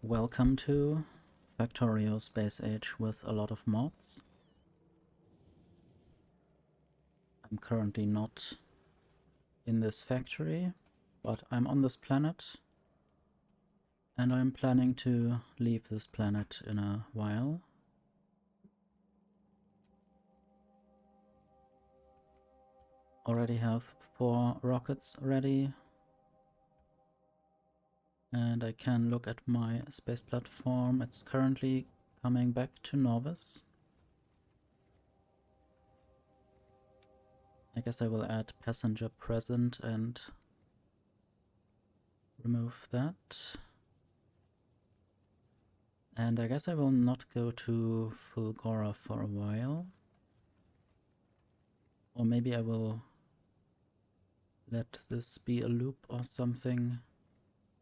Welcome to Factorio Space Age with a lot of mods. I'm currently not in this factory, but I'm on this planet and I'm planning to leave this planet in a while. Already have 4 rockets ready. And I can look at my space platform. It's currently coming back to Novice. I guess I will add passenger present and remove that. And I guess I will not go to Fulgora for a while. Or maybe I will let this be a loop or something.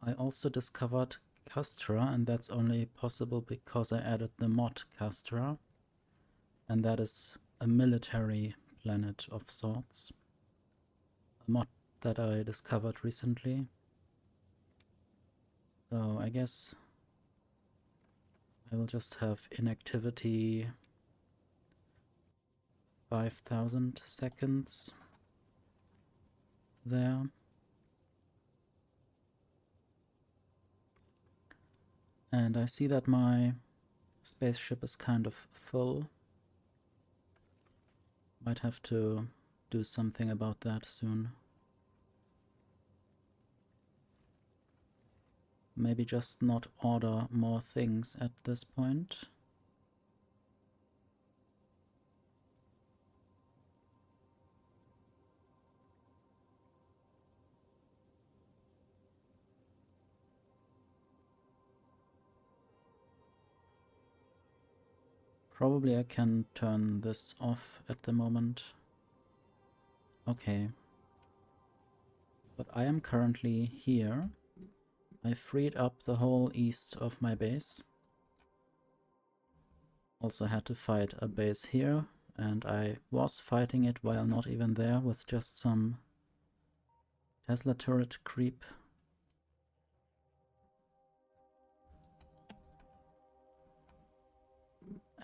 I also discovered Castra, and that's only possible because I added the mod Castra, and that is a military planet of sorts. A mod that I discovered recently. So I guess I will just have inactivity 5,000 seconds there. And I see that my spaceship is kind of full. Might have to do something about that soon. Maybe just not order more things at this point. Probably I can turn this off at the moment. Okay. But I am currently here. I freed up the whole east of my base. Also had to fight a base here, and I was fighting it while not even there with just some Tesla turret creep.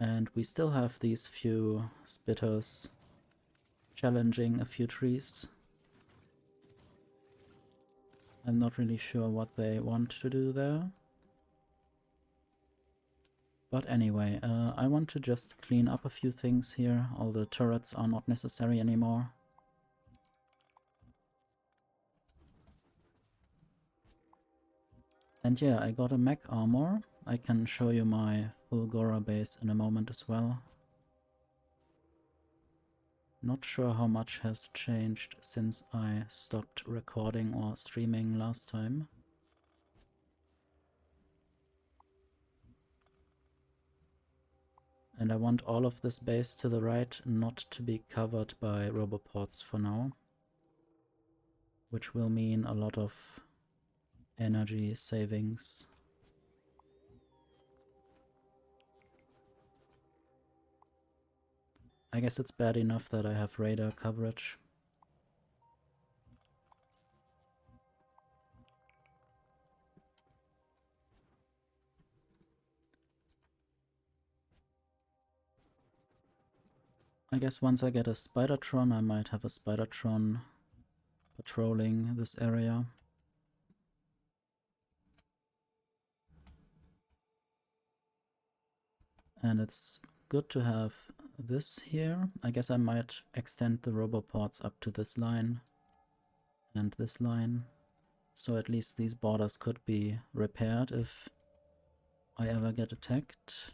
And we still have these few spitters challenging a few trees. I'm not really sure what they want to do there. But anyway, I want to just clean up a few things here. All the turrets are not necessary anymore. And yeah, I got a mech armor. I can show you my Fulgora base in a moment as well. Not sure how much has changed since I stopped recording or streaming last time. And I want all of this base to the right not to be covered by roboports for now. Which will mean a lot of energy savings. I guess it's bad enough that I have radar coverage. I guess once I get a Spidertron, I might have a Spidertron patrolling this area. And it's good to have this here. I guess I might extend the roboports up to this line and this line. So at least these borders could be repaired if I ever get attacked.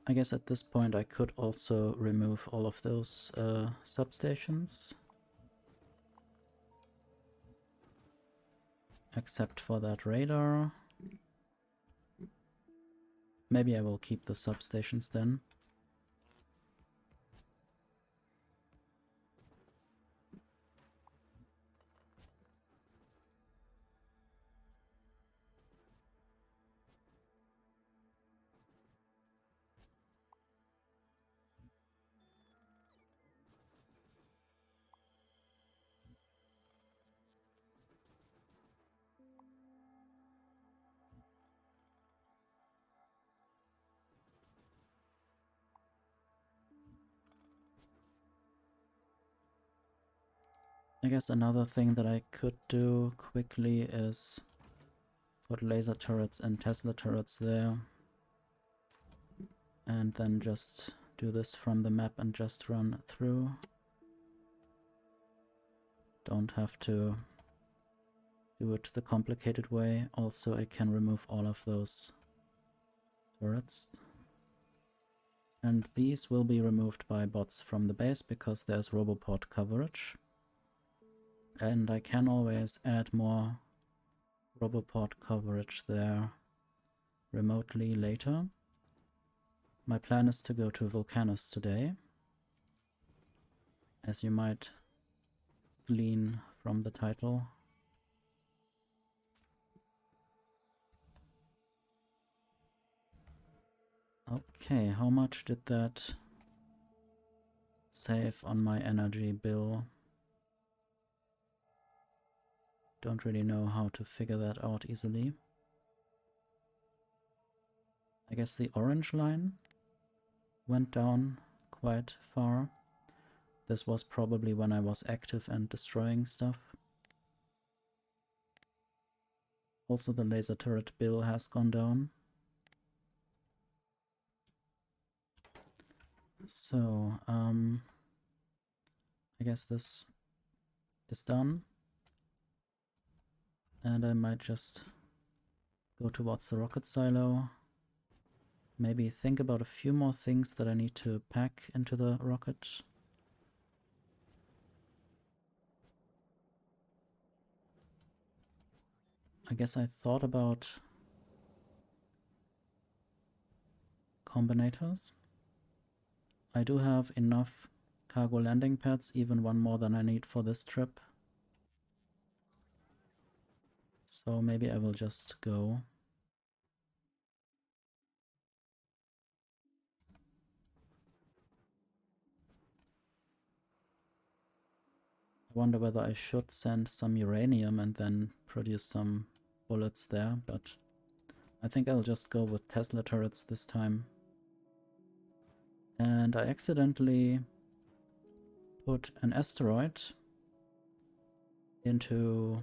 I guess at this point I could also remove all of those substations. Except for that radar. Maybe I will keep the substations then. I guess another thing that I could do quickly is put laser turrets and Tesla turrets there. And then just do this from the map and just run through. Don't have to do it the complicated way. Also, I can remove all of those turrets. And these will be removed by bots from the base because there's Roboport coverage. And I can always add more Roboport coverage there remotely later. My plan is to go to Vulcanus today, as you might glean from the title. Okay, how much did that save on my energy bill? Don't really know how to figure that out easily. I guess the orange line went down quite far. This was probably when I was active and destroying stuff. Also, the laser turret bill has gone down. So, I guess this is done. And I might just go towards the rocket silo. Maybe think about a few more things that I need to pack into the rocket. I guess I thought about combinators. I do have enough cargo landing pads, even one more than I need for this trip. So maybe I will just go. I wonder whether I should send some uranium and then produce some bullets there, but I think I'll just go with Tesla turrets this time. And I accidentally put an asteroid into,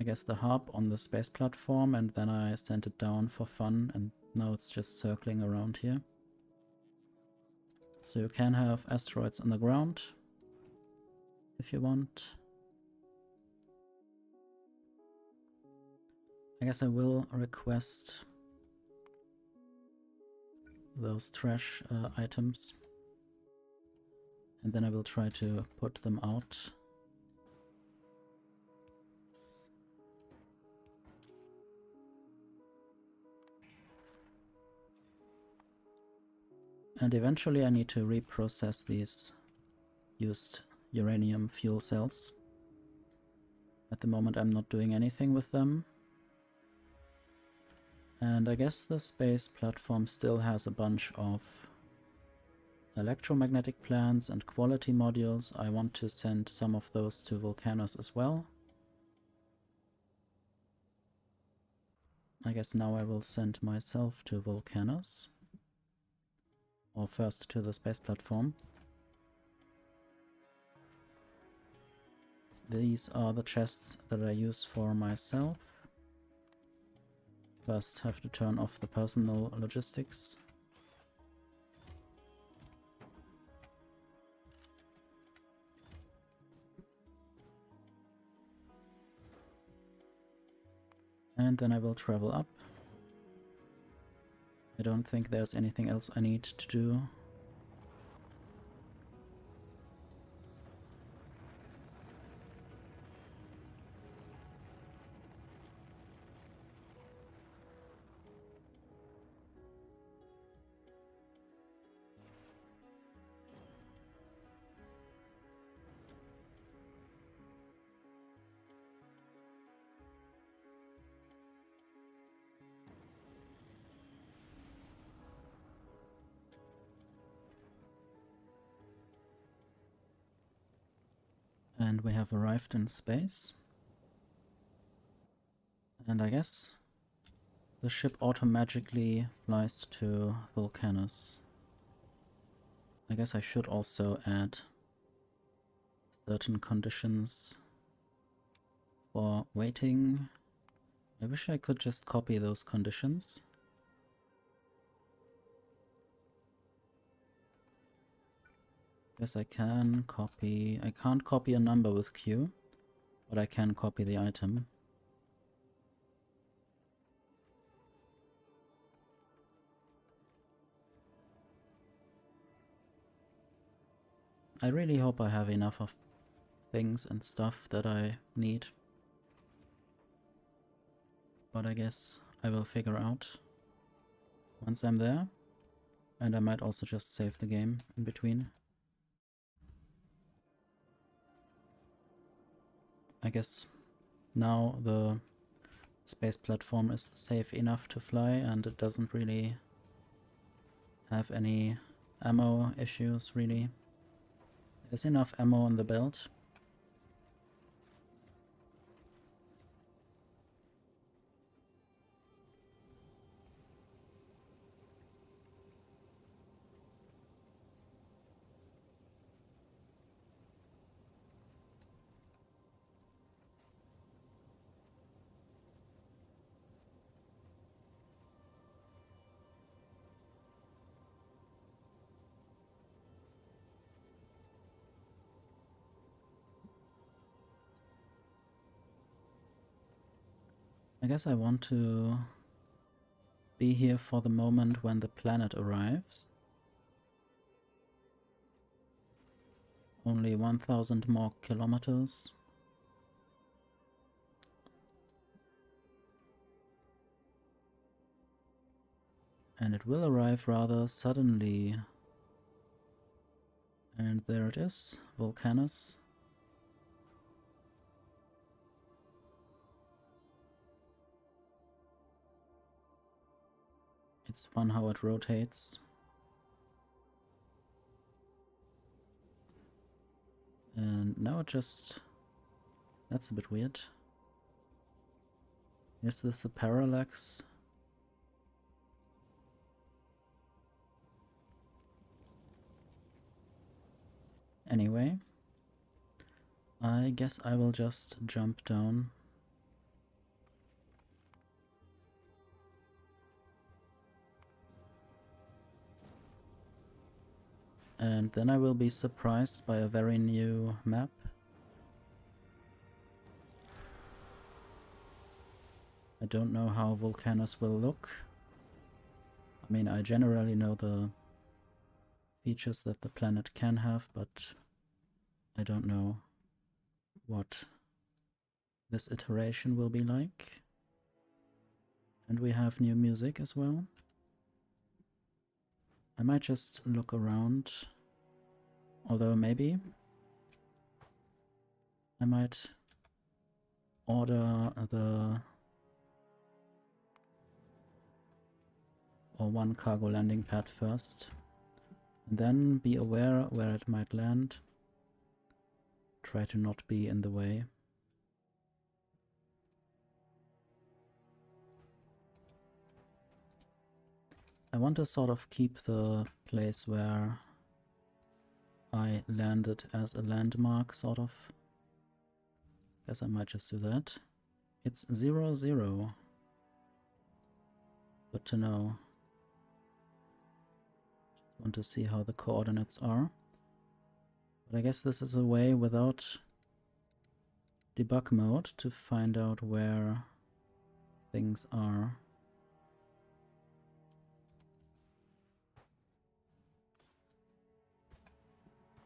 I guess, the hub on the space platform, and then I sent it down for fun, and now it's just circling around here. So you can have asteroids on the ground if you want. I guess I will request those trash items, and then I will try to put them out. And eventually I need to reprocess these used uranium fuel cells. At the moment I'm not doing anything with them. And I guess the space platform still has a bunch of electromagnetic plants and quality modules. I want to send some of those to Vulcanus as well. I guess now I will send myself to Vulcanus. Or first to the space platform. These are the chests that I use for myself. First have to turn off the personal logistics. And then I will travel up. I don't think there's anything else I need to do. And we have arrived in space. And I guess the ship auto-magically flies to Vulcanus. I guess I should also add certain conditions for waiting. I wish I could just copy those conditions. Yes, I can copy. I can't copy a number with Q, but I can copy the item. I really hope I have enough of things and stuff that I need. But I guess I will figure out once I'm there. And I might also just save the game in between. I guess now the space platform is safe enough to fly and it doesn't really have any ammo issues, really. There's enough ammo on the belt. I guess I want to be here for the moment when the planet arrives. Only 1000 more kilometers. And it will arrive rather suddenly. And there it is, Vulcanus. It's fun how it rotates. And now it just... That's a bit weird. Is this a parallax? Anyway, I guess I will just jump down. And then I will be surprised by a very new map. I don't know how Vulcanus will look. I mean, I generally know the features that the planet can have, but I don't know what this iteration will be like. And we have new music as well. I might just look around, although maybe I might order one cargo landing pad first, and then be aware where it might land. Try to not be in the way. I want to sort of keep the place where I landed as a landmark, sort of. Guess I might just do that. It's 0-0. Good to know. Want to see how the coordinates are. But I guess this is a way without debug mode to find out where things are.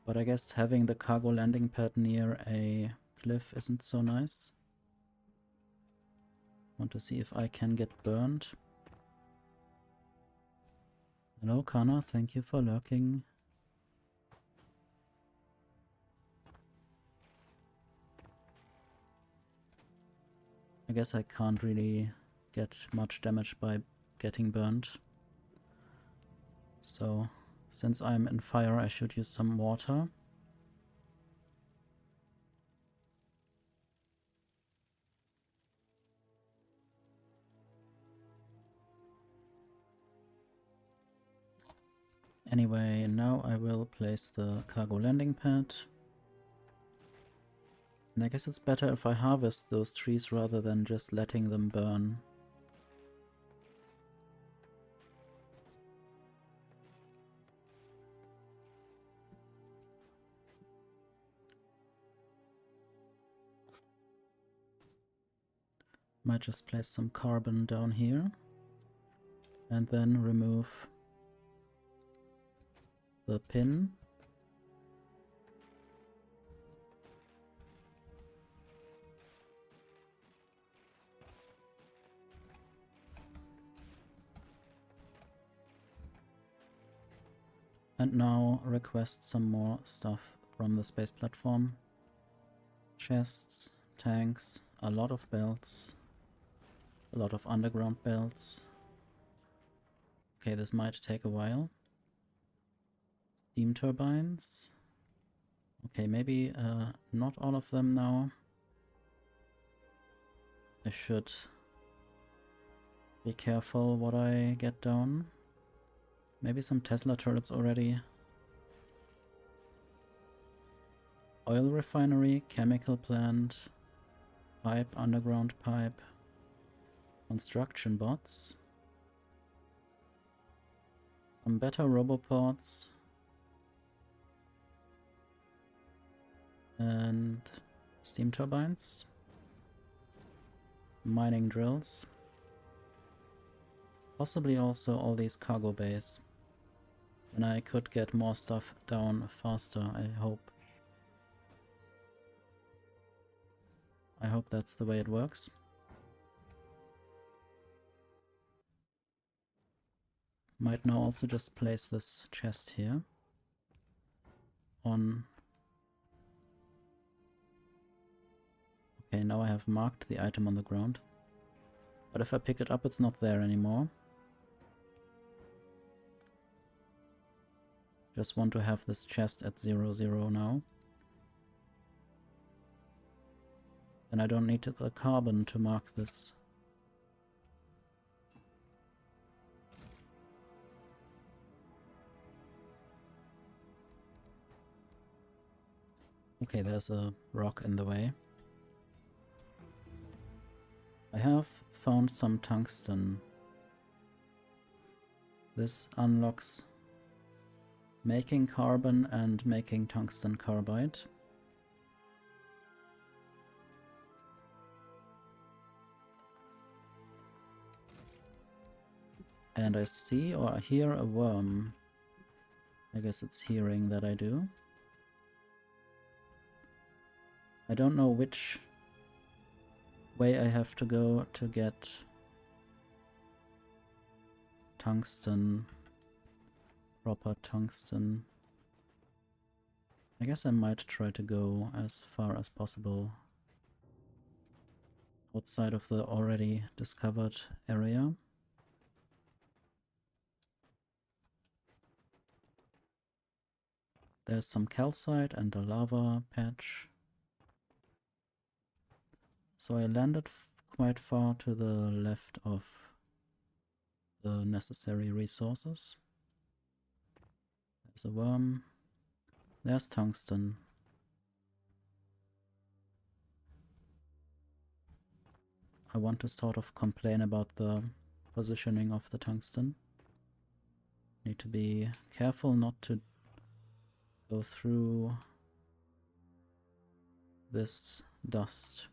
But I guess having the cargo landing pad near a cliff isn't so nice. Want to see if I can get burned. Hello Kana, thank you for lurking. I guess I can't really get much damage by getting burned. So, since I'm in fire, I should use some water. Anyway, now I will place the cargo landing pad. And I guess it's better if I harvest those trees rather than just letting them burn. Might just place some carbon down here and then remove the pin. And now request some more stuff from the space platform. Chests, tanks, a lot of belts, a lot of underground belts. Okay, this might take a while. Steam turbines. Okay, maybe not all of them now. I should be careful what I get down. Maybe some Tesla turrets already. Oil refinery, chemical plant, pipe, underground pipe, construction bots. Some better roboports. And steam turbines. Mining drills. Possibly also all these cargo bays. And I could get more stuff down faster, I hope. I hope that's the way it works. Might now also just place this chest here on. Okay, now I have marked the item on the ground. But if I pick it up, it's not there anymore. Just want to have this chest at 0, now. And I don't need the carbon to mark this. Okay, there's a rock in the way. I have found some tungsten. This unlocks making carbon and making tungsten carbide. And I see or hear a worm. I guess it's hearing that I do. I don't know which way I have to go to get tungsten, proper tungsten. I guess I might try to go as far as possible outside of the already discovered area. There's some calcite and a lava patch. So I landed quite far to the left of the necessary resources. There's a worm. There's tungsten. I want to sort of complain about the positioning of the tungsten. Need to be careful not to go through this dust.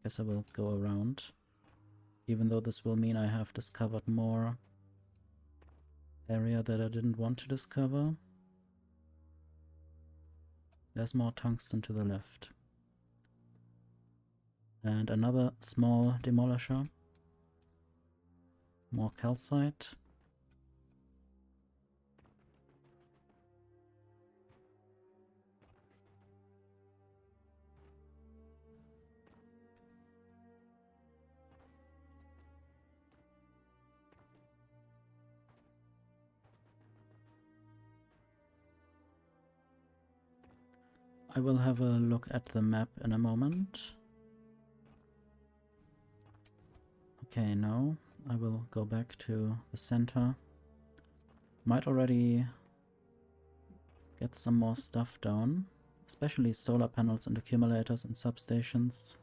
Guess I will go around, even though this will mean I have discovered more area that I didn't want to discover. There's more tungsten to the left. And another small demolisher. More calcite. I will have a look at the map in a moment. Okay, now I will go back to the center. Might already get some more stuff down. especially solar panels and accumulators and substations.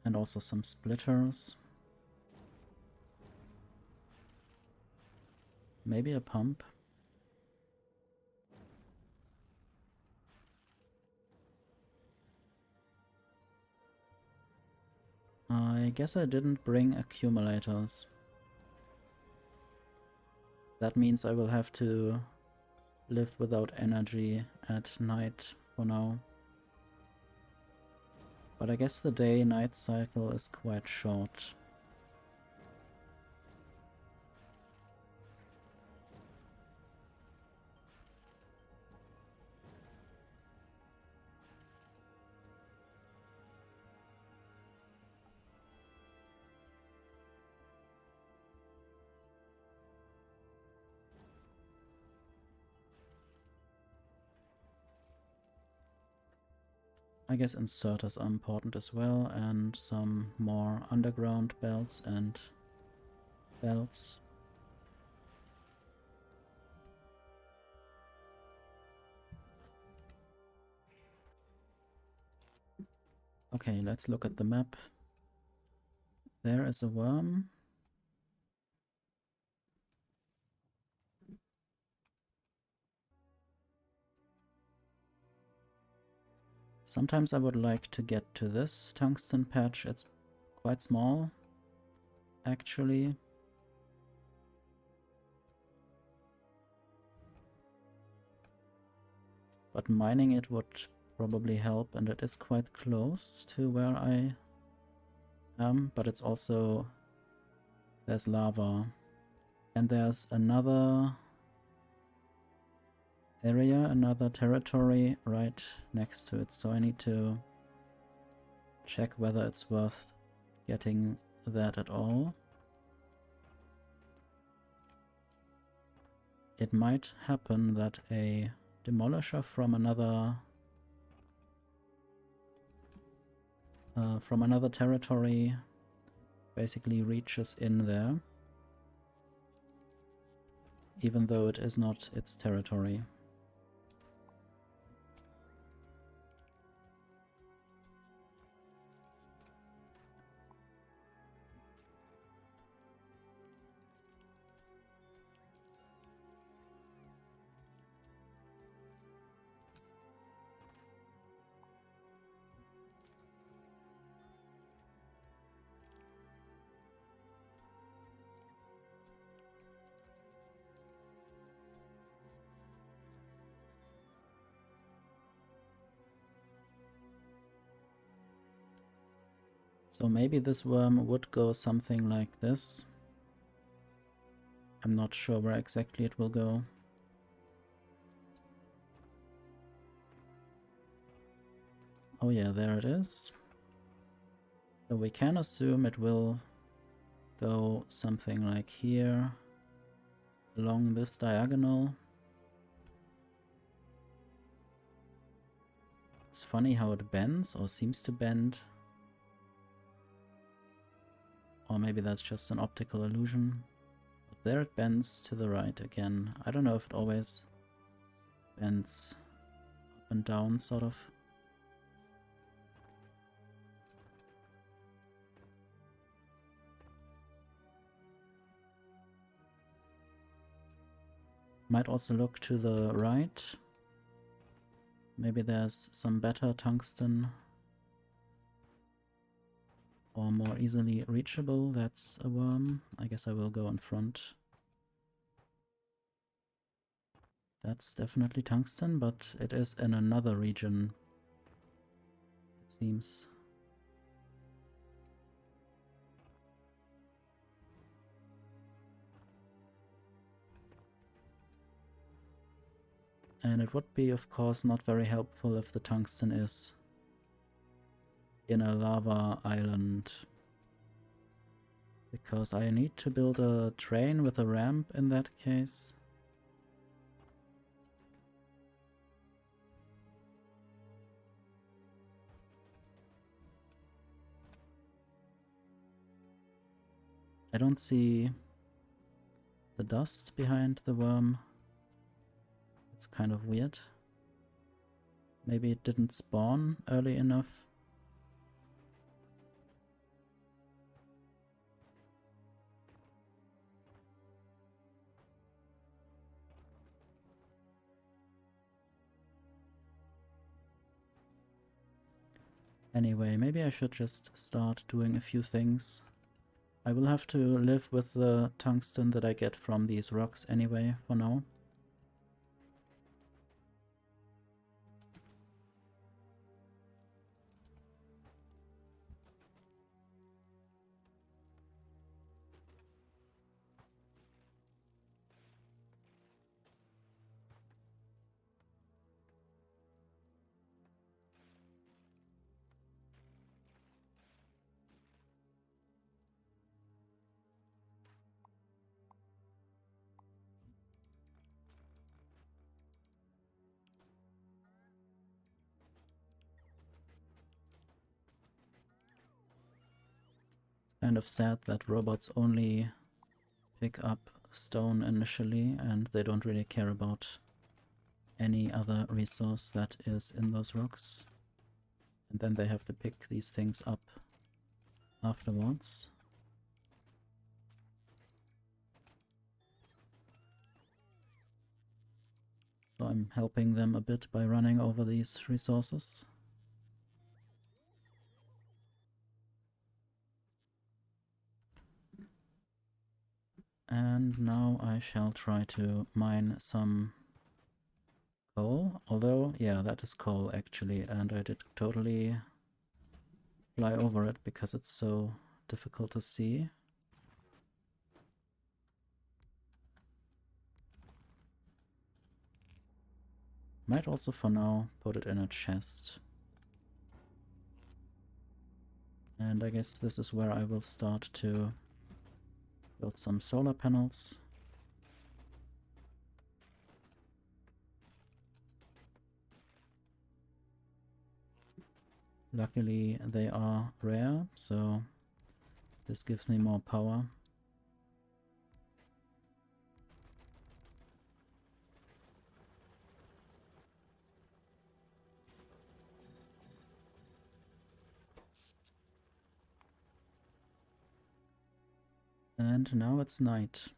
And also some splitters. Maybe a pump. I guess I didn't bring accumulators. That means I will have to live without energy at night for now. But I guess the day-night cycle is quite short. I guess inserters are important as well, and some more underground belts and belts. Okay, let's look at the map. There is a worm. Sometimes I would like to get to this tungsten patch. It's quite small, actually. But mining it would probably help, and it is quite close to where I am, but it's also... there's lava. And there's another area, another territory right next to it, so I need to check whether it's worth getting that at all. It might happen that a demolisher from another territory basically reaches in there, even though it is not its territory. So maybe this worm would go something like this. I'm not sure where exactly it will go. Oh yeah, there it is. So we can assume it will go something like here, along this diagonal. It's funny how it bends, or seems to bend. Or maybe that's just an optical illusion. But there it bends to the right again. I don't know if it always bends up and down, sort of. Might also look to the right. Maybe there's some better tungsten. Or more easily reachable. That's a worm. I guess I will go in front. That's definitely tungsten, but it is in another region, it seems. And it would be, of course, not very helpful if the tungsten is in a lava island. Because I need to build a train with a ramp in that case. I don't see the dust behind the worm. It's kind of weird. Maybe it didn't spawn early enough. Anyway, maybe I should just start doing a few things. I will have to live with the tungsten that I get from these rocks anyway for now. Kind of sad that robots only pick up stone initially and they don't really care about any other resource that is in those rocks. And then they have to pick these things up afterwards. So I'm helping them a bit by running over these resources. And now I shall try to mine some coal. Although, yeah, that is coal actually, and I did totally fly over it because it's so difficult to see. Might also for now put it in a chest. And I guess this is where I will start to build some solar panels. Luckily they are rare, so this gives me more power. And now it's night.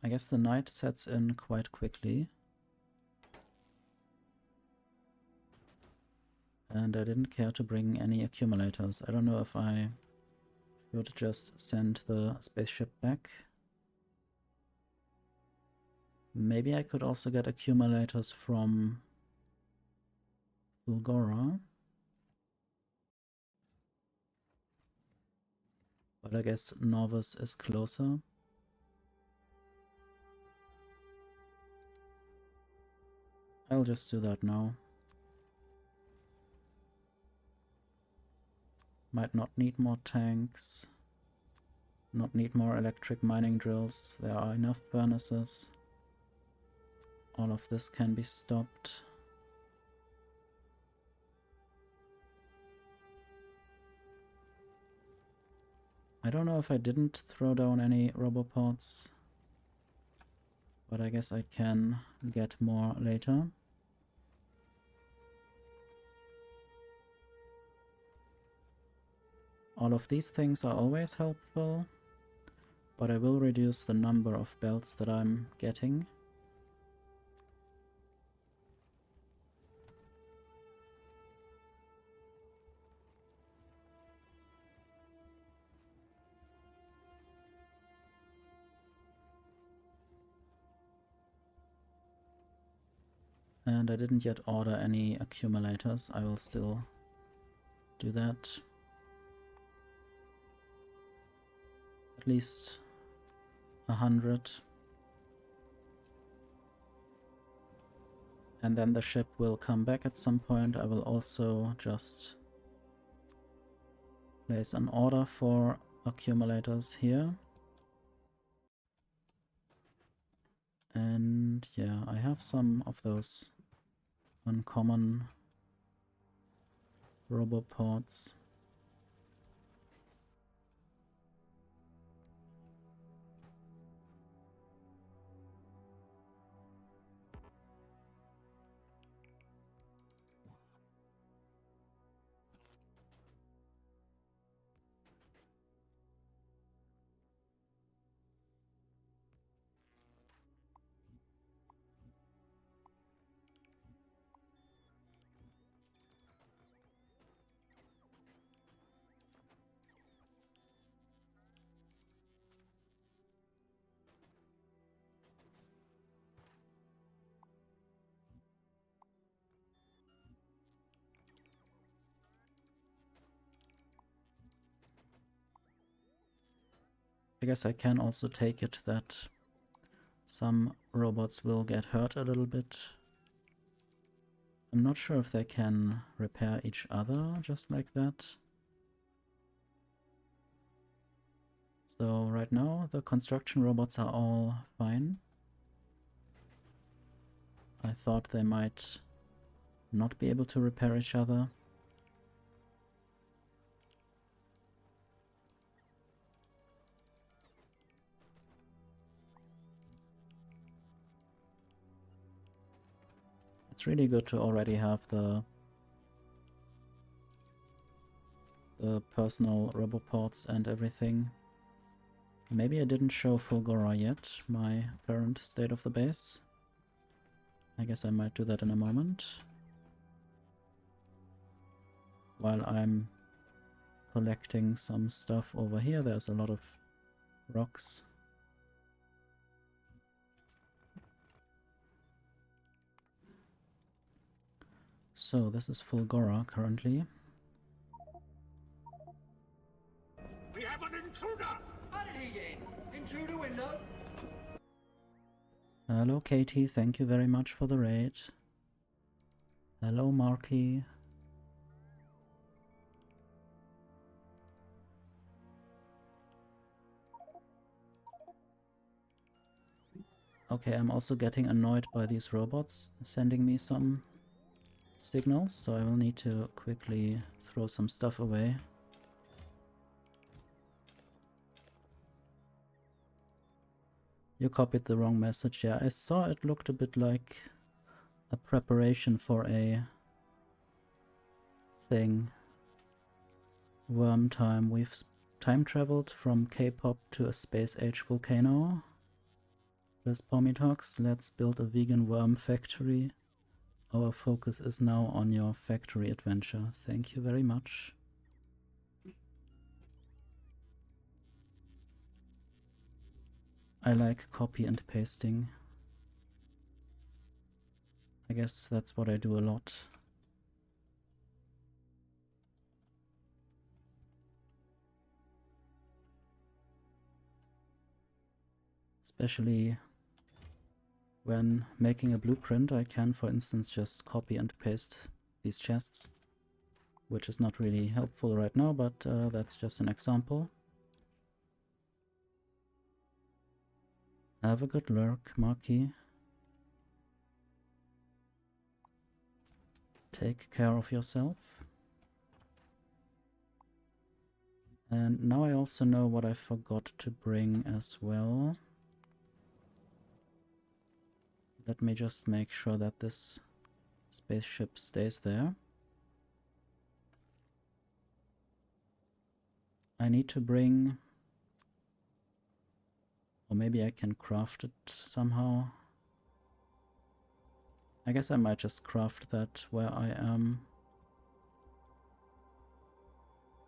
I guess the night sets in quite quickly. And I didn't care to bring any accumulators. I don't know if I should just send the spaceship back. Maybe I could also get accumulators from Fulgora. But I guess Norvis is closer. I'll just do that now. Might not need more tanks. Not need more electric mining drills. There are enough furnaces. All of this can be stopped. I don't know if I didn't throw down any robopods, but I guess I can get more later. All of these things are always helpful, but I will reduce the number of belts that I'm getting. And I didn't yet order any accumulators. I will still do that. At least 100. And then the ship will come back at some point. I will also just place an order for accumulators here. And yeah, I have some of those uncommon robopods. I guess I can also take it that some robots will get hurt a little bit. I'm not sure if they can repair each other just like that. So right now the construction robots are all fine. I thought they might not be able to repair each other. It's really good to already have the personal roboports and everything. Maybe I didn't show Fulgora yet, my current state of the base. I guess I might do that in a moment. While I'm collecting some stuff over here, there's a lot of rocks. So this is Fulgora currently. We have an intruder! How did he get in? Intruder window? Hello Katie, thank you very much for the raid. Hello Marky. Okay, I'm also getting annoyed by these robots sending me some signals, so I will need to quickly throw some stuff away. You copied the wrong message. Yeah, I saw it looked a bit like a preparation for a thing. Worm time. We've time traveled from K-pop to a space age volcano. This Pomitox, let's build a vegan worm factory. Our focus is now on your factory adventure. Thank you very much. I like copy and pasting. I guess that's what I do a lot. Especially when making a blueprint, I can, for instance, just copy and paste these chests, which is not really helpful right now, but that's just an example. Have a good lurk, Marky. Take care of yourself. And now I also know what I forgot to bring as well. Let me just make sure that this spaceship stays there. I need to bring... Or maybe I can craft it somehow. I guess I might just craft that where I am.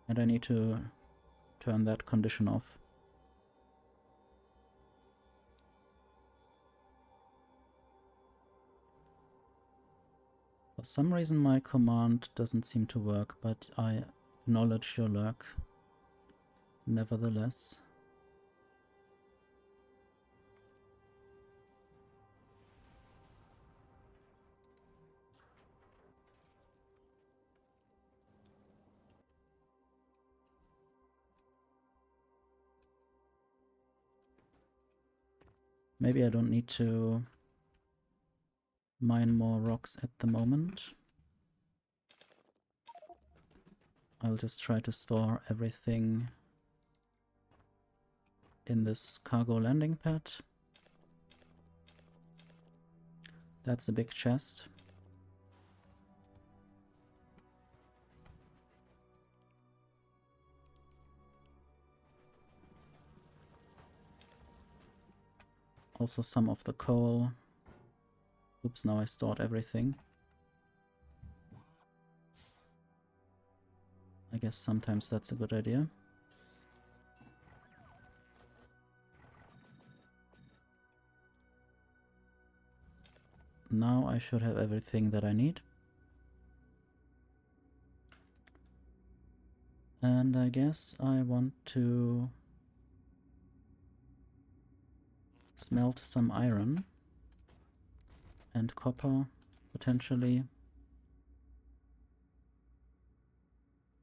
And I need to turn that condition off. For some reason my command doesn't seem to work, but I acknowledge your lurk nevertheless. Maybe I don't need to mine more rocks at the moment. I'll just try to store everything in this cargo landing pad. That's a big chest. Also some of the coal. Oops, now I stored everything. I guess sometimes that's a good idea. Now I should have everything that I need. And I guess I want to smelt some iron and copper, potentially.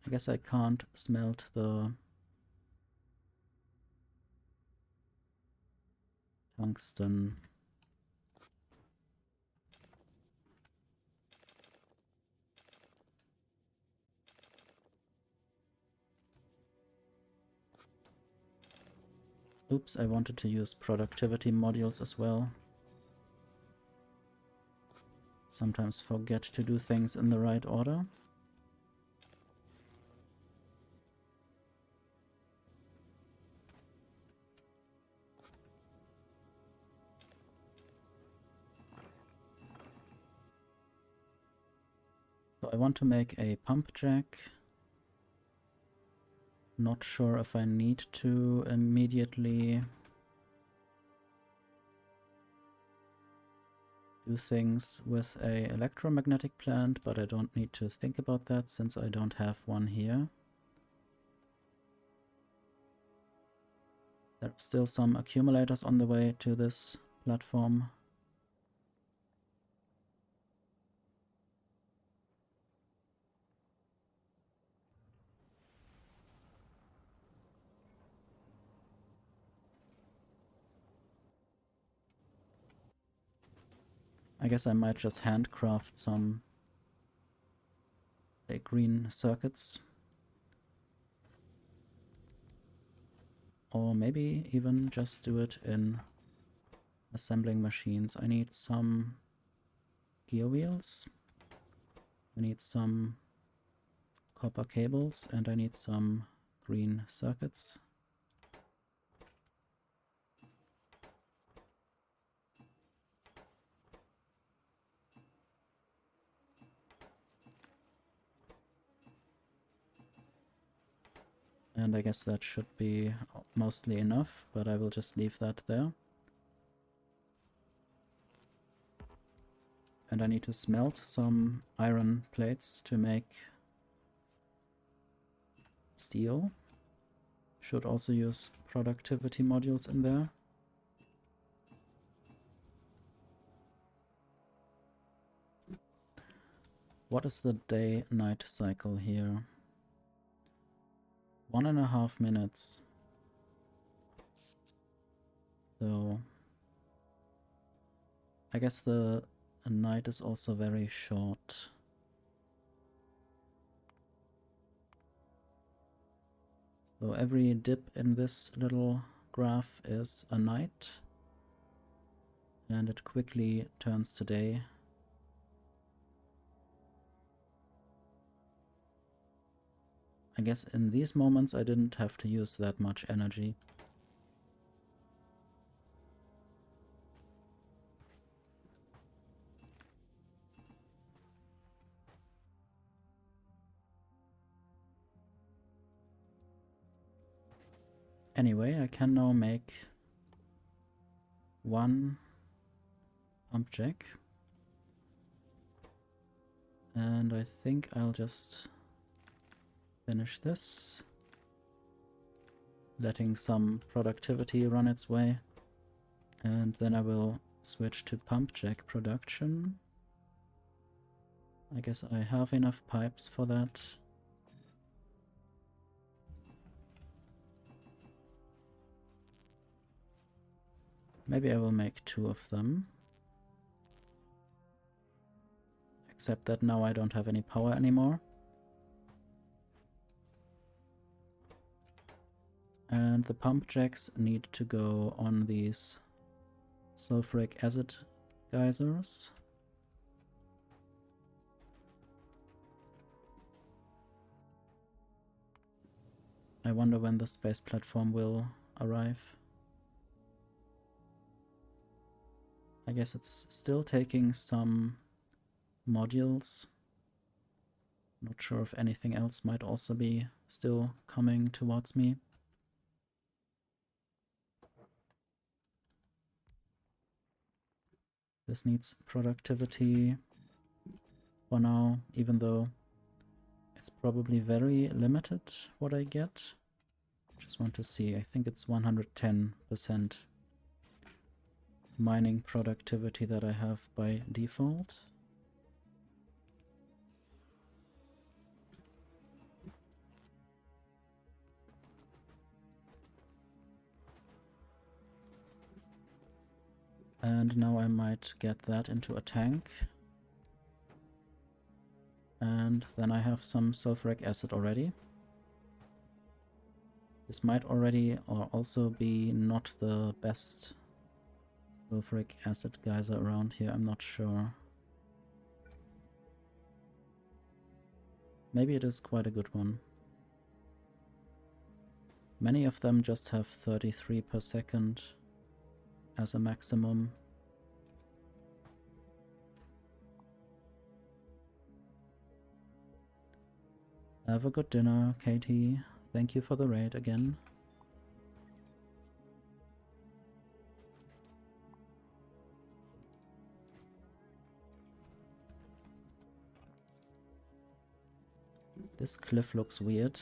I guess I can't smelt the tungsten. Oops, I wanted to use productivity modules as well. Sometimes forget to do things in the right order. So I want to make a pump jack. Not sure if I need to immediately do things with a electromagnetic plant, but I don't need to think about that since I don't have one here. There are still some accumulators on the way to this platform. I guess I might just handcraft some green circuits. Or maybe even just do it in assembling machines. I need some gear wheels. I need some copper cables, and I need some green circuits. And I guess that should be mostly enough, but I will just leave that there. And I need to smelt some iron plates to make steel. Should also use productivity modules in there. What is the day-night cycle here? 1.5 minutes. So I guess the night is also very short. So every dip in this little graph is a night, and it quickly turns to day. I guess in these moments I didn't have to use that much energy. Anyway, I can now make one pump jack. And I think I'll just finish this, letting some productivity run its way, and then I will switch to pump jack production. I guess I have enough pipes for that. Maybe I will make 2 of them. Except that now I don't have any power anymore. And the pump jacks need to go on these sulfuric acid geysers. I wonder when the space platform will arrive. I guess it's still taking some modules. Not sure if anything else might also be still coming towards me. This needs productivity for now, even though it's probably very limited what I get. Just want to see, I think it's 110%. mining productivity that I have by default. And now I might get that into a tank. And then I have some sulfuric acid already. This might already or also be not the best sulfuric acid geyser around here, I'm not sure. Maybe it is quite a good one. Many of them just have 33 per second as a maximum. Have a good dinner, Katie. Thank you for the raid again. This cliff looks weird.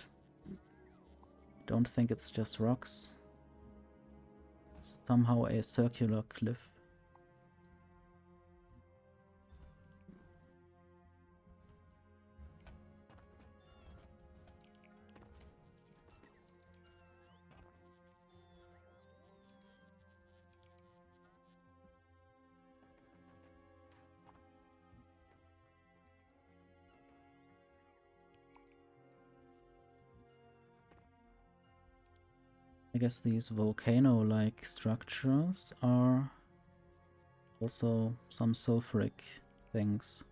Don't think it's just rocks. It's somehow a circular cliff. I guess these volcano-like structures are also some sulfuric things.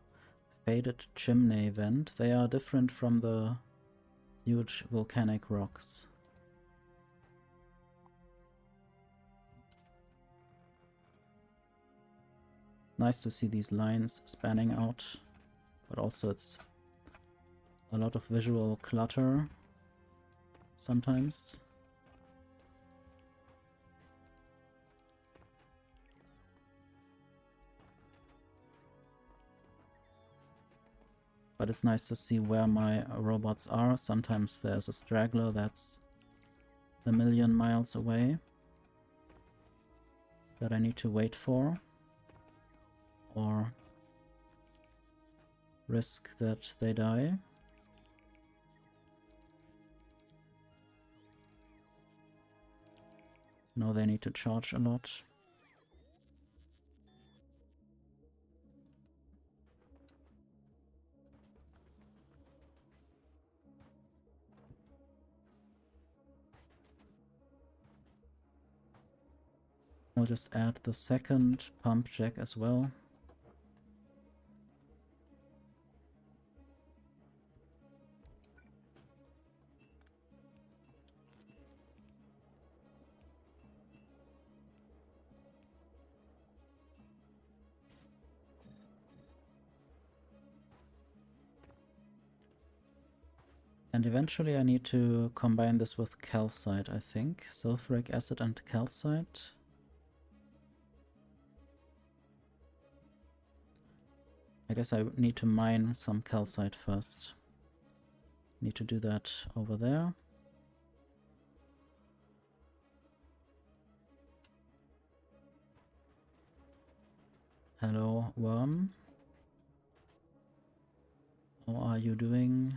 Faded chimney vent. They are different from the huge volcanic rocks. It's nice to see these lines spanning out, but also it's a lot of visual clutter sometimes. But it's nice to see where my robots are. Sometimes there's a straggler that's a million miles away that I need to wait for, or risk that they die. No, they need to charge a lot. I'll just add the second pump jack as well. And eventually I need to combine this with calcite, I think. Sulfuric acid and calcite. I guess I need to mine some calcite first. Need to do that over there. Hello, worm. How are you doing?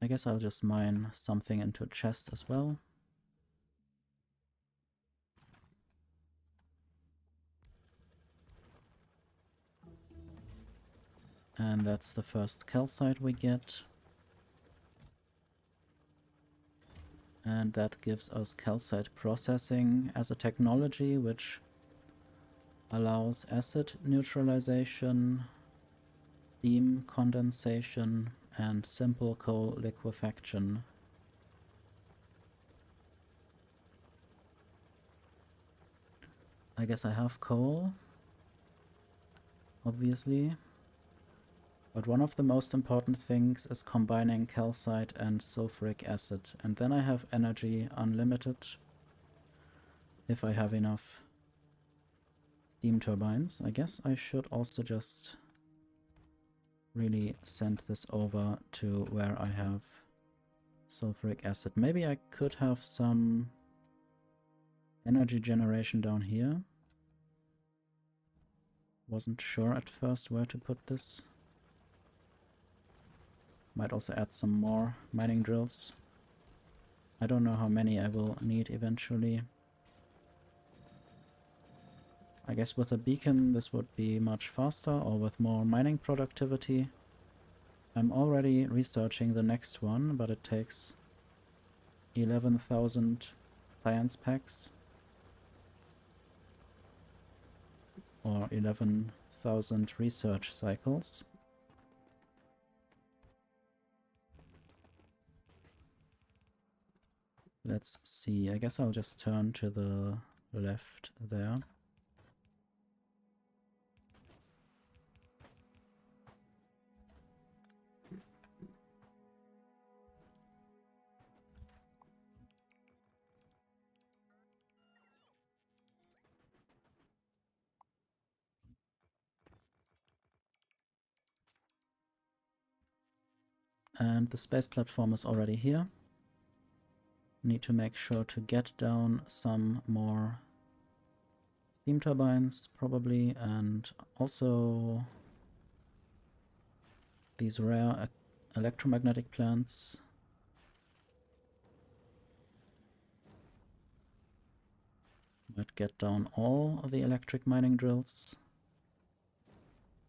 I guess I'll just mine something into a chest as well. And that's the first calcite we get. And that gives us calcite processing as a technology which allows acid neutralization, steam condensation, and simple coal liquefaction. I guess I have coal, obviously. But one of the most important things is combining calcite and sulfuric acid, and then I have energy unlimited. if I have enough steam turbines. I guess I should also just really send this over to where I have sulfuric acid. Maybe I could have some energy generation down here. Wasn't sure at first where to put this. Might also add some more mining drills. I don't know how many I will need eventually. I guess with a beacon this would be much faster, or with more mining productivity. I'm already researching the next one, but it takes 11,000 science packs. Or 11,000 research cycles. Let's see, I guess I'll just turn to the left there. And the space platform is already here. Need to make sure to get down some more steam turbines, probably, and also these rare electromagnetic plants. Might get down all of the electric mining drills.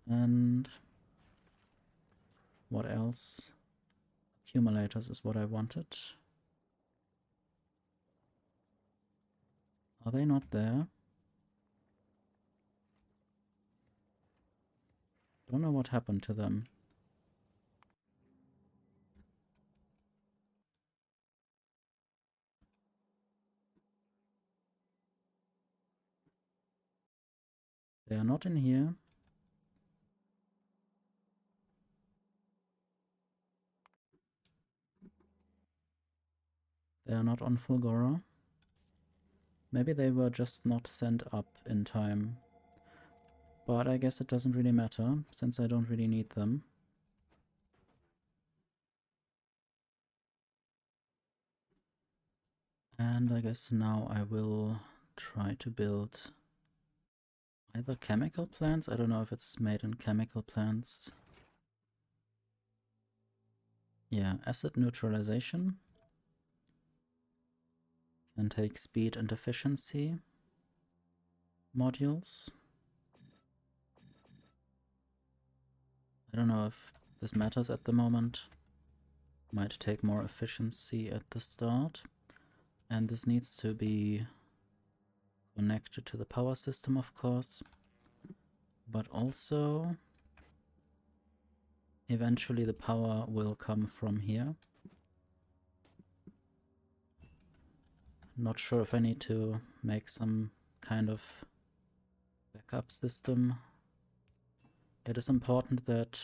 And what else? Accumulators is what I wanted. Are they not there? Don't know what happened to them. They are not in here. They are not on Fulgora. Maybe they were just not sent up in time. But I guess it doesn't really matter, since I don't really need them. And I guess now I will try to build either chemical plants. I don't know if it's made in chemical plants. Yeah, acid neutralization. Can take speed and efficiency modules. I don't know if this matters at the moment. Might take more efficiency at the start. And this needs to be connected to the power system, of course. But also, eventually the power will come from here. Not sure if I need to make some kind of backup system. It is important that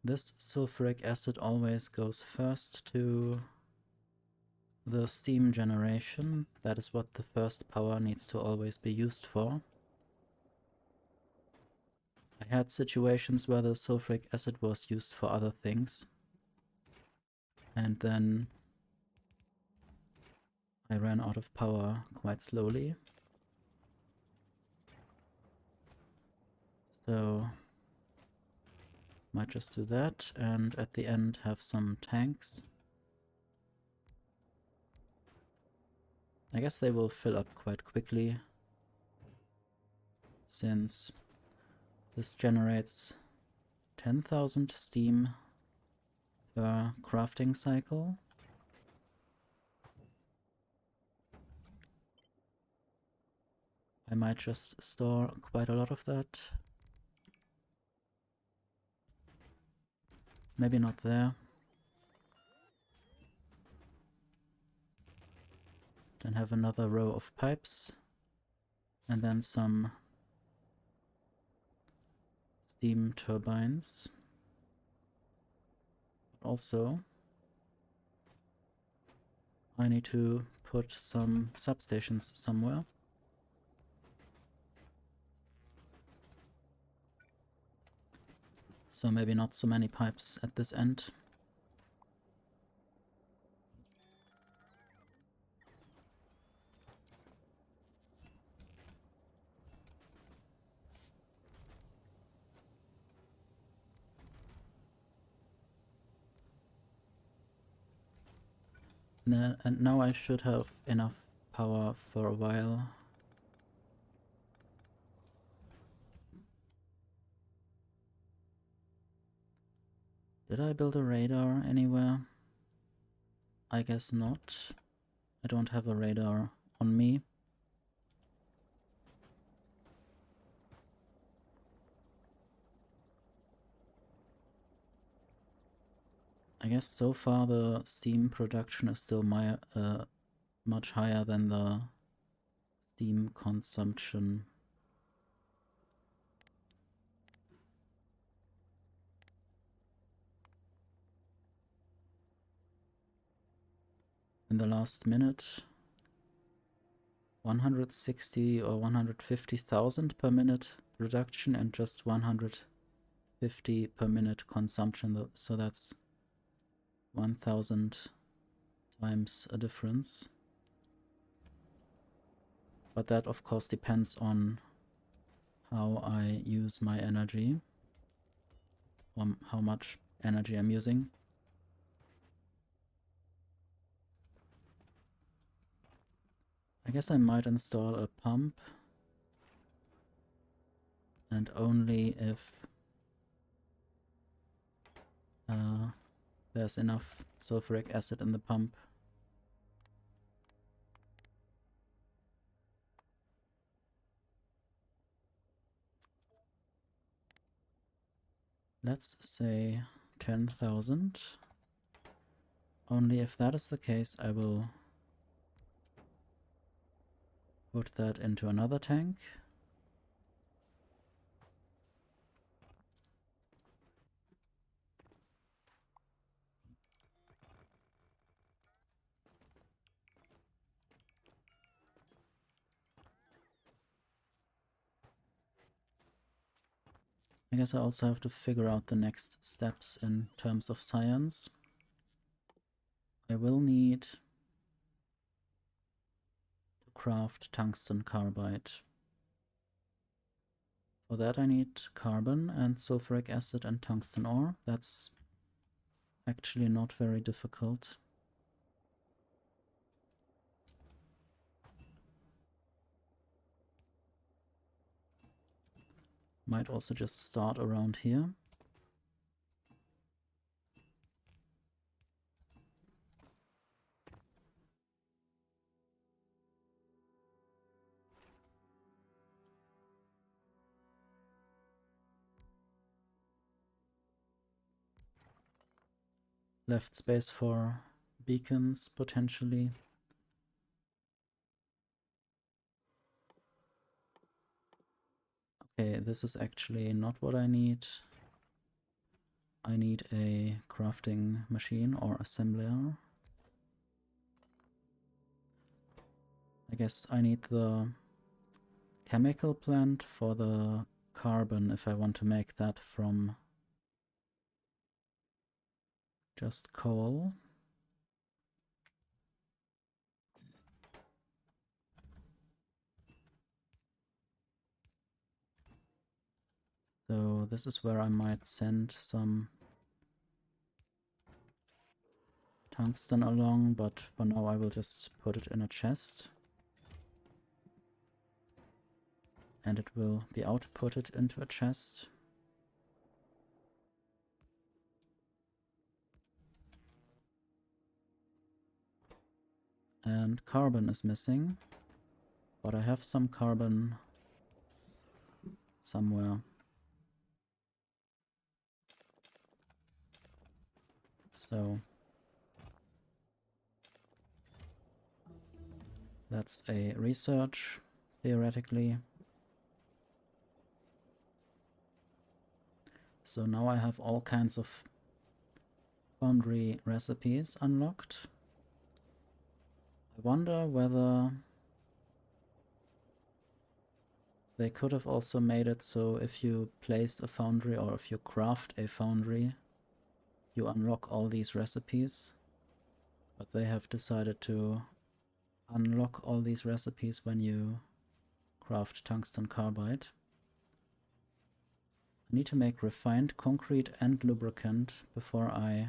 this sulfuric acid always goes first to the steam generation. That is what the first power needs to always be used for. I had situations where the sulfuric acid was used for other things, and then I ran out of power quite slowly. So might just do that, and at the end have some tanks. I guess they will fill up quite quickly, since this generates 10,000 steam per crafting cycle. I might just store quite a lot of that. Maybe not there. Then have another row of pipes. And then some steam turbines. Also, I need to put some substations somewhere. So maybe not so many pipes at this end. And now I should have enough power for a while. Did I build a radar anywhere? I guess not. I don't have a radar on me. I guess so far the steam production is still much higher than the steam consumption. In the last minute, 160 or 150,000 per minute production and just 150 per minute consumption, so that's 1,000 times a difference. But that of course depends on how I use my energy, or how much energy I'm using. I guess I might install a pump, and only if there's enough sulfuric acid in the pump. Let's say 10,000. Only if that is the case, I will put that into another tank. I guess I also have to figure out the next steps in terms of science. I will need to craft tungsten carbide. For that I need carbon and sulfuric acid and tungsten ore. That's actually not very difficult. Might also just start around here. Left space for beacons, potentially. Okay, this is actually not what I need. I need a crafting machine or assembler. I guess I need the chemical plant for the carbon if I want to make that from just coal. So this is where I might send some tungsten along, but for now I will just put it in a chest. And it will be outputted into a chest. And carbon is missing, but I have some carbon somewhere. So that's a research, theoretically. So now I have all kinds of foundry recipes unlocked. I I wonder whether they could have also made it so if you place a foundry or if you craft a foundry, you unlock all these recipes. But they have decided to unlock all these recipes when you craft tungsten carbide. I need to make refined concrete and lubricant before I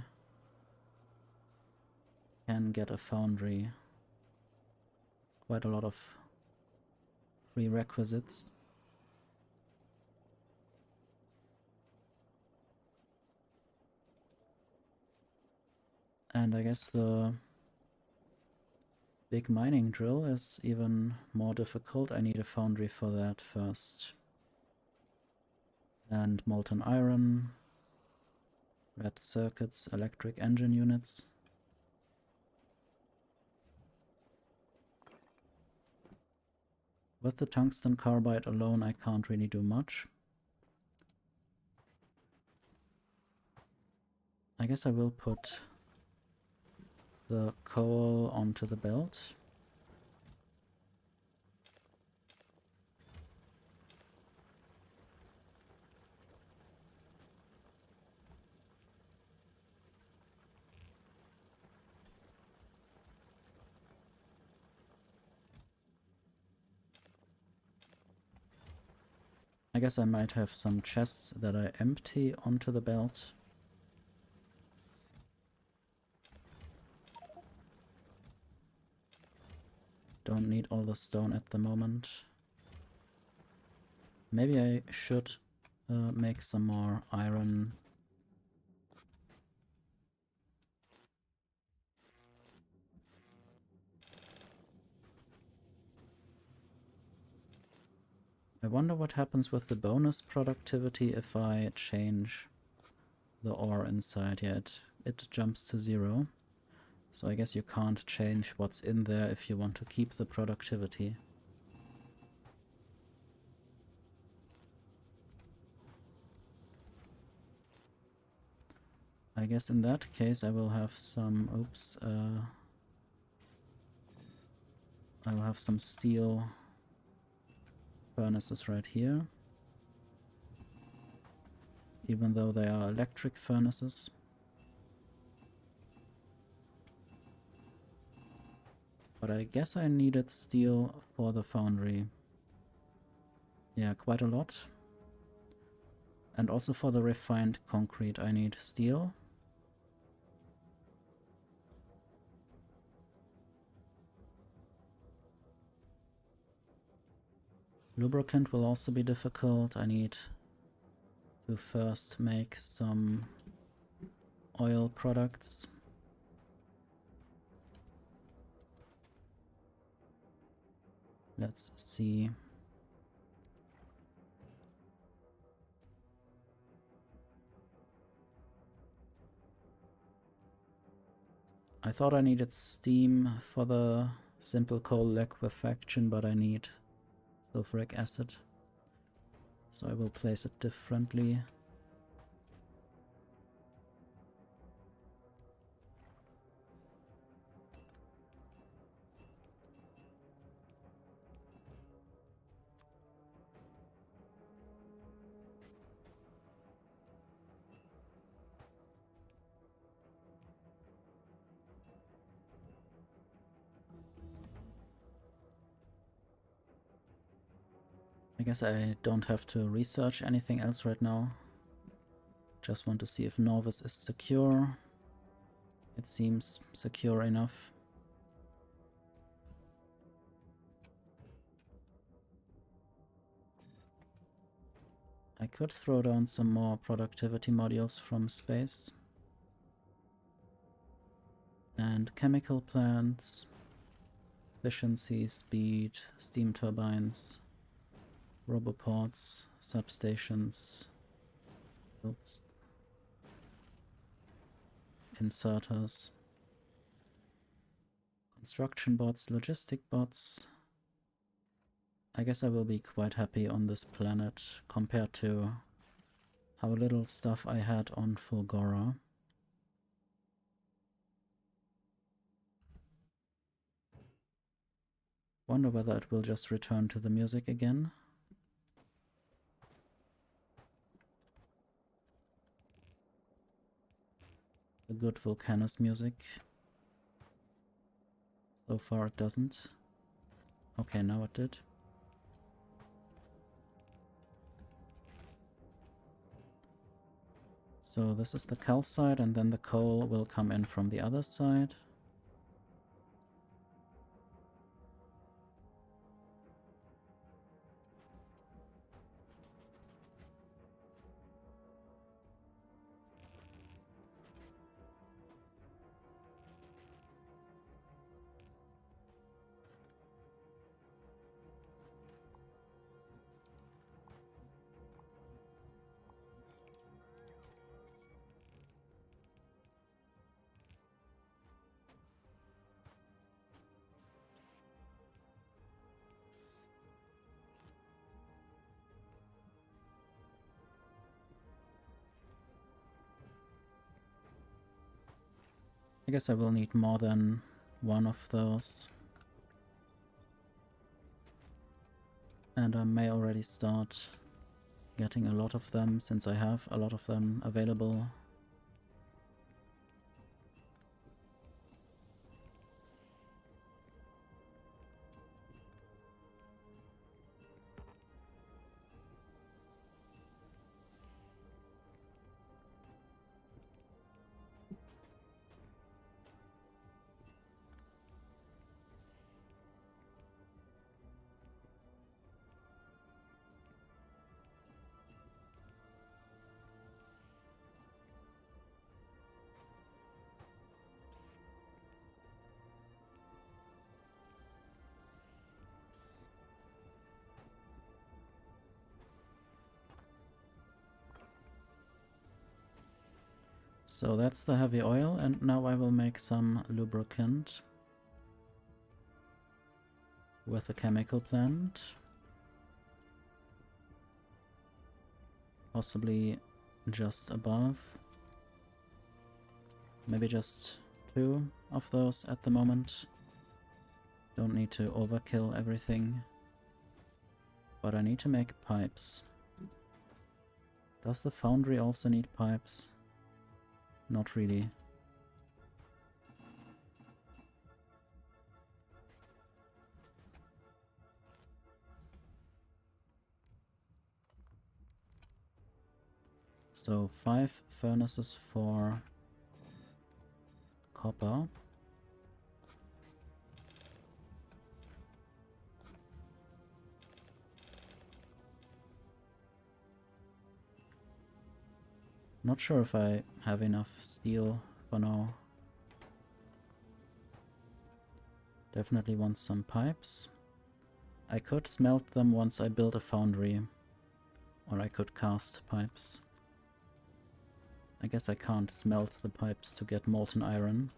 can get a foundry. It's quite a lot of prerequisites. And I guess the big mining drill is even more difficult. I need a foundry for that first. And molten iron, red circuits, electric engine units. With the tungsten carbide alone, I can't really do much. I guess I will put the coal onto the belt. I guess I might have some chests that I empty onto the belt. Don't need all the stone at the moment. Maybe I should make some more iron. I wonder what happens with the bonus productivity if I change the ore inside. Yeah, it jumps to 0. So I guess you can't change what's in there if you want to keep the productivity. I guess in that case I will have some, I will have some steel furnaces right here. Even though they are electric furnaces. But I guess I needed steel for the foundry. Yeah, quite a lot. And also for the refined concrete I need steel. Lubricant will also be difficult. I need to first make some oil products. Let's see. I thought I needed steam for the simple coal liquefaction, but I need sulfuric acid. So I will place it differently. I guess I don't have to research anything else right now. Just want to see if Norvis is secure. It seems secure enough. I could throw down some more productivity modules from space. And chemical plants, efficiency, speed, steam turbines, roboports, substations, oops, inserters, construction bots, logistic bots. I guess I will be quite happy on this planet compared to how little stuff I had on Fulgora. Wonder whether it will just return to the music again. The good Volcanus music. So far it doesn't. Okay, now it did. So this is the calcite, and then the coal will come in from the other side. I guess I will need more than one of those. And I may already start getting a lot of them, since I have a lot of them available. So that's the heavy oil, and now I will make some lubricant with a chemical plant. Possibly just above. Maybe just 2 of those at the moment. Don't need to overkill everything. But I need to make pipes. Does the foundry also need pipes? Not really. So 5 furnaces for copper. Not sure if I have enough steel for now. Definitely want some pipes. I could smelt them once I build a foundry. Or I could cast pipes. I guess I can't smelt the pipes to get molten iron.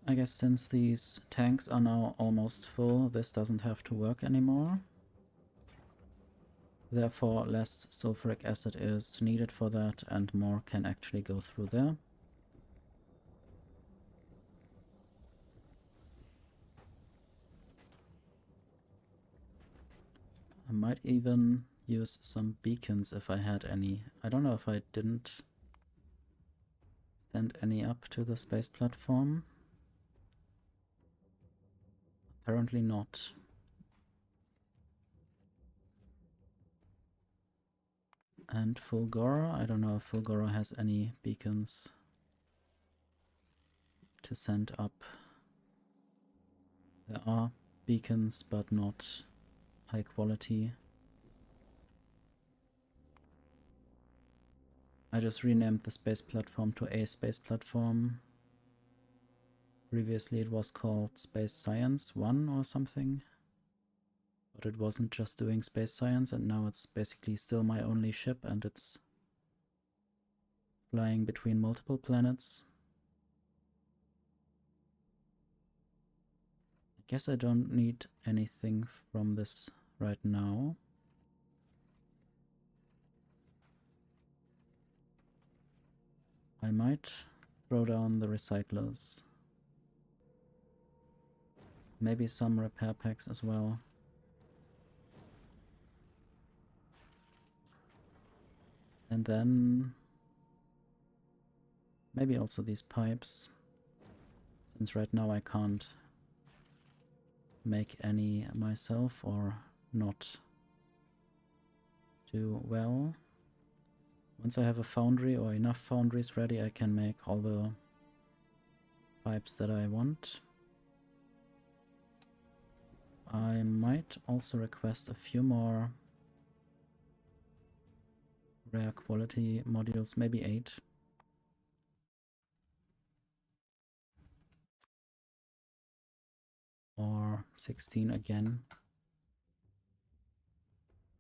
I guess since these tanks are now almost full, this doesn't have to work anymore. Therefore, less sulfuric acid is needed for that, and more can actually go through there. I might even use some beacons if I had any. I don't know if I didn't send any up to the space platform. Apparently not. And Fulgora, I don't know if Fulgora has any beacons to send up. There are beacons, but not high quality. I just renamed the space platform to a space platform. Previously it was called Space Science 1 or something. But it wasn't just doing space science, and now it's basically still my only ship, and it's flying between multiple planets. I guess I don't need anything from this right now. I might throw down the recyclers. Maybe some repair packs as well. And then maybe also these pipes, since right now I can't make any myself or not too well. Once I have a foundry or enough foundries ready, I can make all the pipes that I want. I might also request a few more rare quality modules, maybe 8. Or 16 again.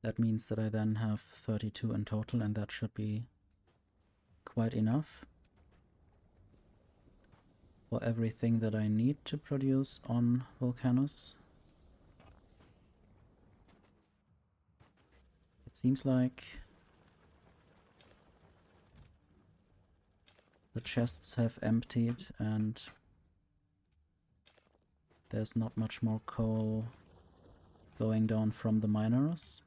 That means that I then have 32 in total, and that should be quite enough for everything that I need to produce on Volcanus. It seems like the chests have emptied and there's not much more coal going down from the miners.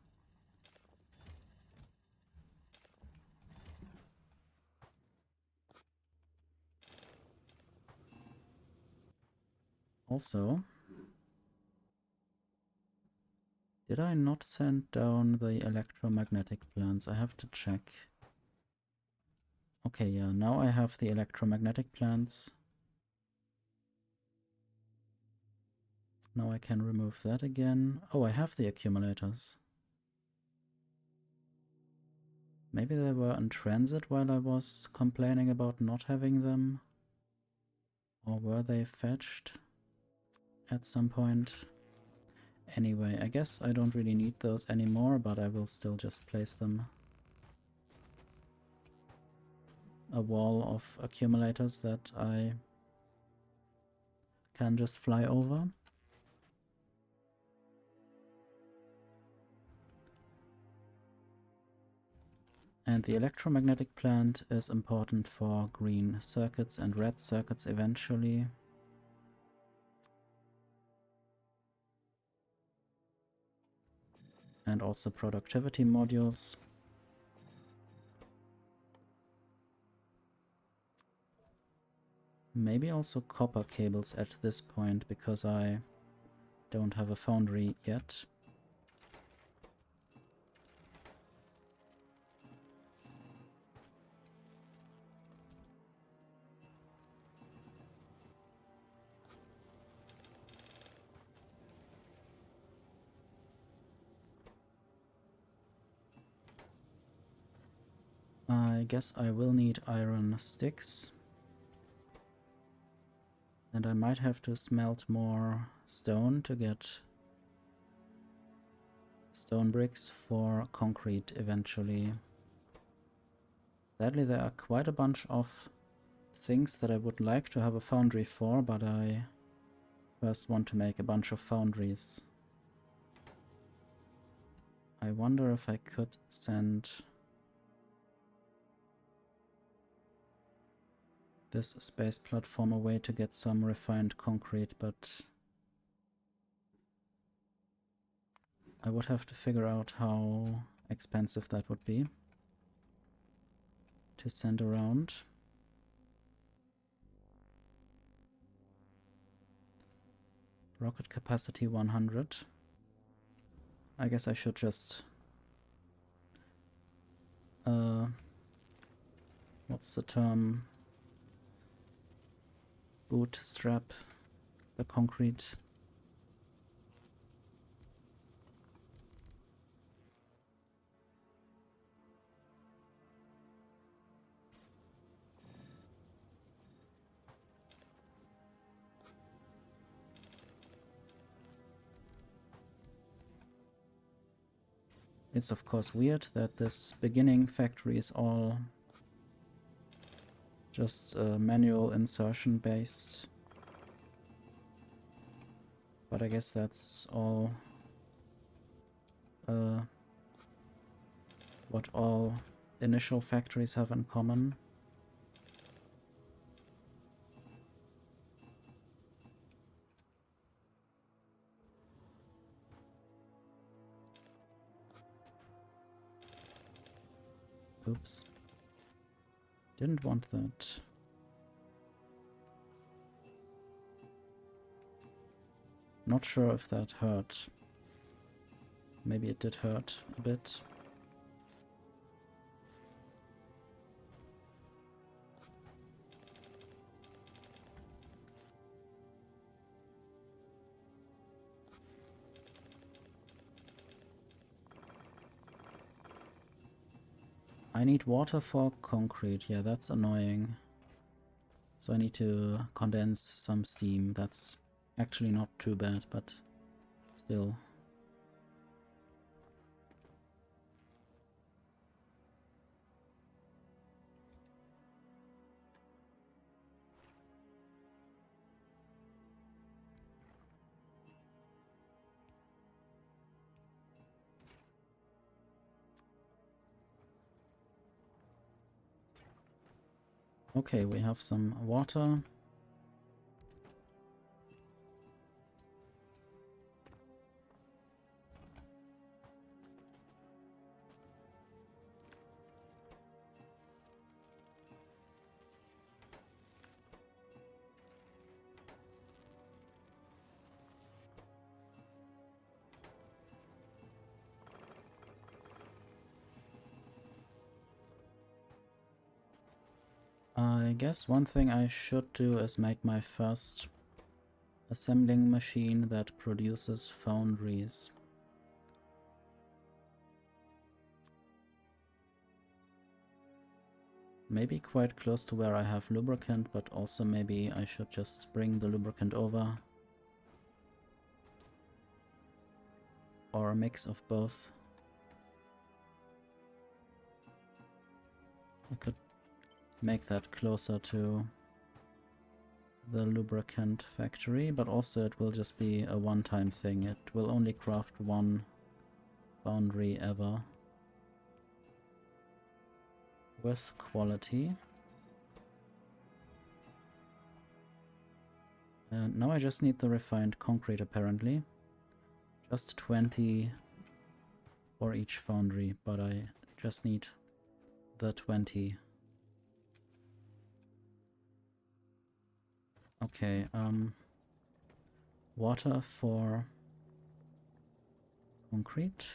Also, did I not send down the electromagnetic plants? I have to check. Okay, yeah, now I have the electromagnetic plants. Now I can remove that again. Oh, I have the accumulators. Maybe they were in transit while I was complaining about not having them. Or were they fetched at some point? Anyway, I guess I don't really need those anymore, but I will still just place them. A wall of accumulators that I can just fly over. And the electromagnetic plant is important for green circuits and red circuits eventually. And also productivity modules. Maybe also copper cables at this point, because I don't have a foundry yet. I guess I will need iron sticks. And I might have to smelt more stone to get stone bricks for concrete eventually. Sadly, there are quite a bunch of things that I would like to have a foundry for, but I first want to make a bunch of foundries. I wonder if I could send this space platform away to get some refined concrete, but I would have to figure out how expensive that would be to send around. Rocket capacity 100. I guess I should just what's the term? Bootstrap the concrete. It's of course weird that this beginning factory is all just manual insertion based. But I guess that's all what all initial factories have in common. Oops. Didn't want that. Not sure if that hurt. Maybe it did hurt a bit. I need water for concrete. Yeah, that's annoying. So I need to condense some steam. That's actually not too bad, but still. Okay, we have some water. I guess one thing I should do is make my first assembling machine that produces foundries. Maybe quite close to where I have lubricant, but also maybe I should just bring the lubricant over. Or a mix of both. I could make that closer to the lubricant factory, but also it will just be a one-time thing. It will only craft one foundry ever. With quality. And now I just need the refined concrete apparently. Just 20 for each foundry, but I just need the 20. Okay, water for concrete.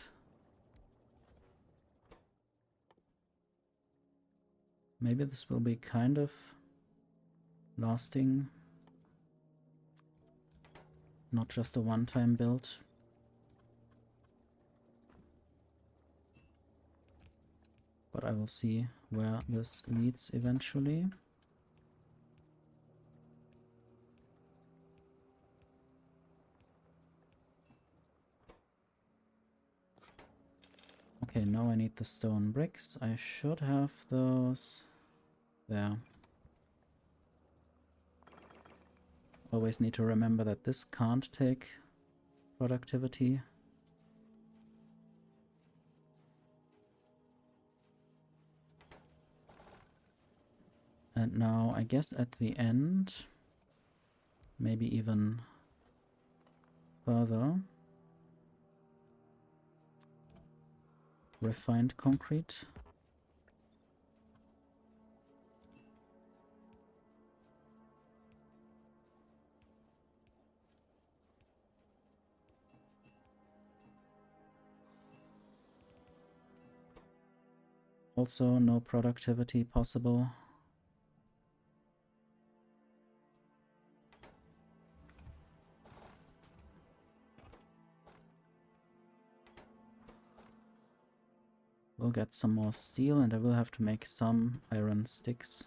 Maybe this will be kind of lasting. Not just a one-time build. But I will see where this leads eventually. Okay, now I need the stone bricks. I should have those there. Always need to remember that this can't take productivity. And now I guess at the end, maybe even further, refined concrete. Also no productivity possible. We'll get some more steel and I will have to make some iron sticks.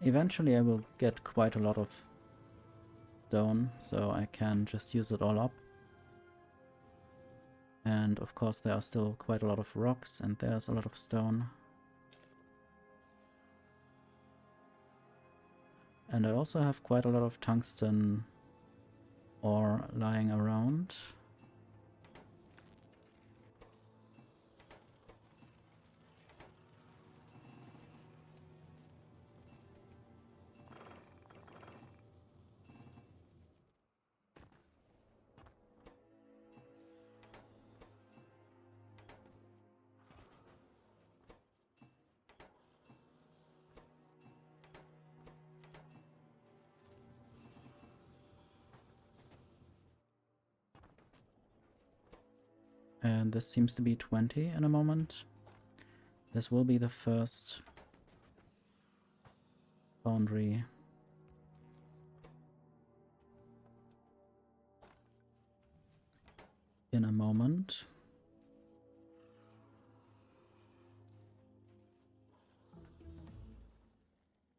Eventually I will get quite a lot of stone, so I can just use it all up. And of course there are still quite a lot of rocks, and there's a lot of stone. And I also have quite a lot of tungsten ore lying around. And this seems to be 20 in a moment. This will be the first foundry. In a moment.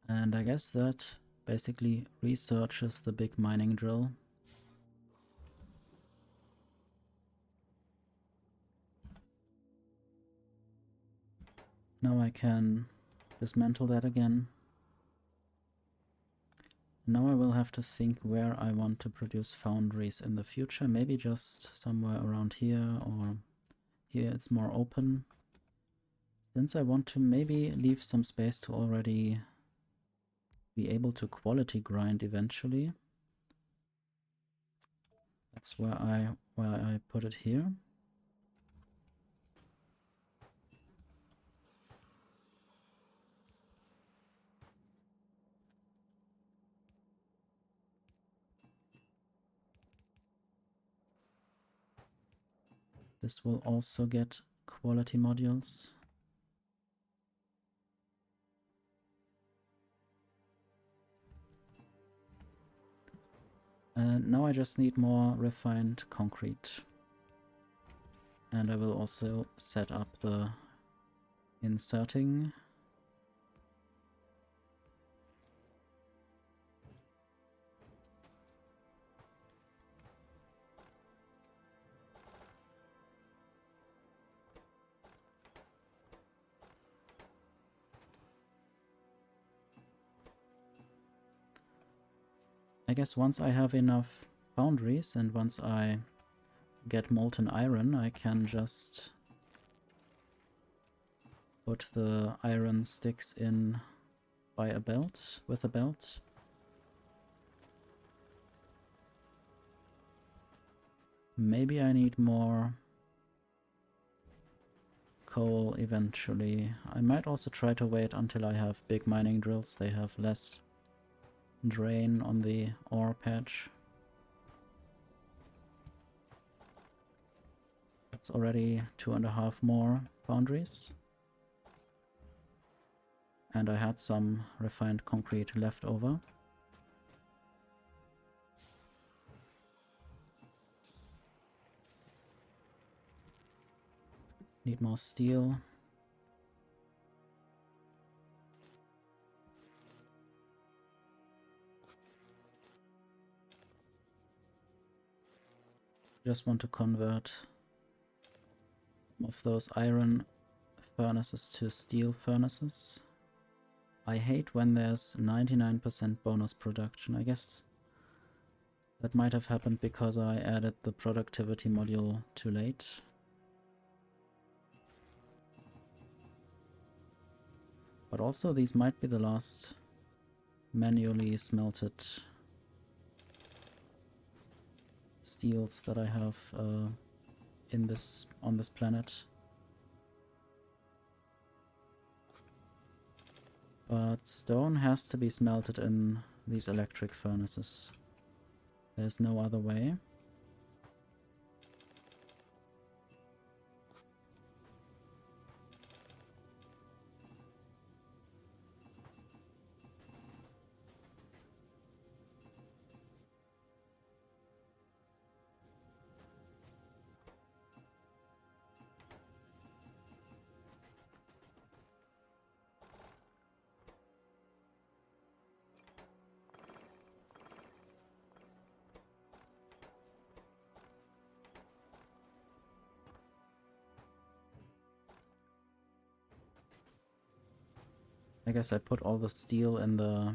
And I guess that basically researches the big mining drill. Now I can dismantle that again. Now I will have to think where I want to produce foundries in the future. Maybe just somewhere around here, or here it's more open. Since I want to maybe leave some space to already be able to quality grind eventually. That's where I put it here. This will also get quality modules. And now I just need more refined concrete. And I will also set up the inserting. I guess once I have enough foundries and once I get molten iron, I can just put the iron sticks in by a belt, with a belt. Maybe I need more coal eventually. I might also try to wait until I have big mining drills. They have less drain on the ore patch. That's already 2.5 more foundries. And I had some refined concrete left over. Need more steel. Just want to convert some of those iron furnaces to steel furnaces. I hate when there's 99% bonus production. I guess that might have happened because I added the productivity module too late. But also these might be the last manually smelted steels that I have on this planet. But stone has to be smelted in these electric furnaces. There's no other way. I guess I put all the steel in the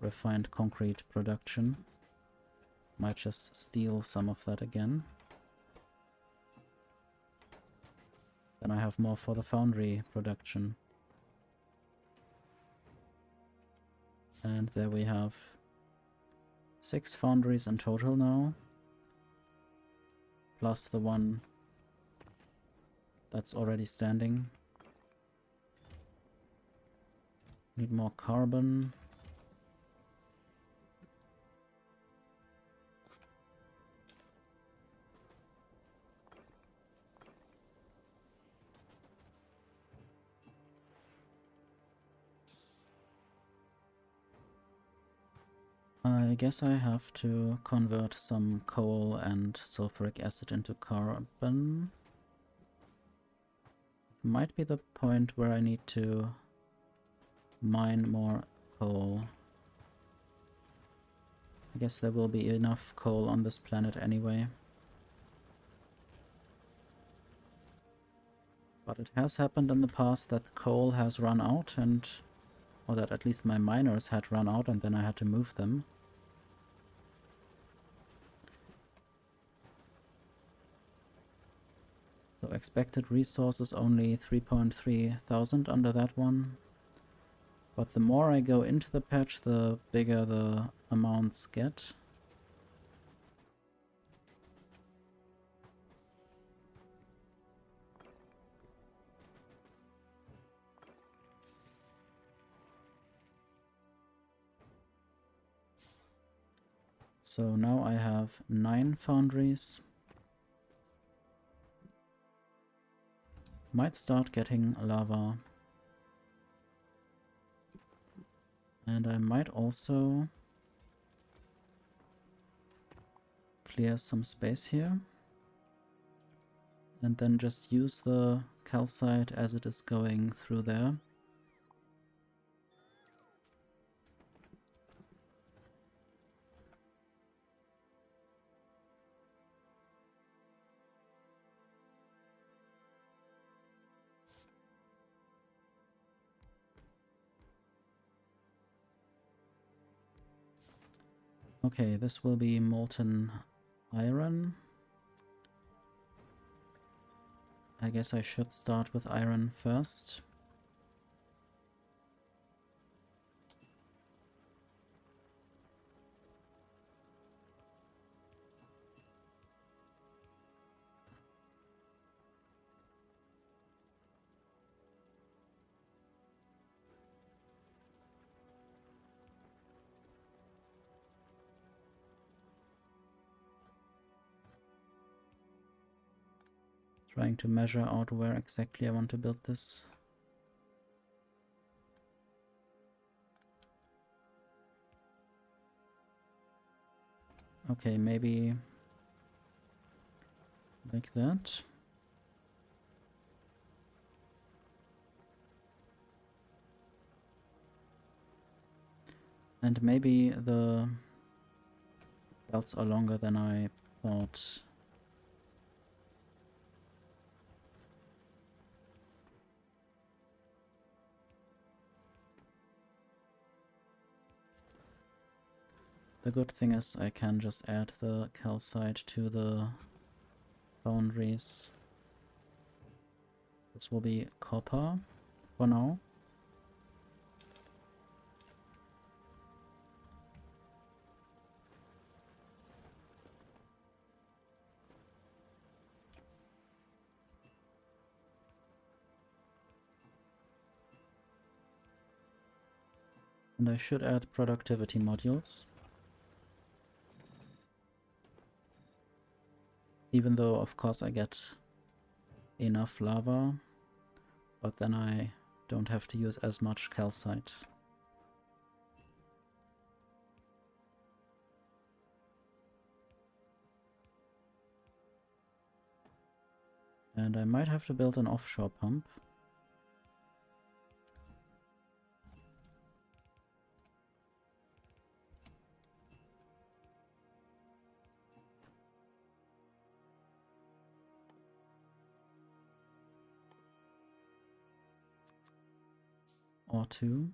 refined concrete production. Might just steal some of that again. Then I have more for the foundry production. And there we have 6 foundries in total now. Plus the one that's already standing. Need more carbon. I guess I have to convert some coal and sulfuric acid into carbon. Might be the point where I need to mine more coal. I guess there will be enough coal on this planet anyway. But it has happened in the past that coal has run out or that at least my miners had run out and then I had to move them. So expected resources only 3.3 thousand under that one. But the more I go into the patch, the bigger the amounts get. So now I have 9 foundries. Might start getting lava. And I might also clear some space here. And then just use the calcite as it is going through there. Okay, this will be molten iron. I guess I should start with iron first. Trying to measure out where exactly I want to build this. Okay, maybe like that. And maybe the belts are longer than I thought. The good thing is I can just add the calcite to the boundaries. This will be copper for now. And I should add productivity modules. Even though, of course, I get enough lava, but then I don't have to use as much calcite. And I might have to build an offshore pump. or two.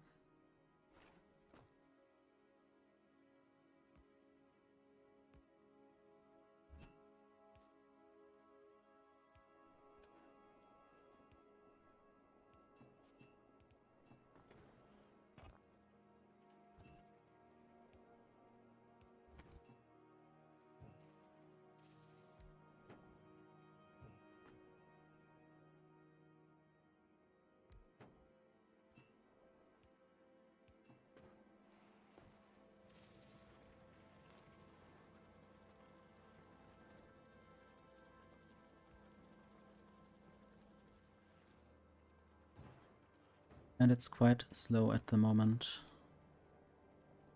And it's quite slow at the moment.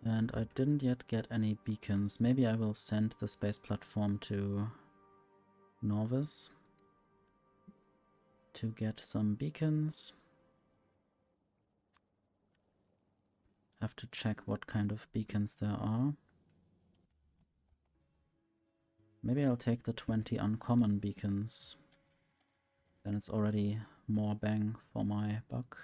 And I didn't yet get any beacons. Maybe I will send the space platform to Norvis to get some beacons. Have to check what kind of beacons there are. Maybe I'll take the 20 uncommon beacons. Then it's already more bang for my buck.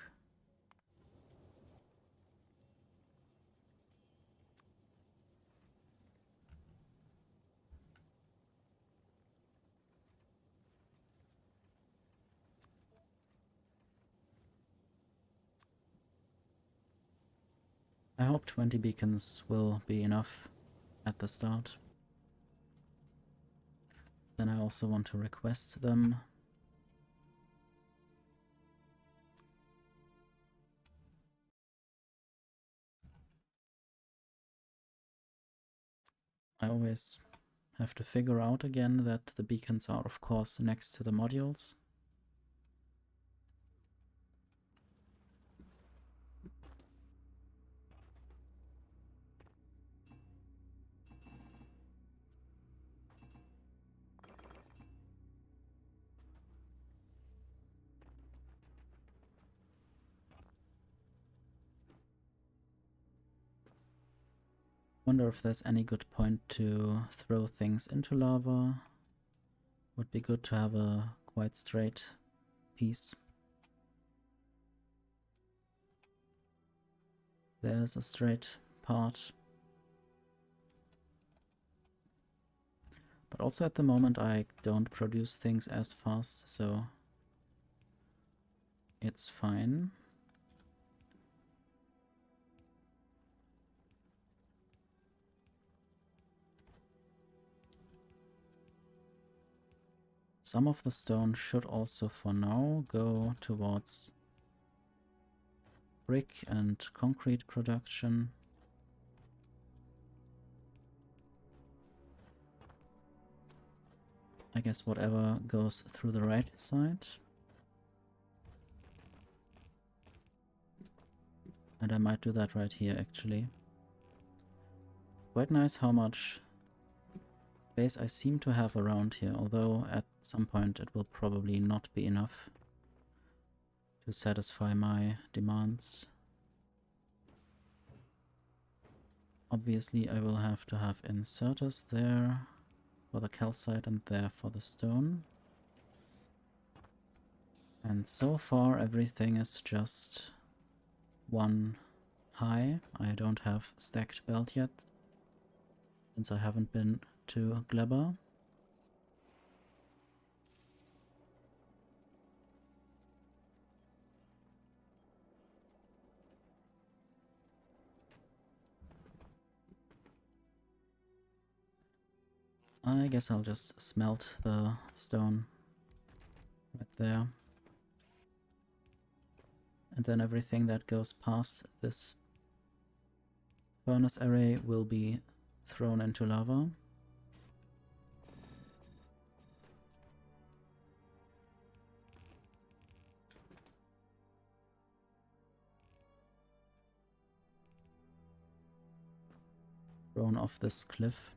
I hope 20 beacons will be enough at the start. Then I also want to request them. I always have to figure out again that the beacons are of course next to the modules. Wonder if there's any good point to throw things into lava. Would be good to have a quite straight piece. There's a straight part. But also at the moment I don't produce things as fast, so it's fine. Some of the stone should also for now go towards brick and concrete production. I guess whatever goes through the right side. And I might do that right here actually. It's quite nice how much space I seem to have around here, although at some point it will probably not be enough to satisfy my demands. Obviously I will have to have inserters there for the calcite and there for the stone. And so far everything is just one high. I don't have stacked belt yet, since I haven't been to Gleba. I guess I'll just smelt the stone right there. And then everything that goes past this furnace array will be thrown into lava. Thrown off this cliff.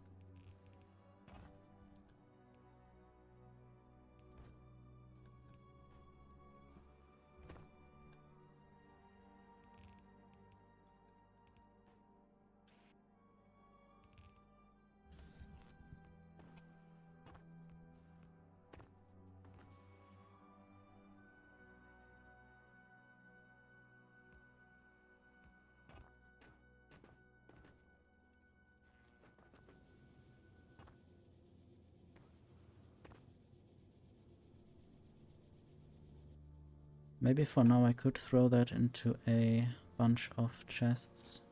Maybe for now I could throw that into a bunch of chests.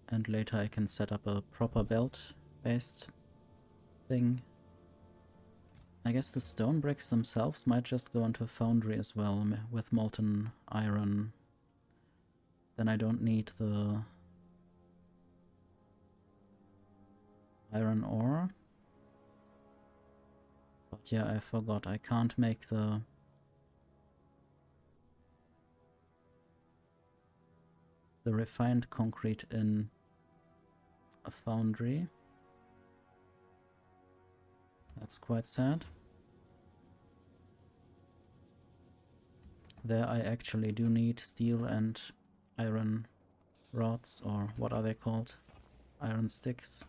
And later I can set up a proper belt-based thing. I guess the stone bricks themselves might just go into a foundry as well with molten iron. Then I don't need the iron ore. But yeah, I forgot, I can't make the refined concrete in a foundry. That's quite sad. There I actually do need steel and iron rods, or what are they called? Iron sticks.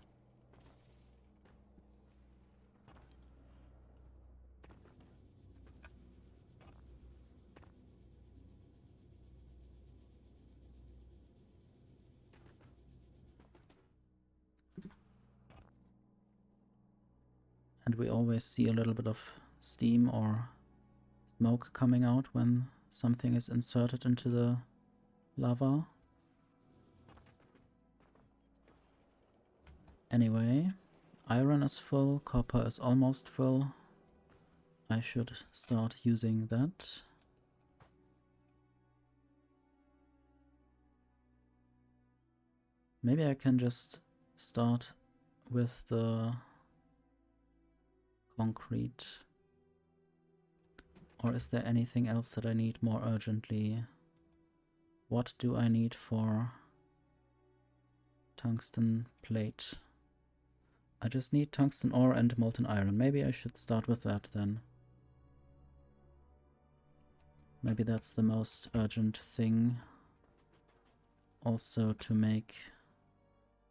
And we always see a little bit of steam or smoke coming out when something is inserted into the lava. Anyway, iron is full, copper is almost full. I should start using that. Maybe I can just start with the concrete. Or is there anything else that I need more urgently? What do I need for tungsten plate? I just need tungsten ore and molten iron. Maybe I should start with that then. Maybe that's the most urgent thing. Also to make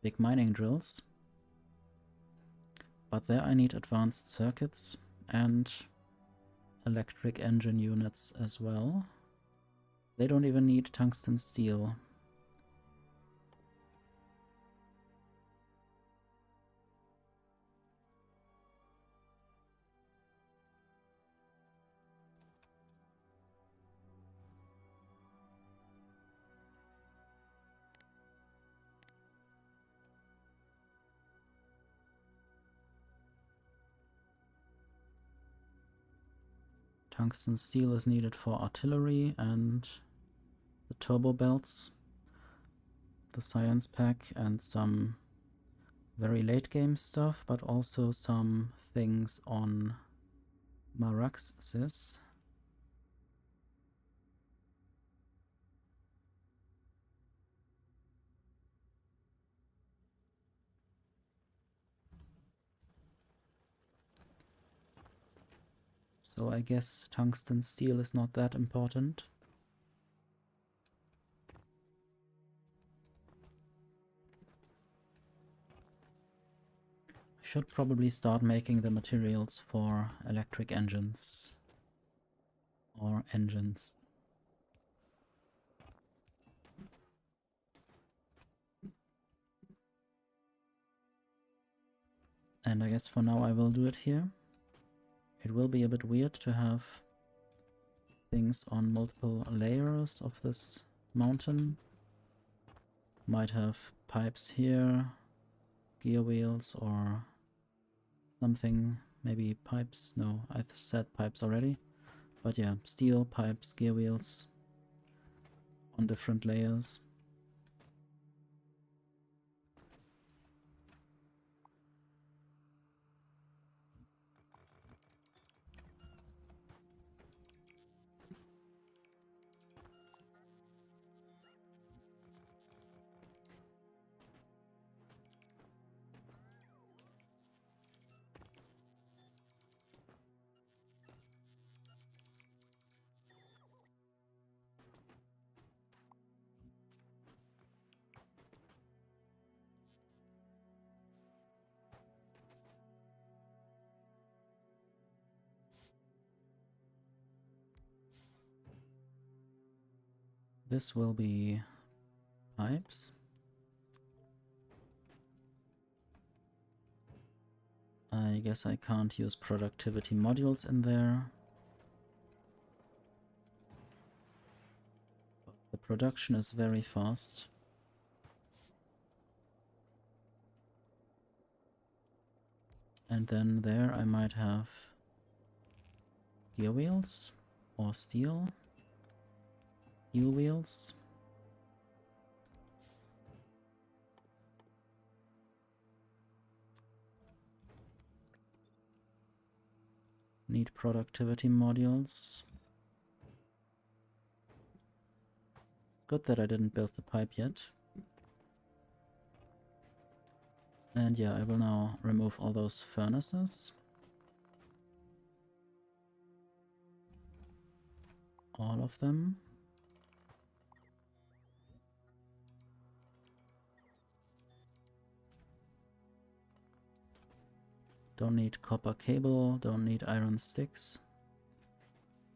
big mining drills. But there I need advanced circuits and electric engine units as well. They don't even need tungsten steel. Tungsten steel is needed for artillery and the turbo belts, the science pack, and some very late game stuff, but also some things on Maraxsis. So I guess tungsten steel is not that important. I should probably start making the materials for electric engines. Or engines. And I guess for now I will do it here. It will be a bit weird to have things on multiple layers of this mountain. Might have pipes here, gear wheels or something, maybe pipes. No, I said pipes already. But yeah, steel, pipes, gear wheels on different layers. This will be pipes. I I guess I can't use productivity modules in there. But the production is very fast. And then there I might have gear wheels or steel wheels. Need productivity modules. It's good that I didn't build the pipe yet. And yeah, I will now remove all those furnaces. All of them. Don't need copper cable, don't need iron sticks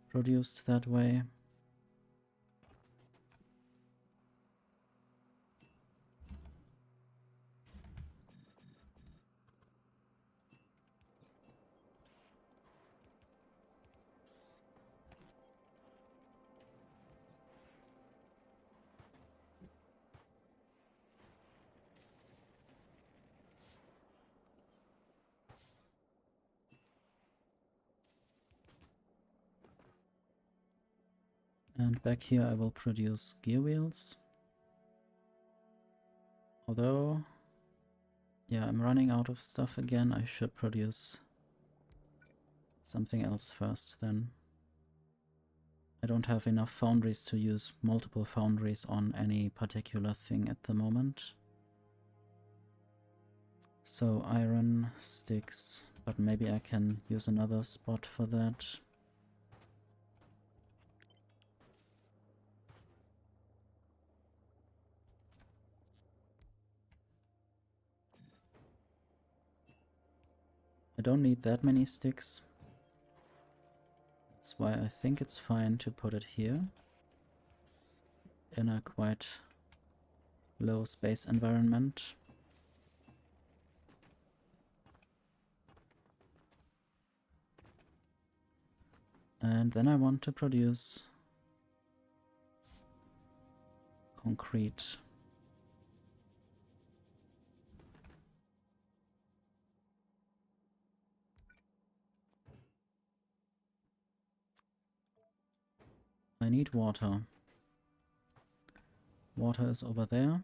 produced that way. And back here I will produce gear wheels. Although, yeah, I'm running out of stuff again. I should produce something else first then. I don't have enough foundries to use multiple foundries on any particular thing at the moment. So iron sticks, but maybe I can use another spot for that. I don't need that many sticks. That's why I think it's fine to put it here in a quite low space environment. And then I want to produce concrete. I need water. Water is over there.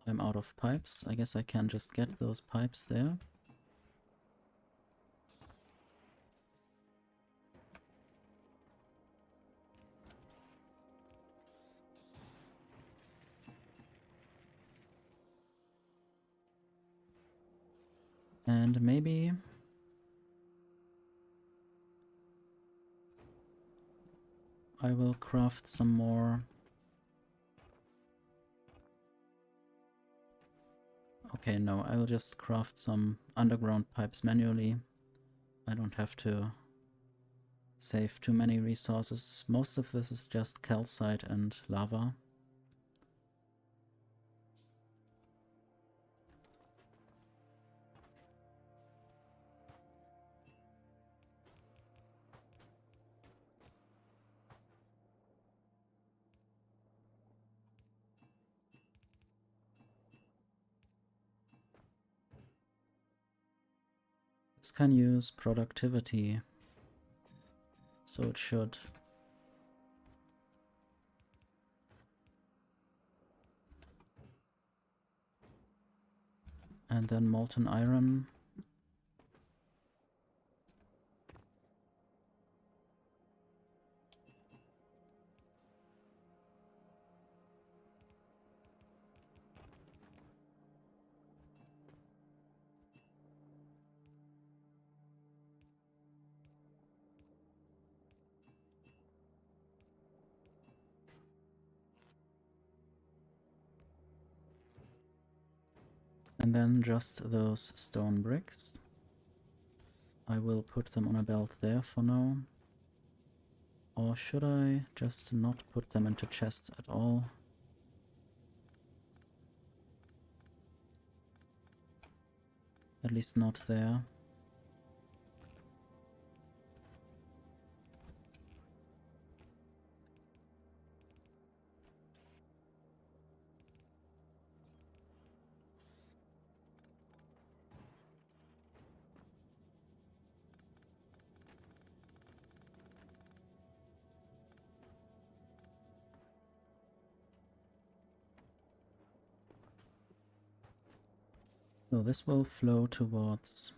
I'm out of pipes. I guess I can just get those pipes there. And maybe I will craft some more. Okay, no, I'll just craft some underground pipes manually. I don't have to save too many resources. Most of this is just calcite and lava. This can use productivity, so it should. And then molten iron. And then just those stone bricks. I will put them on a belt there for now. Or should I just not put them into chests at all? At least not there. So this will flow towards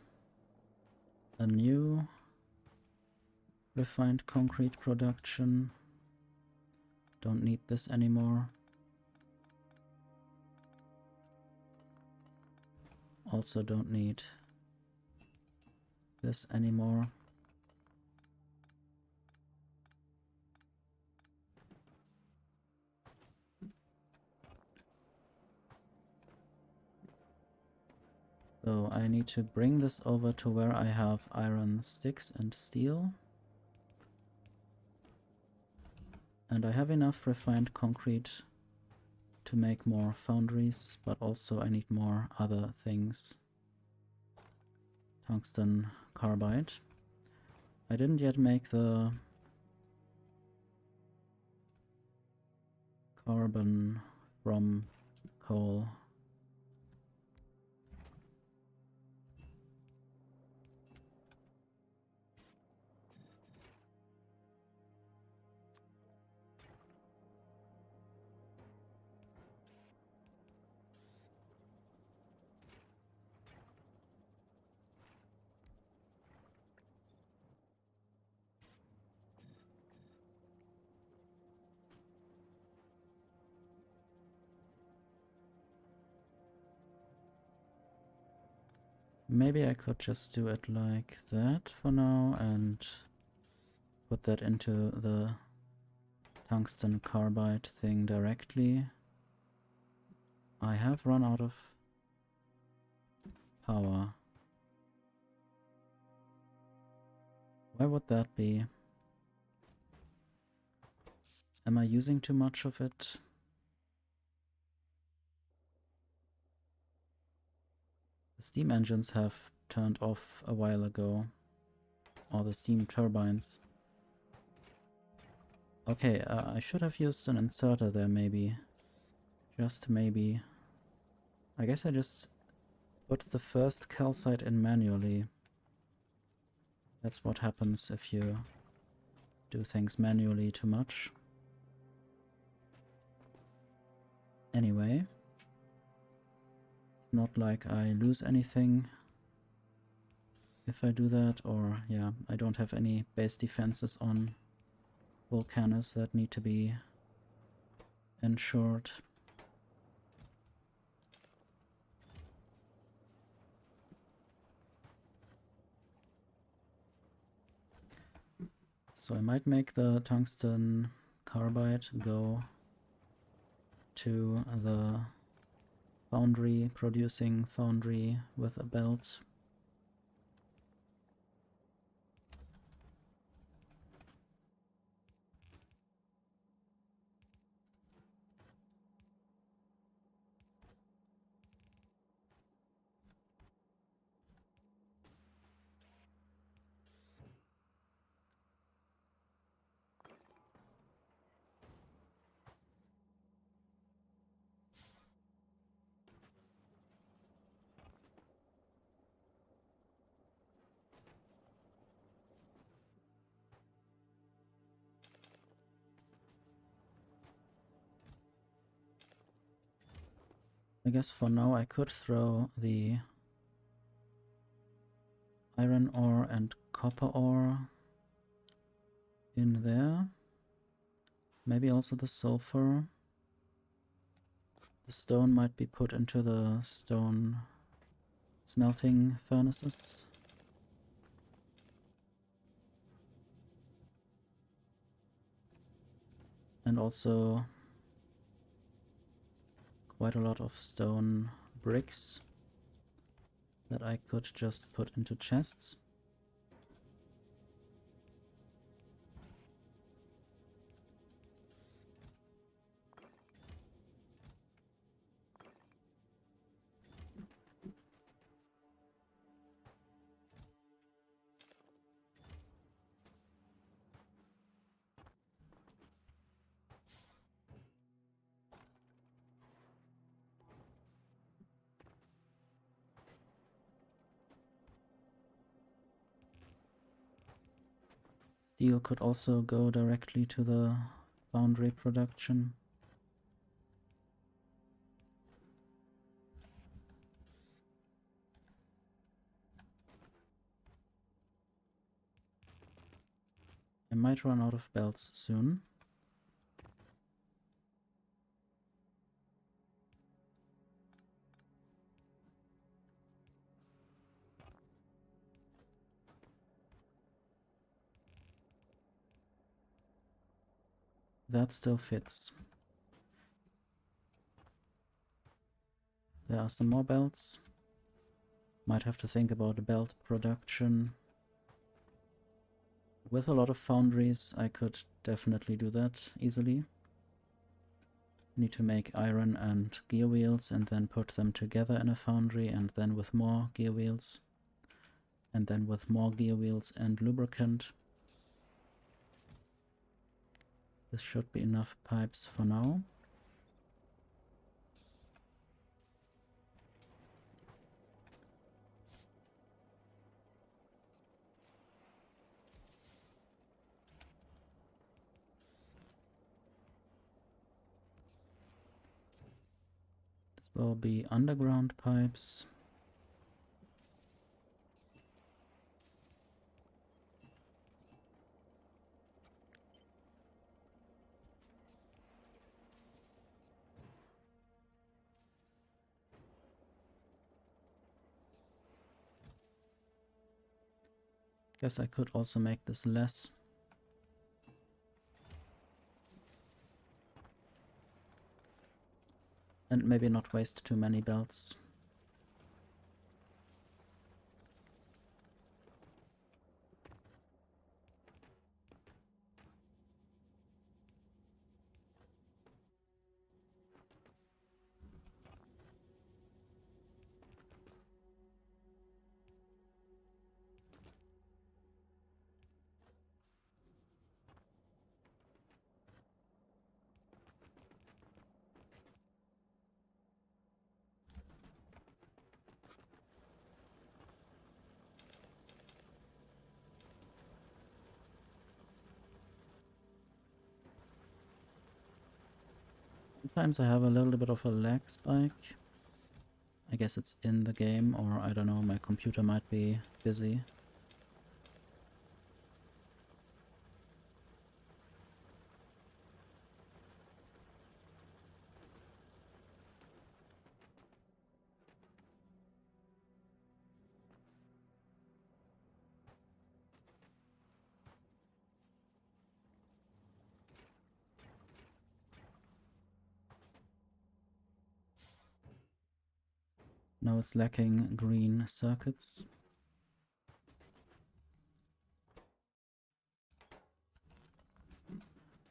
a new refined concrete production. Don't need this anymore. Also don't need this anymore. So I need to bring this over to where I have iron sticks and steel. And I have enough refined concrete to make more foundries, but also I need more other things. Tungsten carbide. I didn't yet make the carbon from coal. Maybe I could just do it like that for now and put that into the tungsten carbide thing directly. I have run out of power. Why would that be? Am I using too much of it? The steam engines have turned off a while ago. Or the steam turbines. Okay, I should have used an inserter there maybe. Just maybe. I guess I just put the first calcite in manually. That's what happens if you do things manually too much. Anyway. It's not like I lose anything if I do that, or yeah, I don't have any base defenses on Vulcanus that need to be ensured. So I might make the tungsten carbide go to the foundry, producing foundry with a belt. I guess for now I could throw the iron ore and copper ore in there. Maybe also the sulfur. The stone might be put into the stone smelting furnaces. And also quite a lot of stone bricks that I could just put into chests. Steel could also go directly to the foundry production. I might run out of belts soon. That still fits. There are some more belts. Might have to think about belt production. With a lot of foundries, I could definitely do that easily. Need to make iron and gear wheels and then put them together in a foundry, and then with more gear wheels. And then with more gear wheels and lubricant. This should be enough pipes for now. This will be underground pipes. Guess I could also make this less. And maybe not waste too many belts. Sometimes I have a little bit of a lag spike. I guess it's in the game, or I don't know, my computer might be busy. Now it's lacking green circuits.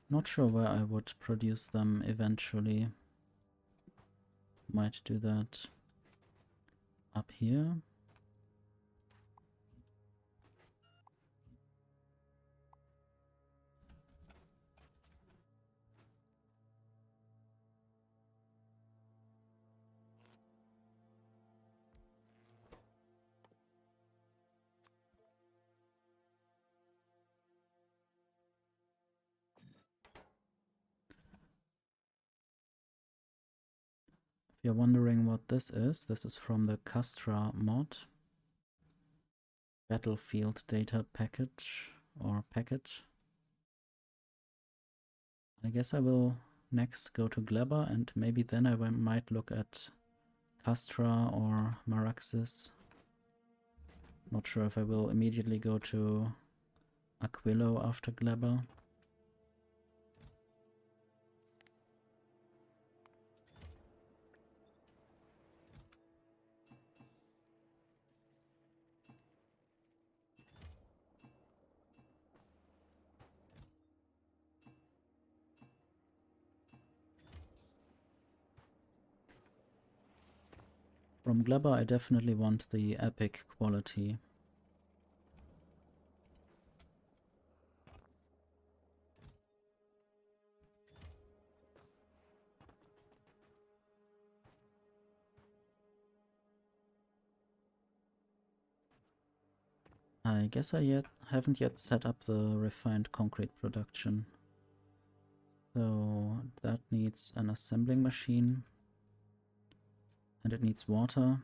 Not sure where I would produce them eventually. Might do that up here. If you're wondering what this is from the Castra mod. Battlefield data package or packet. I guess I will next go to Gleba, and maybe then I might look at Castra or Maraxsis. Not sure if I will immediately go to Aquilo after Gleba. From Gleba I definitely want the epic quality. I guess I haven't yet set up the refined concrete production. So that needs an assembling machine. And it needs water.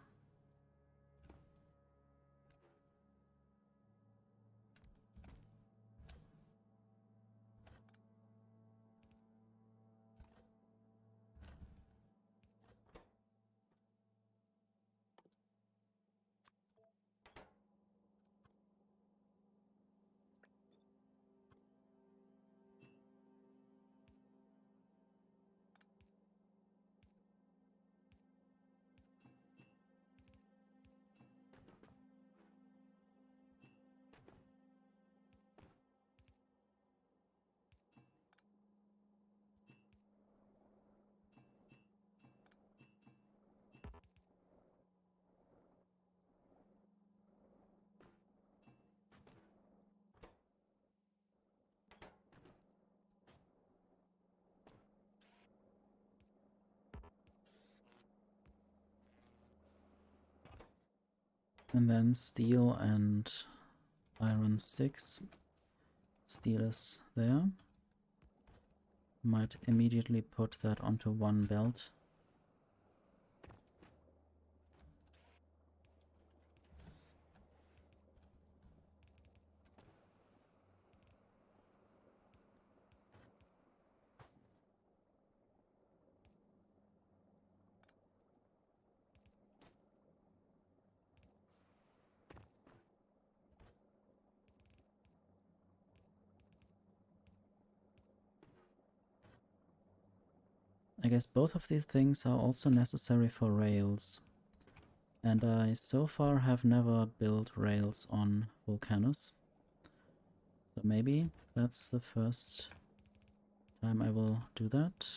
And then steel and iron sticks. Steel is there. Might immediately put that onto one belt. I guess both of these things are also necessary for rails. And I so far have never built rails on Vulcanus. So maybe that's the first time I will do that.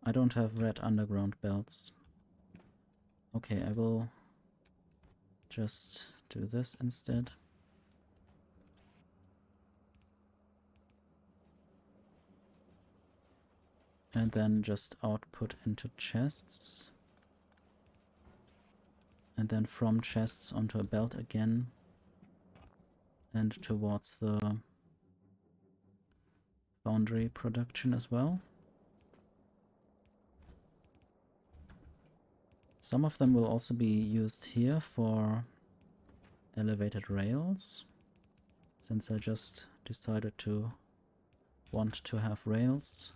I don't have red underground belts. Okay, I will just do this instead. And then just output into chests. And then from chests onto a belt again. And towards the foundry production as well. Some of them will also be used here for elevated rails, since I just decided to want to have rails.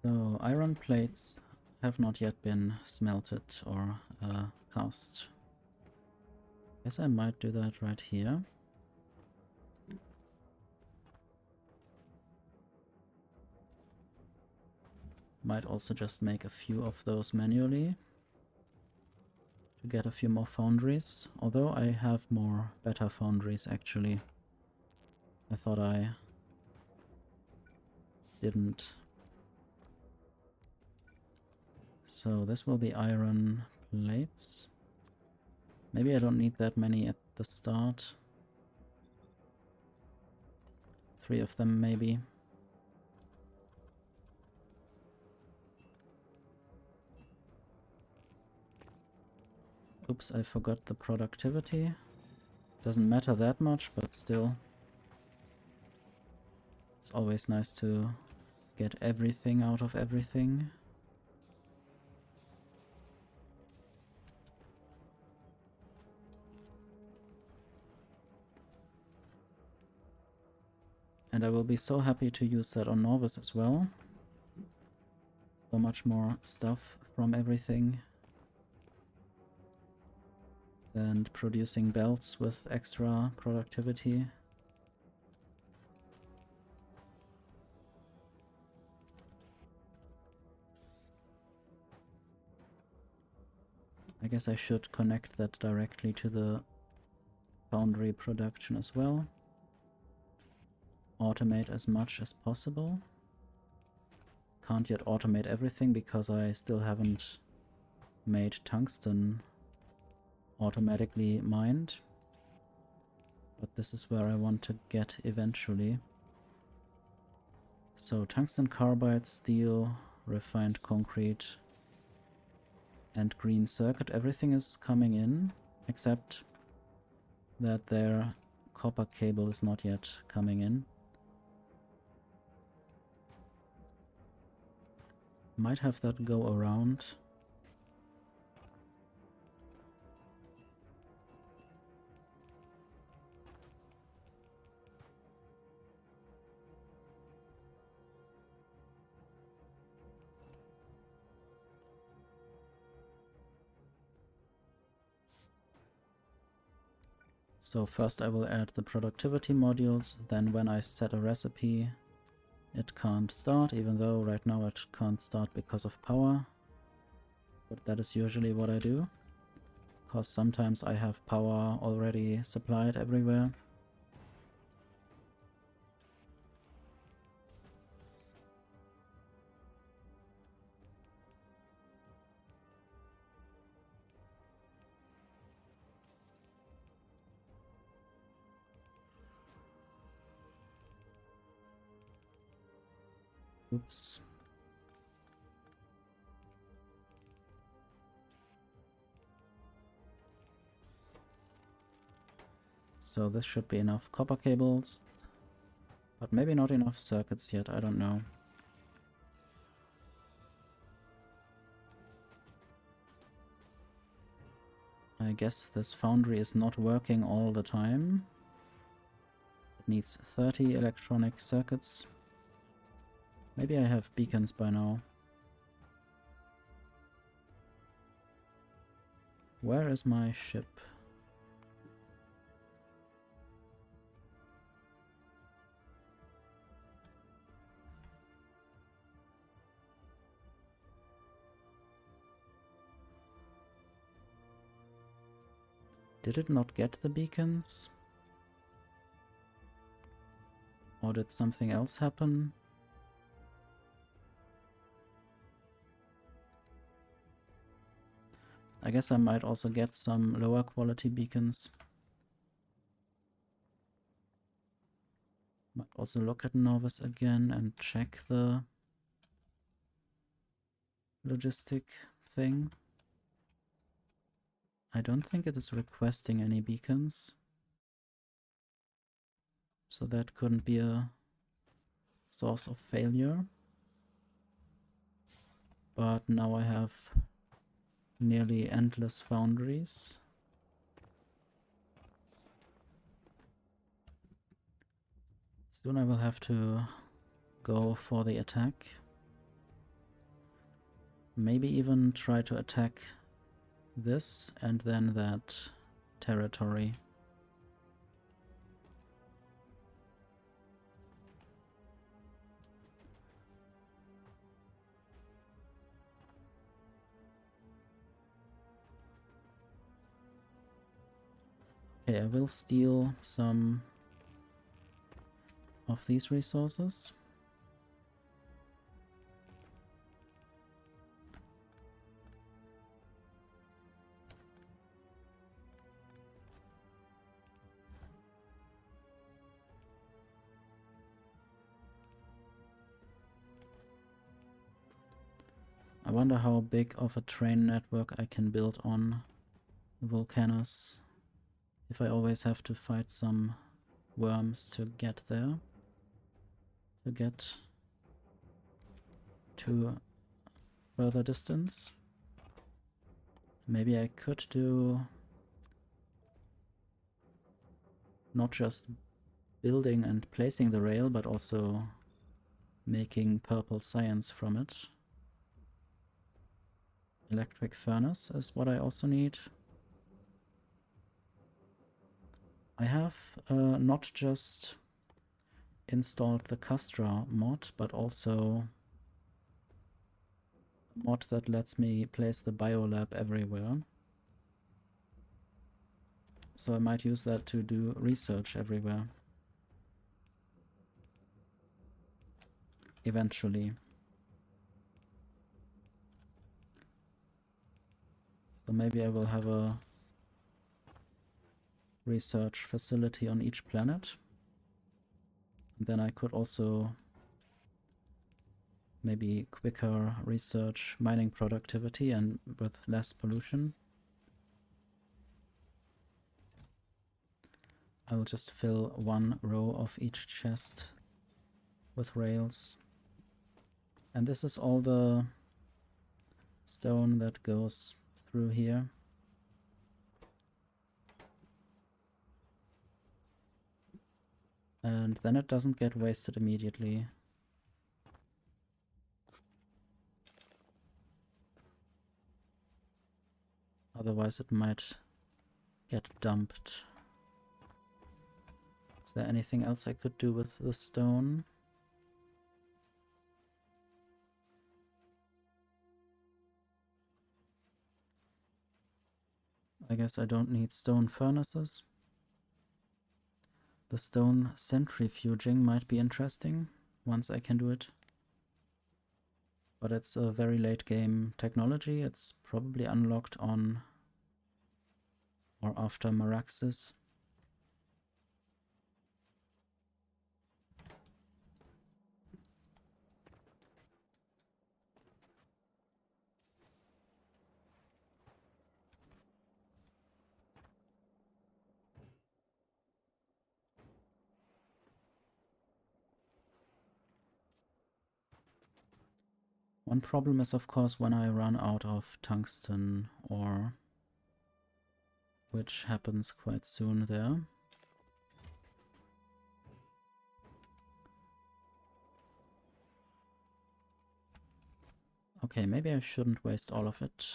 So iron plates have not yet been smelted or cast. Guess I might do that right here. Might also just make a few of those manually to get a few more foundries, although I have more better foundries actually. I thought I didn't. So this will be iron plates. Maybe I don't need that many at the start. 3 of them maybe. Oops, I forgot the productivity. Doesn't matter that much, but still. It's always nice to get everything out of everything. And I will be so happy to use that on Norvis as well. So much more stuff from everything. And producing belts with extra productivity. I guess I should connect that directly to the foundry production as well. automate as much as possible. Can't yet automate everything because I still haven't made tungsten automatically mined. But this is where I want to get eventually. So tungsten carbide, steel, refined concrete, and green circuit. Everything is coming in, except that their copper cable is not yet coming in. Might have that go around. So first I will add the productivity modules, then when I set a recipe it can't start, even though right now it can't start because of power. But that is usually what I do, because sometimes I have power already supplied everywhere. Oops. So this should be enough copper cables, but maybe not enough circuits yet, I don't know. I guess this foundry is not working all the time. It needs 30 electronic circuits. Maybe I have beacons by now. Where is my ship? Did it not get the beacons? Or did something else happen? I guess I might also get some lower quality beacons. Might also look at Novus again and check the logistic thing. I don't think it is requesting any beacons. So that couldn't be a source of failure. But now I have nearly endless foundries. Soon I will have to go for the attack. Maybe even try to attack this and then that territory. Okay, I will steal some of these resources. I wonder how big of a train network I can build on Vulcanus if I always have to fight some worms to get there, to get to further distance. Maybe I could do not just building and placing the rail, but also making purple science from it. Electric furnace is what I also need. I have not just installed the Castra mod, but also a mod that lets me place the biolab everywhere. So I might use that to do research everywhere. eventually. So maybe I will have a research facility on each planet. And then I could also maybe quicker research mining productivity and with less pollution. I will just fill one row of each chest with rails. And this is all the stone that goes through here. And then it doesn't get wasted immediately. Otherwise it might get dumped. Is there anything else I could do with the stone? I guess I don't need stone furnaces. The stone centrifuging might be interesting once I can do it. But it's a very late game technology. It's probably unlocked on or after Maraxsis. One problem is, of course, when I run out of tungsten ore, which happens quite soon there. Okay, maybe I shouldn't waste all of it.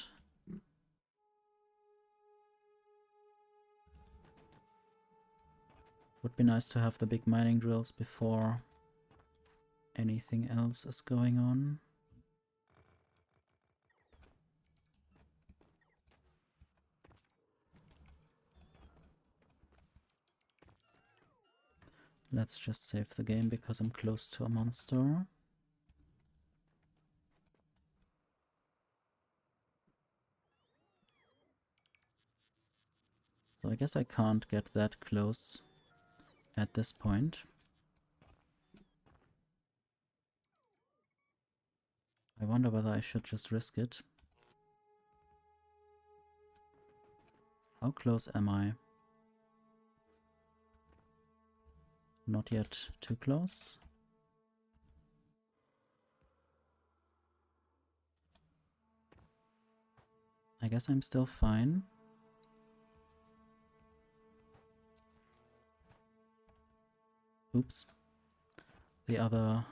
Would be nice to have the big mining drills before anything else is going on. Let's just save the game because I'm close to a monster. So I guess I can't get that close at this point. I wonder whether I should just risk it. How close am I? Not yet too close. I guess I'm still fine. Oops. The other,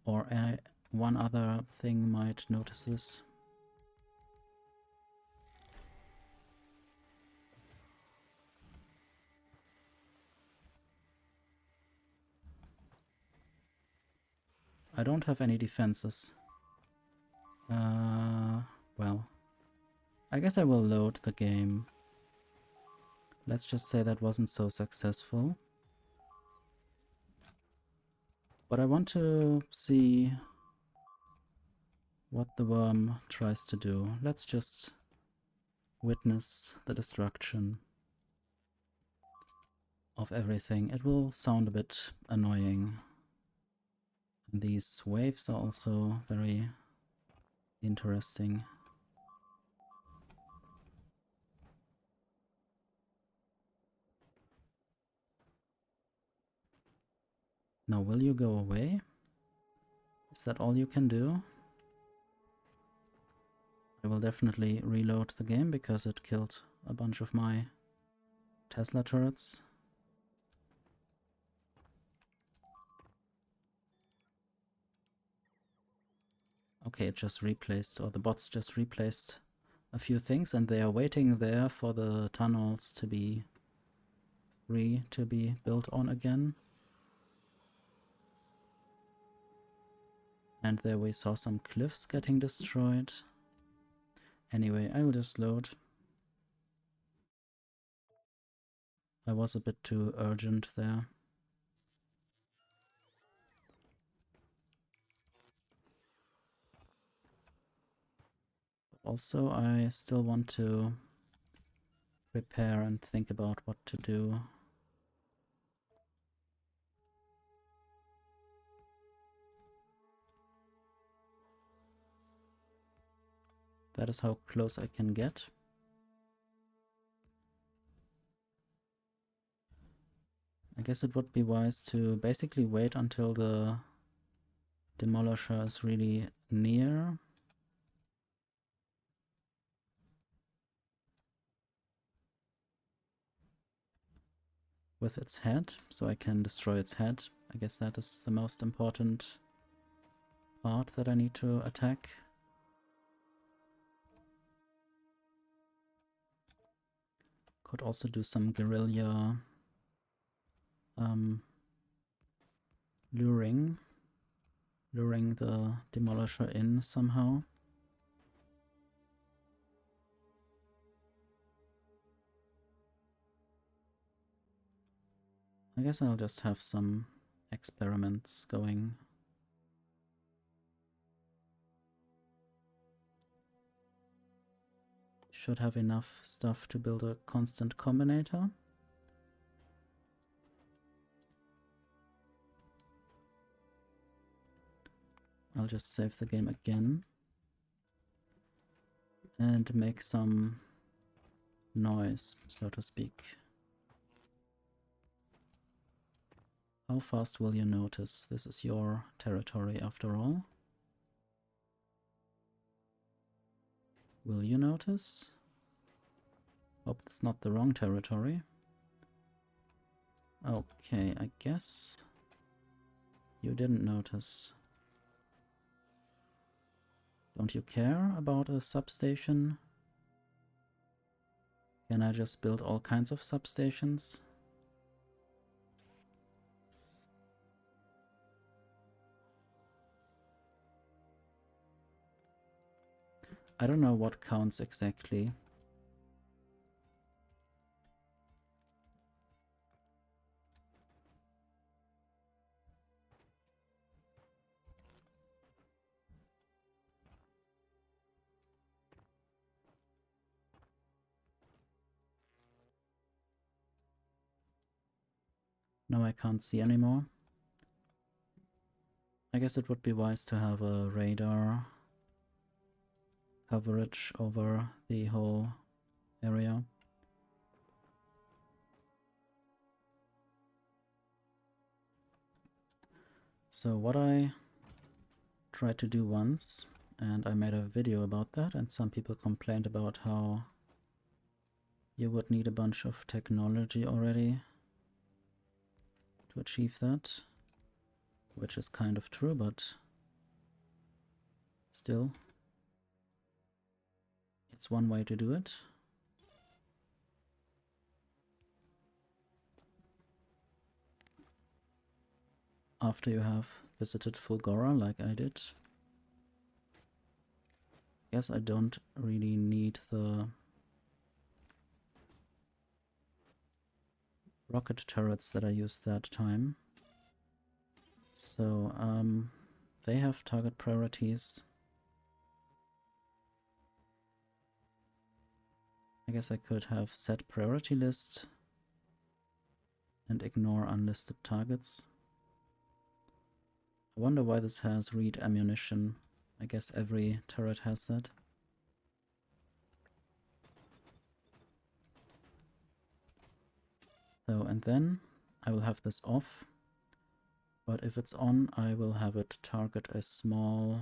or one other thing might notice this. I don't have any defenses. Well, I guess I will load the game. Let's just say that wasn't so successful. But I want to see what the worm tries to do. Let's just witness the destruction of everything. It will sound a bit annoying. These waves are also very interesting. Now, will you go away? Is that all you can do? I will definitely reload the game because it killed a bunch of my Tesla turrets. Okay, it just replaced, or the bots just replaced a few things, and they are waiting there for the tunnels to be free to be built on again. And there we saw some cliffs getting destroyed. Anyway, I will just load. I was a bit too urgent there. Also, I still want to prepare and think about what to do. That is how close I can get. I guess it would be wise to basically wait until the demolisher is really near. With its head, so I can destroy its head. I guess that is the most important part that I need to attack. Could also do some guerrilla luring the demolisher in somehow. I guess I'll just have some experiments going. Should have enough stuff to build a constant combinator. I'll just save the game again and make some noise, so to speak. How fast will you notice? This is your territory after all. Will you notice? Hope it's not the wrong territory. Okay, I guess you didn't notice. Don't you care about a substation? Can I just build all kinds of substations? I don't know what counts exactly. Now I can't see anymore. I guess it would be wise to have a radar coverage over the whole area. So what I tried to do once, and I made a video about that, and some people complained about how you would need a bunch of technology already to achieve that, which is kind of true, but still, it's one way to do it. After you have visited Fulgora, like I did. Guess I don't really need the rocket turrets that I used that time. So, they have target priorities. I guess I could have set priority list and ignore unlisted targets. I wonder why this has read ammunition. I guess every turret has that. So, and then I will have this off, but if it's on, I will have it target a small...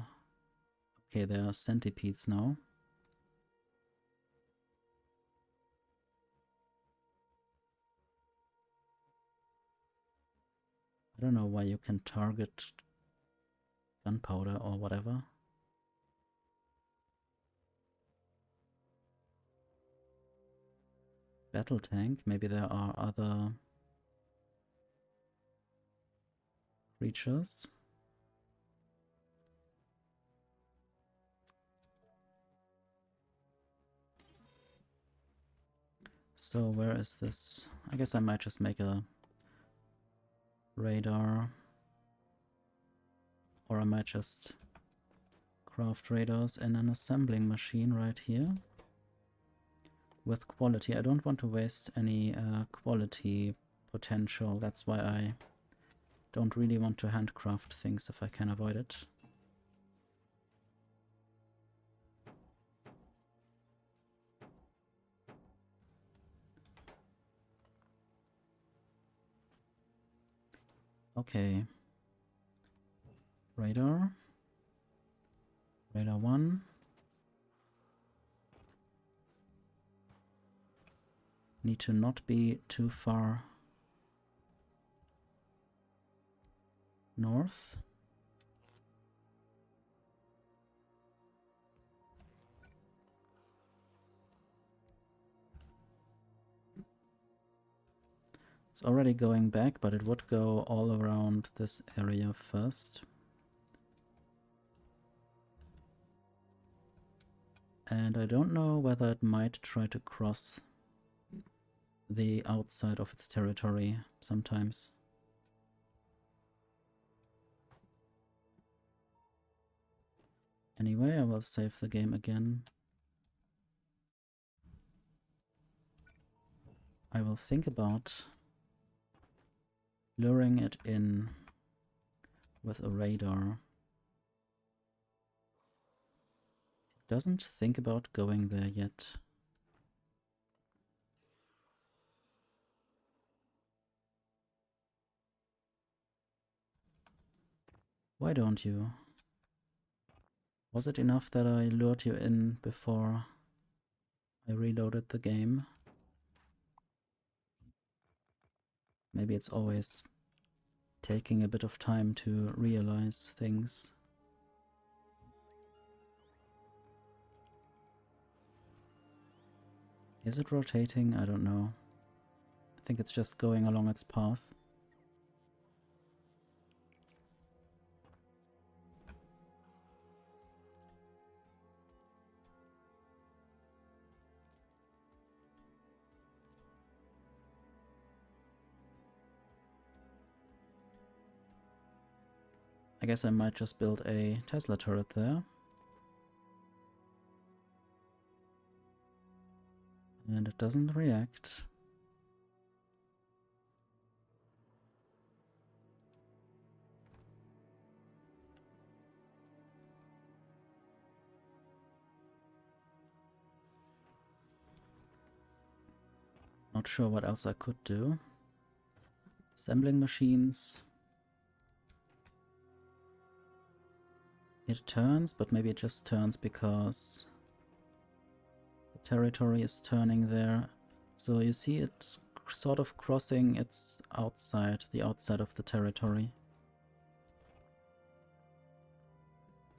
Okay, there are centipedes now. I don't know why you can target gunpowder or whatever. Battle tank, maybe there are other creatures. So where is this? I guess I might just make a radar, or I might just craft radars in an assembling machine right here. With quality. I don't want to waste any quality potential. That's why I don't really want to handcraft things if I can avoid it. Okay. Radar. Radar 1. Need to not be too far north. It's already going back, but it would go all around this area first. And I don't know whether it might try to cross the outside of its territory sometimes. Anyway, I will save the game again. I will think about luring it in with a radar. It doesn't think about going there yet. Why don't you? Was it enough that I lured you in before I reloaded the game? Maybe it's always taking a bit of time to realize things. Is it rotating? I don't know. I think it's just going along its path. I guess I might just build a Tesla turret there. And it doesn't react. Not sure what else I could do. Assembling machines. It turns, but maybe it just turns because the territory is turning there. So you see it's sort of crossing its outside, the outside of the territory.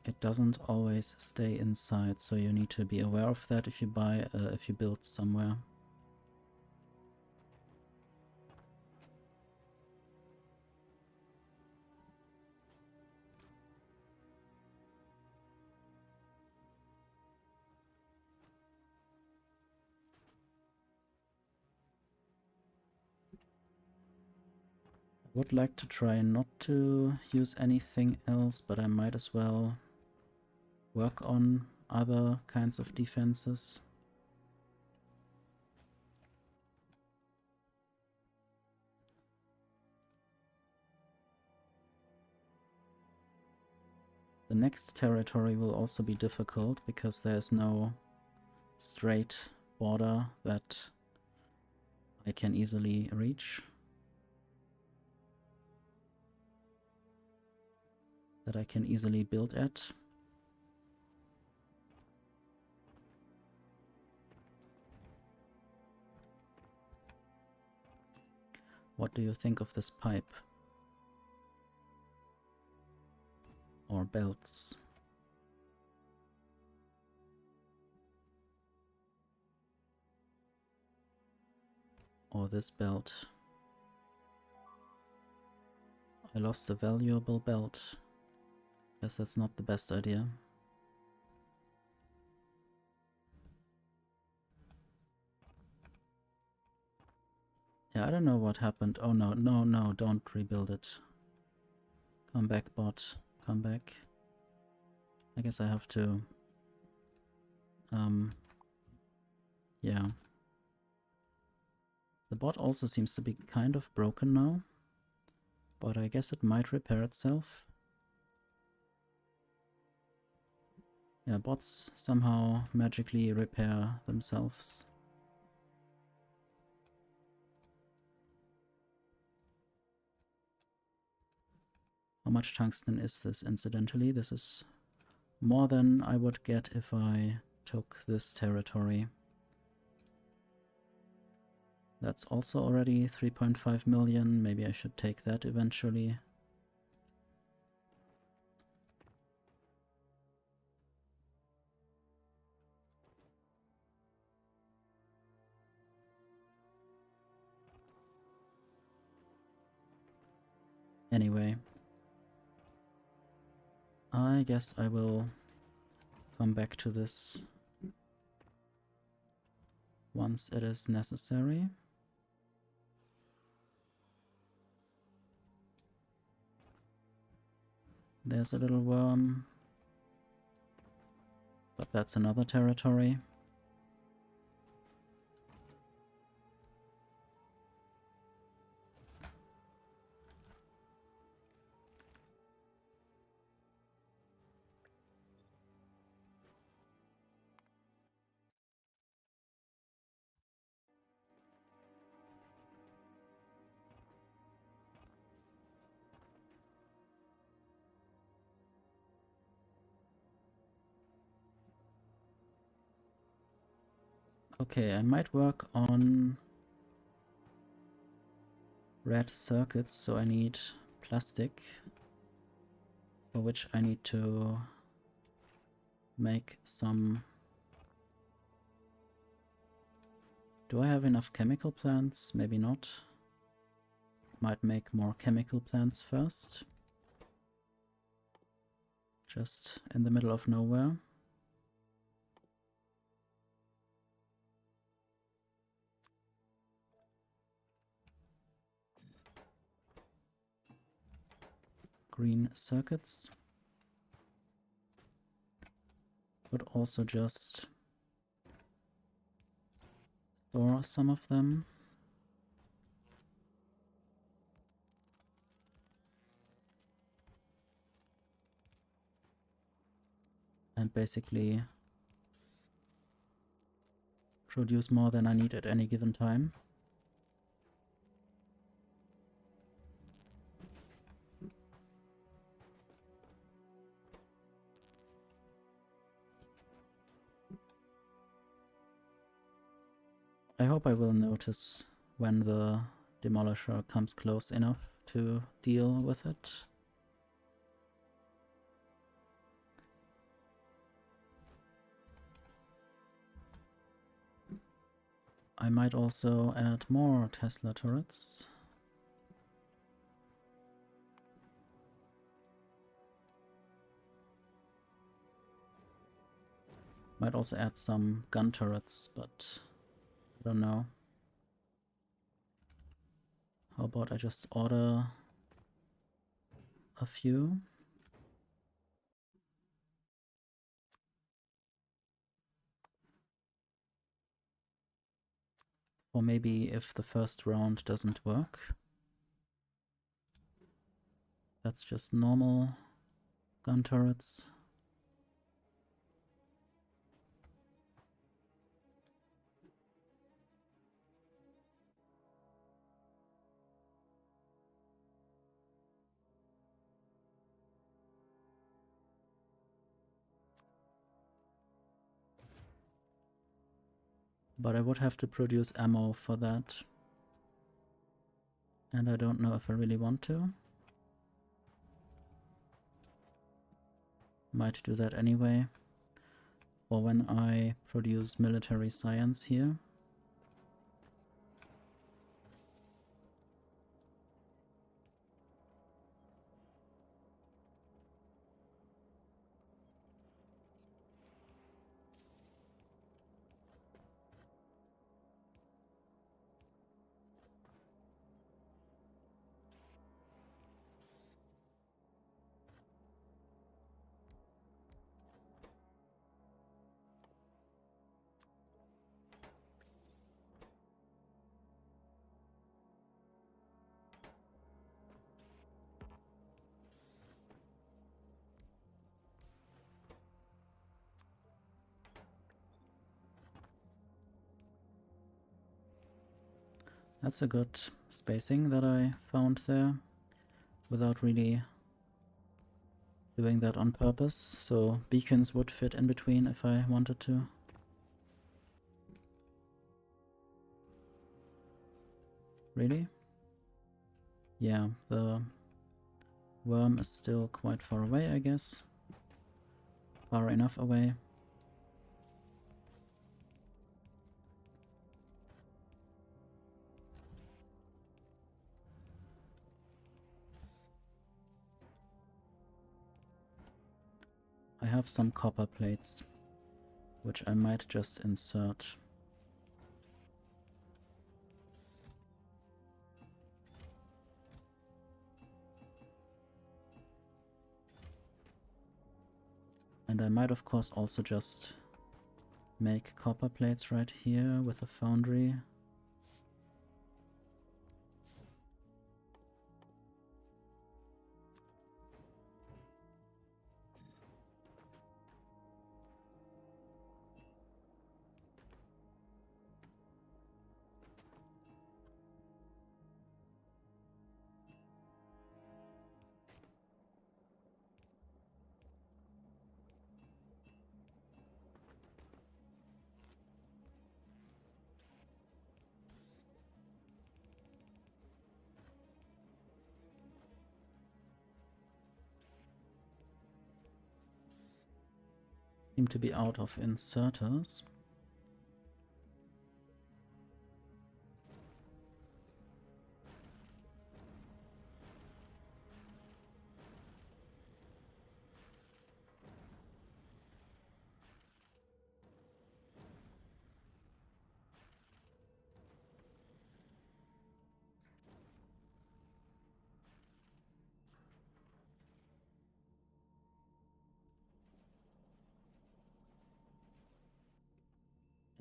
It doesn't always stay inside, so you need to be aware of that if you build somewhere. I would like to try not to use anything else, but I might as well work on other kinds of defenses. The next territory will also be difficult because there's no straight border that I can easily reach. That I can easily build at. What do you think of this pipe? Or belts? Or this belt? I lost a valuable belt. Guess that's not the best idea. Yeah, I don't know what happened. Oh no, no, no, don't rebuild it. Come back, bot. Come back. I guess I have to... yeah. The bot also seems to be kind of broken now, but I guess it might repair itself. Yeah, bots somehow magically repair themselves. How much tungsten is this, incidentally? This is more than I would get if I took this territory. That's also already 3.5 million. Maybe I should take that eventually. Anyway, I guess I will come back to this once it is necessary. There's a little worm, but that's another territory. Okay, I might work on red circuits, so I need plastic, for which I need to make some... Do I have enough chemical plants? Maybe not. Might make more chemical plants first. Just in the middle of nowhere. Green circuits. Could also just store some of them. And basically produce more than I need at any given time. I hope I will notice when the demolisher comes close enough to deal with it. I might also add more Tesla turrets. Might also add some gun turrets, but I don't know. How about I just order a few? Or maybe if the first round doesn't work, that's just normal gun turrets. But I would have to produce ammo for that. And I don't know if I really want to. Might do that anyway. Or when I produce military science here. That's a good spacing that I found there, without really doing that on purpose, so beacons would fit in between if I wanted to. Really? Yeah, the worm is still quite far away, I guess. Far enough away. I have some copper plates, which I might just insert. And I might of course also just make copper plates right here with a foundry. Seem to be out of inserters.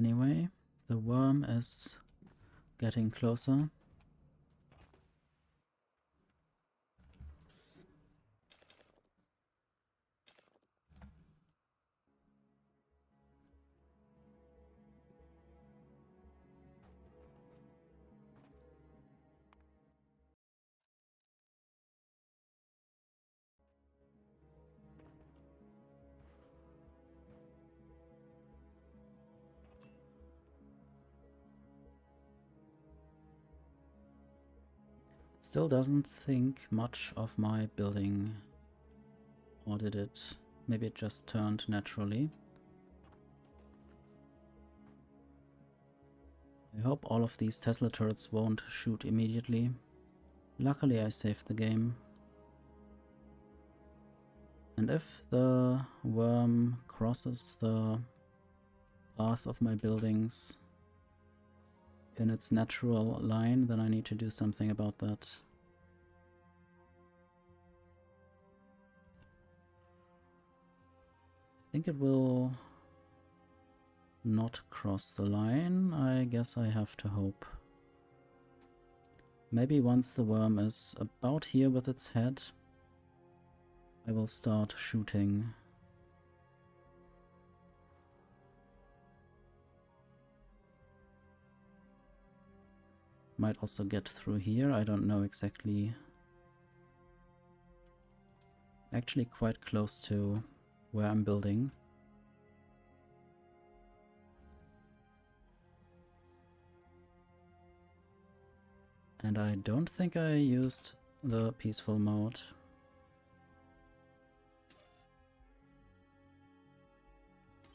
Anyway, the worm is getting closer. Still doesn't think much of my building. Or did it? Maybe it just turned naturally. I hope all of these Tesla turrets won't shoot immediately. Luckily I saved the game. And if the worm crosses the path of my buildings in its natural line, then I need to do something about that. I think it will not cross the line. I guess I have to hope. Maybe once the worm is about here with its head, I will start shooting. Might also get through here, I don't know exactly. Actually quite close to where I'm building. And I don't think I used the peaceful mode.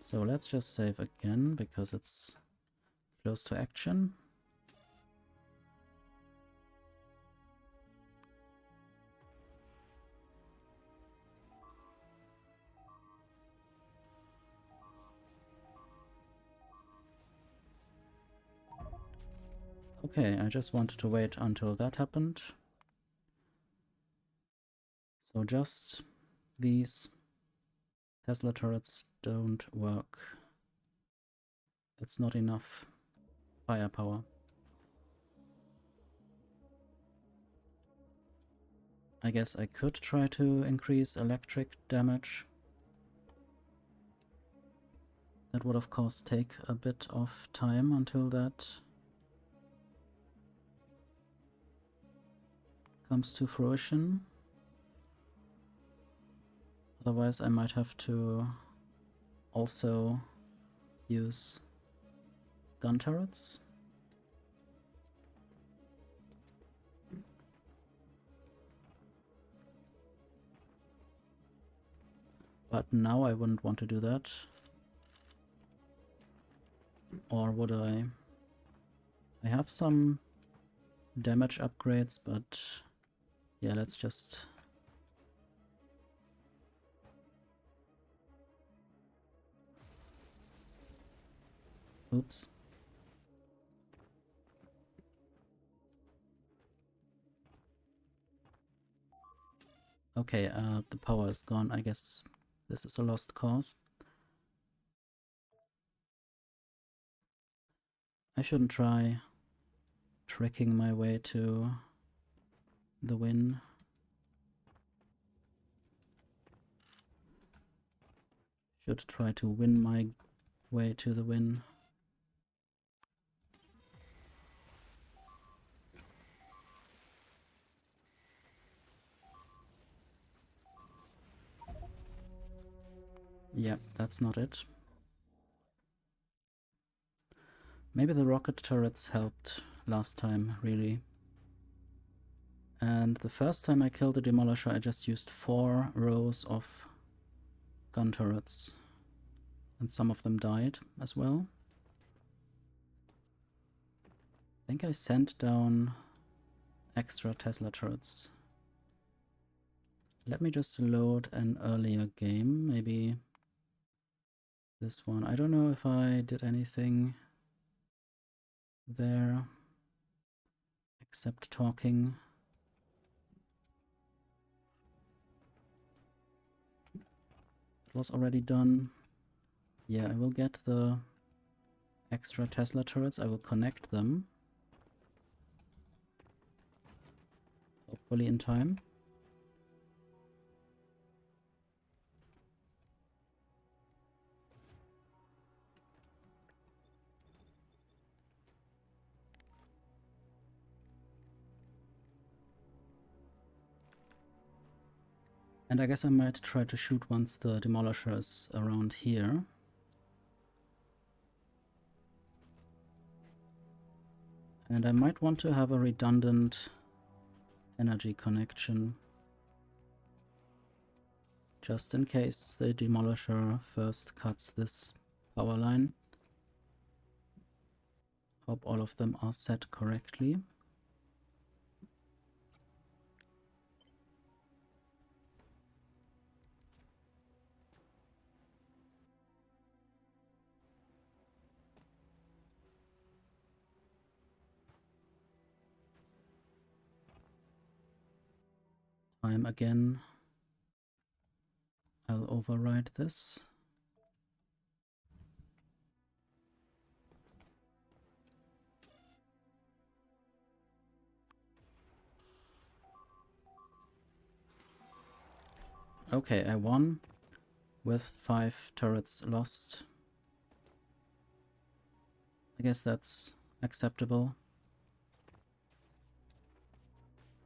So let's just save again, because it's close to action. Okay, I just wanted to wait until that happened. So just these Tesla turrets don't work. It's not enough firepower. I guess I could try to increase electric damage. That would of course take a bit of time until that comes to fruition. Otherwise I might have to also use gun turrets. But now I wouldn't want to do that. Or would I? I have some damage upgrades, but yeah, let's just... Oops. Okay, the power is gone. I guess this is a lost cause. I shouldn't try tricking my way to the win. Should try to win my way to the win. Yep, that's not it. Maybe the rocket turrets helped last time, really. And the first time I killed the Demolisher, I just used 4 rows of gun turrets. And some of them died as well. I think I sent down extra Tesla turrets. Let me just load an earlier game, maybe this one. I don't know if I did anything there except talking. It was already done. Yeah, I will get the extra Tesla turrets. I will connect them. Hopefully in time. And I guess I might try to shoot once the Demolisher is around here. And I might want to have a redundant energy connection. Just in case the Demolisher first cuts this power line. Hope all of them are set correctly. Time again. I'll override this. Okay, I won with 5 turrets lost. I guess that's acceptable.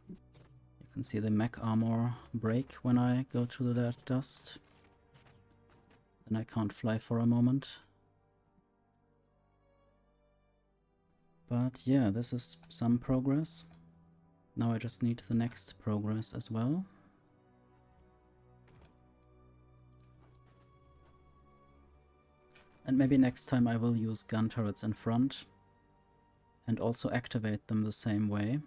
You can see the mech armor break when I go to that dust. Then I can't fly for a moment. But yeah, this is some progress. Now I just need the next progress as well. And maybe next time I will use gun turrets in front and also activate them the same way.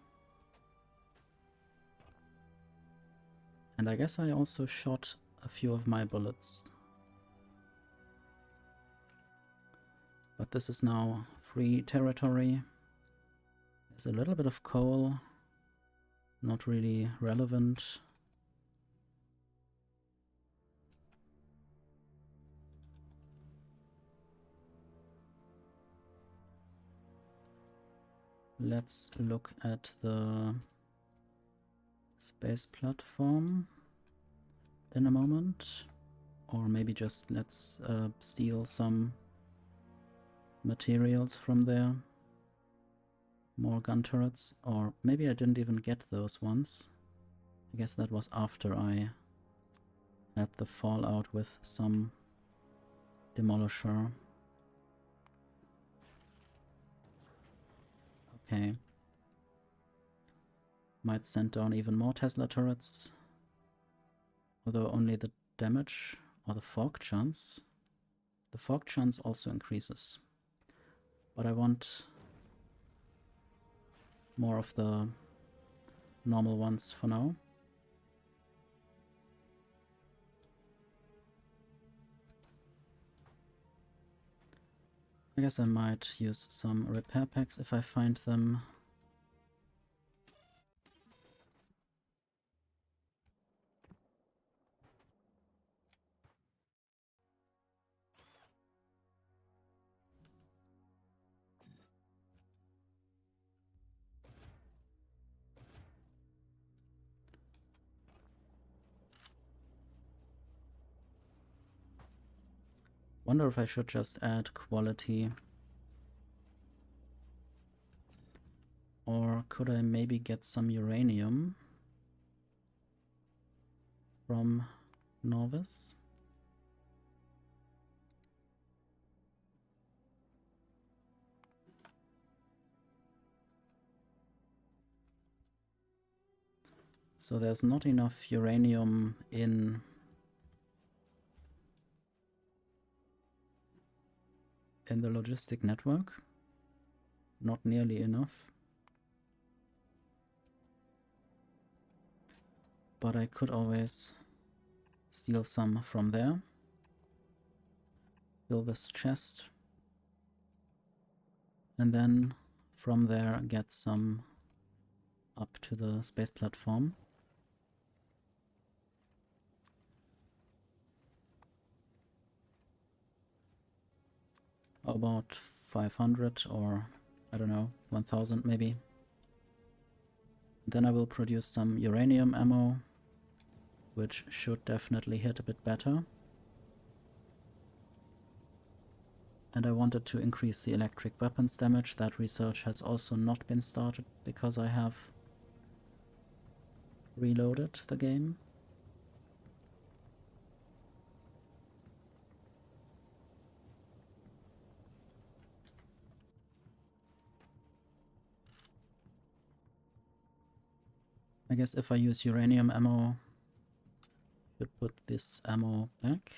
And I guess I also shot a few of my bullets. But this is now free territory. There's a little bit of coal, not really relevant. Let's look at the space platform in a moment. Or maybe just let's steal some materials from there. more gun turrets, or maybe I didn't even get those ones. I guess that was after I had the fallout with some demolisher. Okay. Might send down even more Tesla turrets. Although only the damage or the fog chance. The fog chance also increases. But I want more of the normal ones for now. I guess I might use some repair packs if I find them. Wonder if I should just add quality. Or could I maybe get some uranium from Novice? So there's not enough uranium in the logistic network. Not nearly enough. But I could always steal some from there. Fill this chest. And then from there get some up to the space platform. About 500 or I don't know, 1000 maybe. Then I will produce some uranium ammo, which should definitely hit a bit better. And I wanted to increase the electric weapons damage. That research has also not been started because I have reloaded the game. I guess if I use uranium ammo, I should put this ammo back.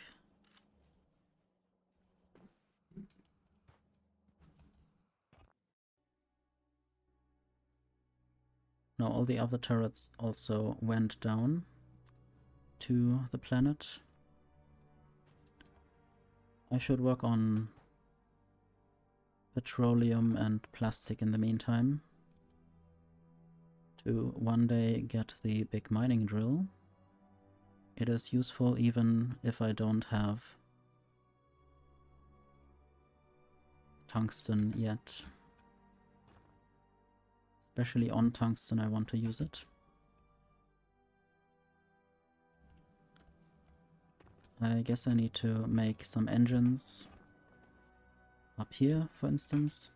Now all the other turrets also went down to the planet. I should work on petroleum and plastic in the meantime to one day get the big mining drill. It is useful even if I don't have tungsten yet. Especially on tungsten I want to use it. I guess I need to make some engines up here, for instance.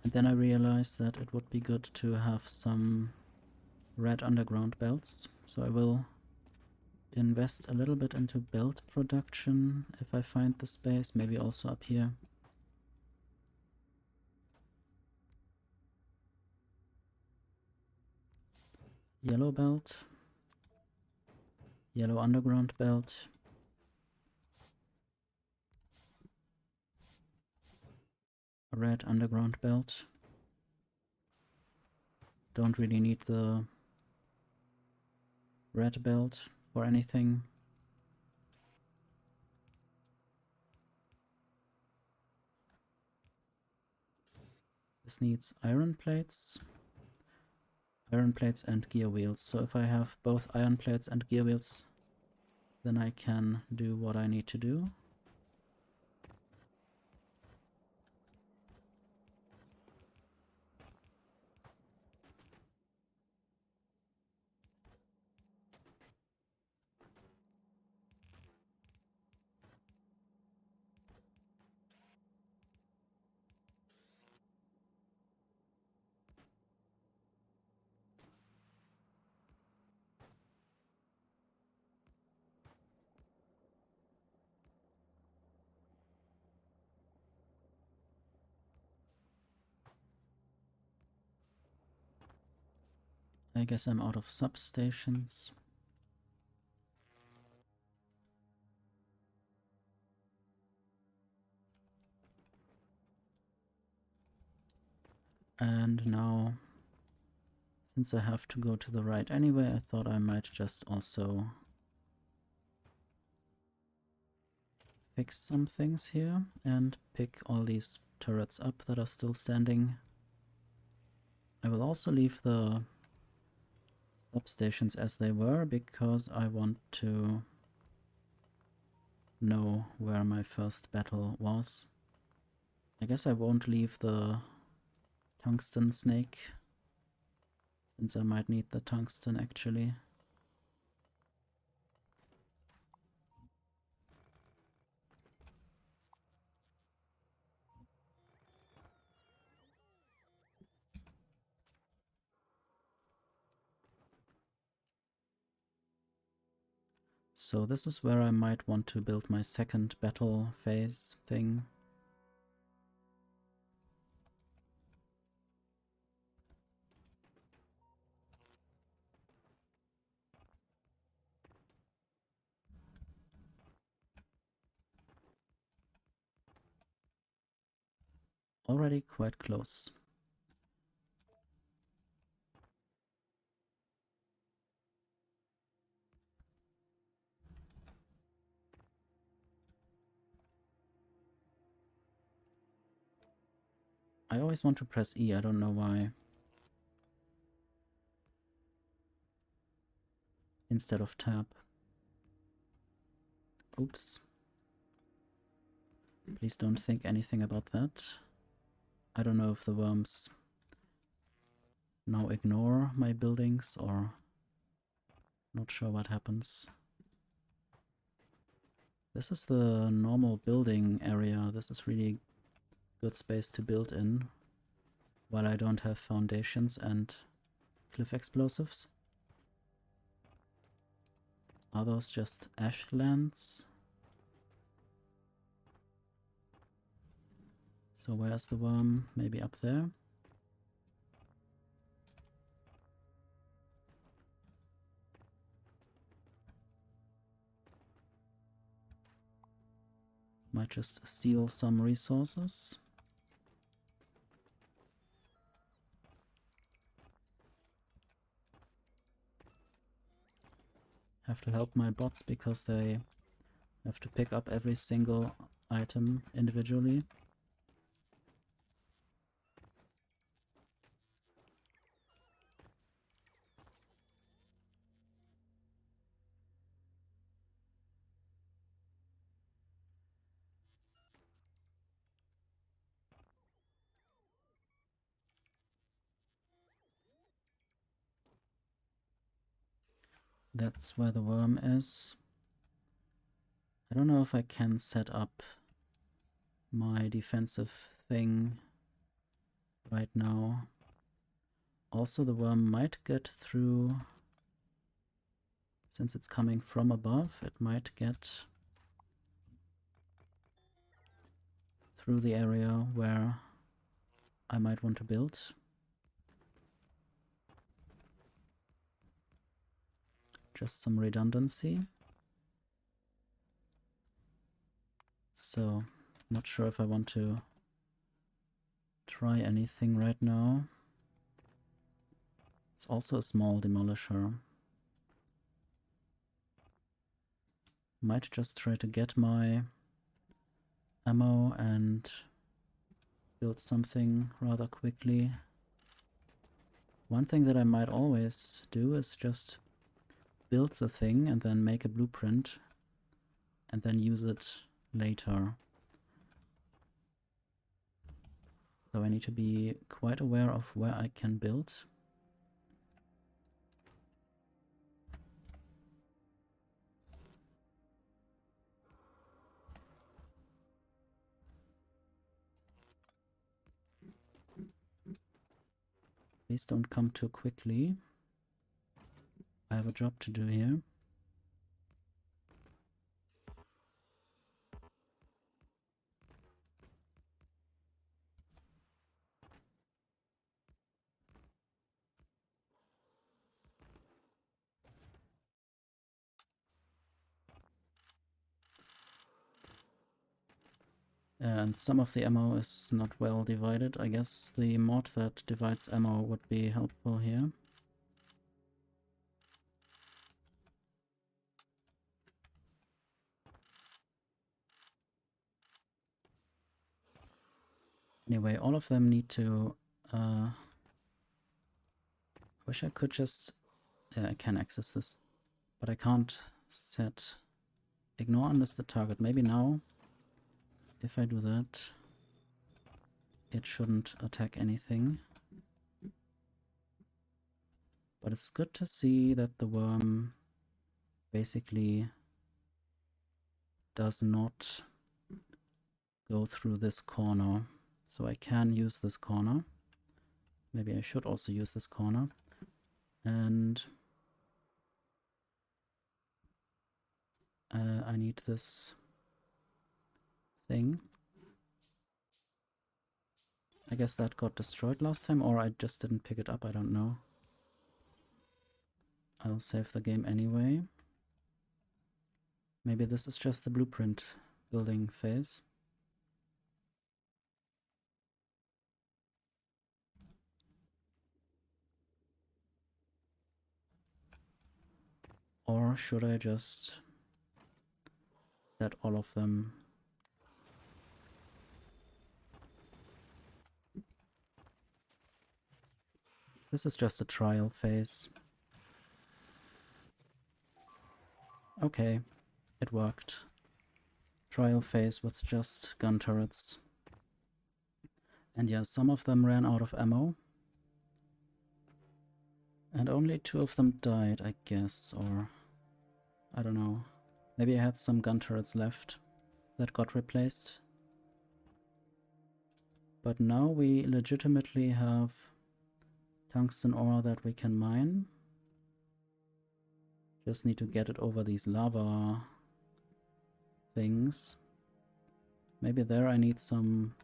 And then I realized that it would be good to have some red underground belts, so I will invest a little bit into belt production if I find the space, maybe also up here. Yellow belt, yellow underground belt, red underground belt. Don't really need the red belt for anything. This needs iron plates and gear wheels. So if I have both iron plates and gear wheels, then I can do what I need to do. I guess I'm out of substations. And now, since I have to go to the right anyway, I thought I might just also fix some things here and pick all these turrets up that are still standing. I will also leave the substations as they were because I want to know where my first battle was. I guess I won't leave the tungsten snake, since I might need the tungsten actually. So this is where I might want to build my second battle phase thing. Already quite close. I always want to press E, I don't know why. Instead of tab. Oops. Please don't think anything about that. I don't know if the worms now ignore my buildings or not sure what happens. This is the normal building area. This is really good space to build in while I don't have foundations and cliff explosives. Are those just ashlands? So where's the worm? Maybe up there? Might just steal some resources. Have to help my bots because they have to pick up every single item individually. That's where the worm is. I don't know if I can set up my defensive thing right now. Also, the worm might get through, since it's coming from above, it might get through the area where I might want to build. Just some redundancy. So, not sure if I want to try anything right now. It's also a small demolisher. Might just try to get my ammo and build something rather quickly. One thing that I might always do is just build the thing and then make a blueprint and then use it later. So I need to be quite aware of where I can build. Please don't come too quickly. I have a job to do here. And some of the ammo is not well divided. I guess the mod that divides ammo would be helpful here. Anyway, all of them need to... wish I could just... Yeah, I can access this. But I can't set... Ignore unlisted target. Maybe now, if I do that, it shouldn't attack anything. But it's good to see that the worm basically does not go through this corner. So I can use this corner. Maybe I should also use this corner. And I need this thing. I guess that got destroyed last time, or I just didn't pick it up, I don't know. I'll save the game anyway. Maybe this is just the blueprint building phase. Or should I just set all of them? This is just a trial phase. Okay, it worked. Trial phase with just gun turrets. And yeah, some of them ran out of ammo. And only 2 of them died, I guess, or... I don't know. Maybe I had some gun turrets left that got replaced. But now we legitimately have tungsten ore that we can mine. Just need to get it over these lava things. Maybe there I need some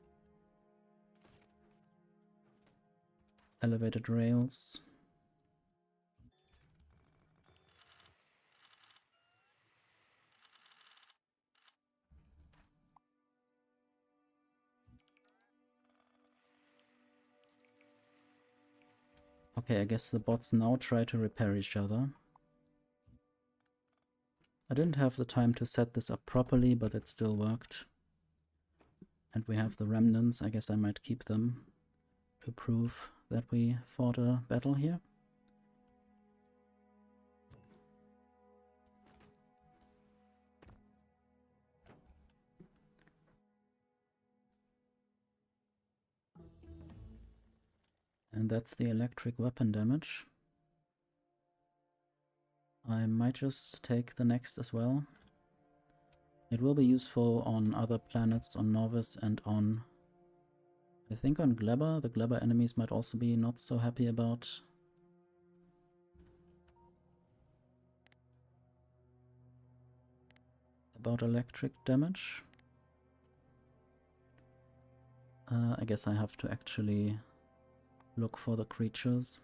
elevated rails. Okay, I guess the bots now try to repair each other. I didn't have the time to set this up properly, but it still worked. And we have the remnants. I guess I might keep them to prove that we fought a battle here. And that's the electric weapon damage. I might just take the next as well. It will be useful on other planets, on Novice and on... I think on Gleba. The Gleba enemies might also be not so happy about... electric damage. I guess I have to actually look for the creatures.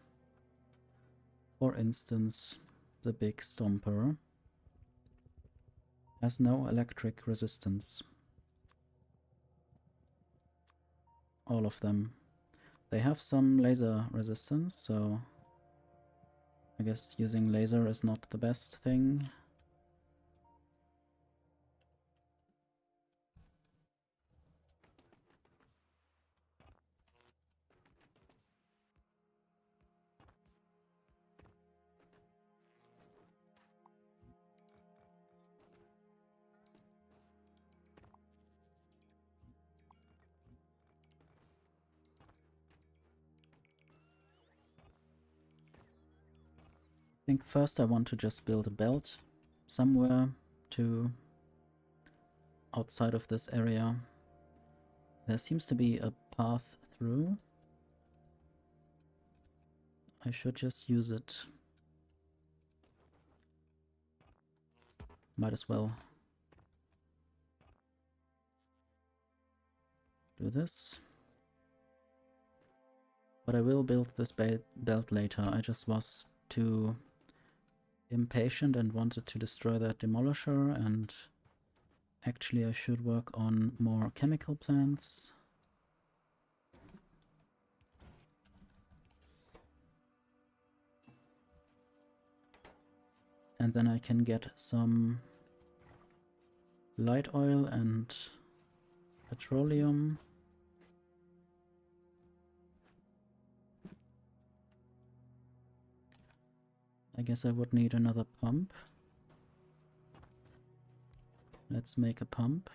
For instance, the big Stomper has no electric resistance. All of them. They have some laser resistance, so I guess using laser is not the best thing. I think first I want to just build a belt somewhere to outside of this area. There seems to be a path through. I should just use it. Might as well do this. But I will build this belt later. I just was too impatient and wanted to destroy that demolisher, and Actually, I should work on more chemical plants. And then I can get some light oil and petroleum. I guess I would need another pump. Let's make a pump.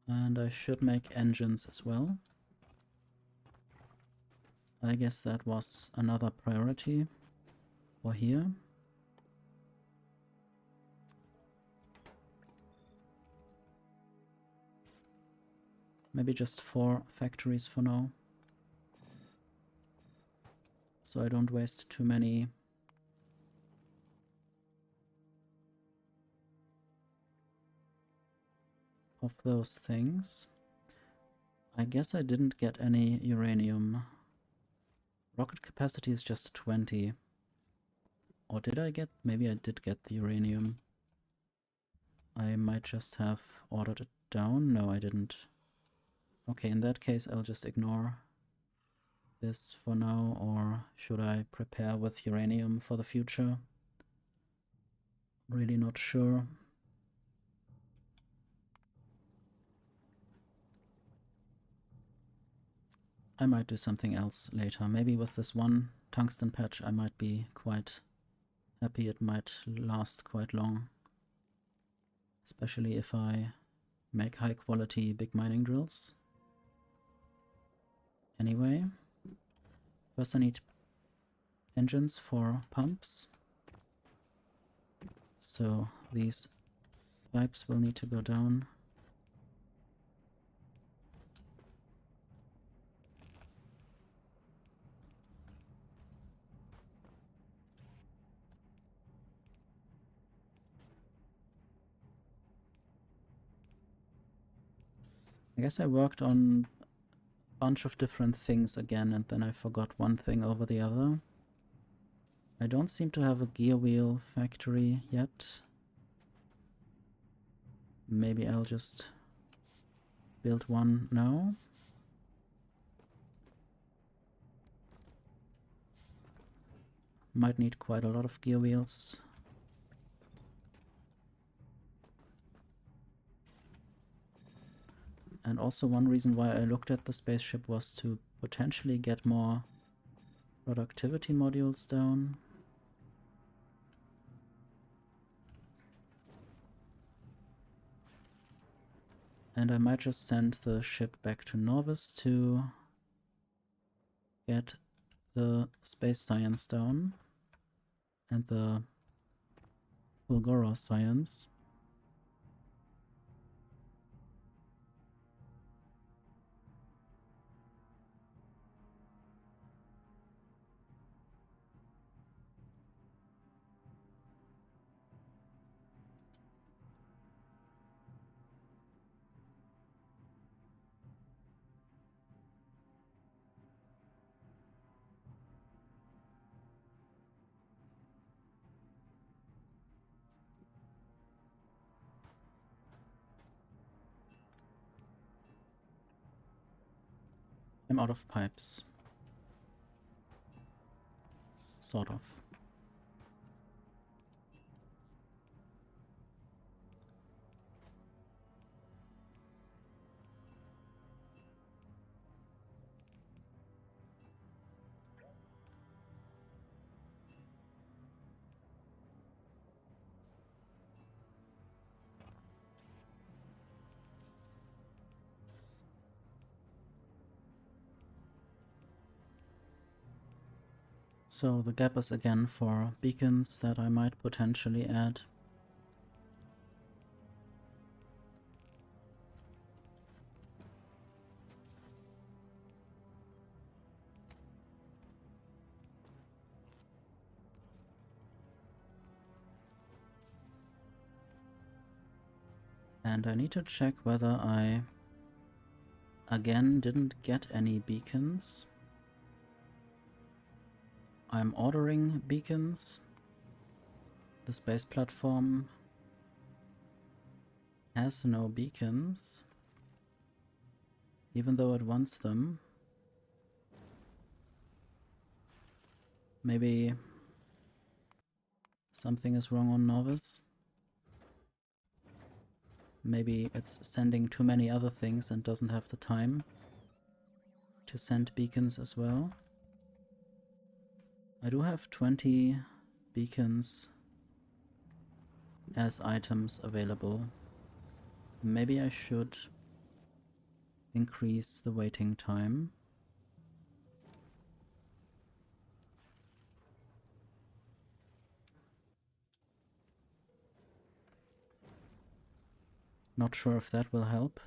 And I should make engines as well. I guess that was another priority for here. Maybe just 4 factories for now. So I don't waste too many of those things. I guess I didn't get any uranium. Rocket capacity is just 20. Or did I get? Maybe I did get the uranium. I might just have ordered it down. No, I didn't. Okay, in that case I'll just ignore this for now, or should I prepare with uranium for the future? Really not sure. I might do something else later. Maybe with this one tungsten patch I might be quite happy. It might last quite long. Especially if I make high quality big mining drills. Anyway, first I need engines for pumps. So these pipes will need to go down. I guess I worked on a bunch of different things again, and then I forgot one thing over the other. I don't seem to have a gear wheel factory yet. Maybe I'll just build one now. Might need quite a lot of gear wheels. And also one reason why I looked at the spaceship was to potentially get more productivity modules down. And I might just send the ship back to Norvis to get the space science down and the Fulgora science. I'm out of pipes. Sort of. So the gap is again for beacons that I might potentially add. And I need to check whether I again didn't get any beacons. I'm ordering beacons, The space platform has no beacons, even though it wants them. Maybe something is wrong on Novice. Maybe it's sending too many other things and doesn't have the time to send beacons as well. I do have 20 beacons as items available. Maybe I should increase the waiting time. Not sure if that will help.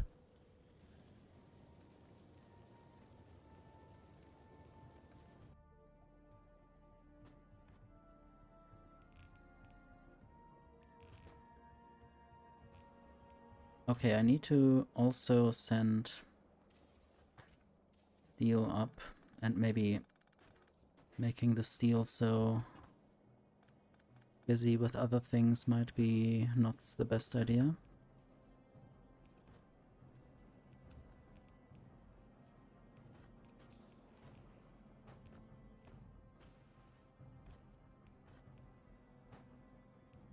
Okay, I need to also send steel up, and maybe making the steel so busy with other things might be not the best idea.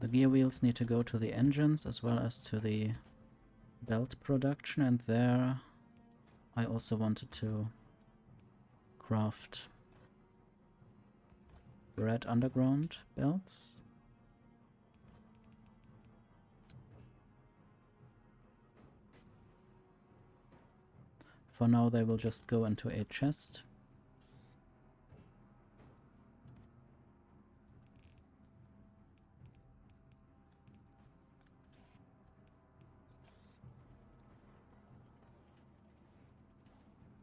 The gear wheels need to go to the engines as well as to the belt production, and there I also wanted to craft red underground belts. For now they will just go into a chest.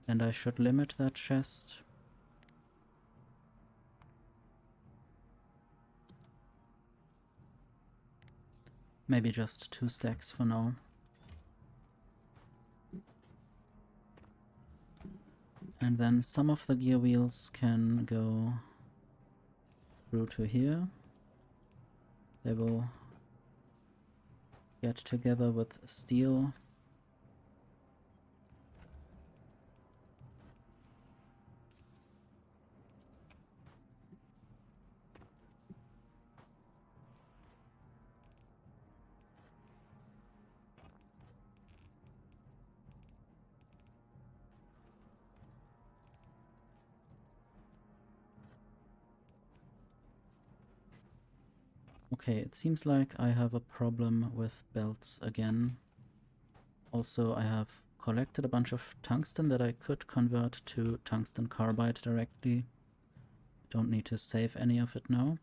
And I should limit that chest. Maybe just 2 stacks for now. And then some of the gear wheels can go through to here. They will get together with steel. Okay, it seems like I have a problem with belts again. Also, I have collected a bunch of tungsten that I could convert to tungsten carbide directly. Don't need to save any of it now.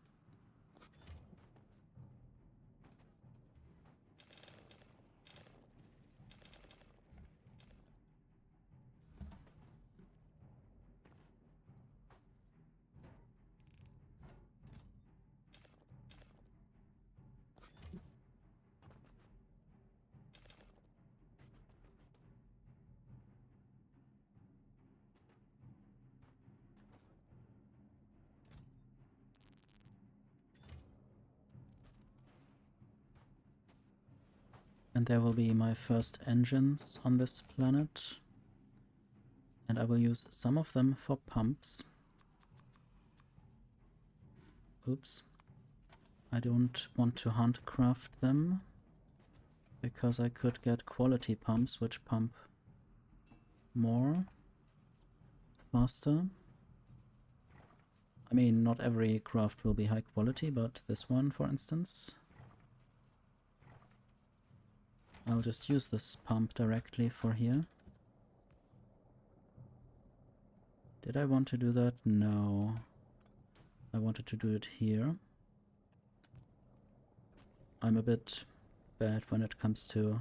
And there will be my first engines on this planet. And I will use some of them for pumps. Oops. I don't want to handcraft them, because I could get quality pumps which pump more, faster. I mean, not every craft will be high quality, but this one, for instance. I'll just use this pump directly for here. Did I want to do that? No. I wanted to do it here. I'm a bit bad when it comes to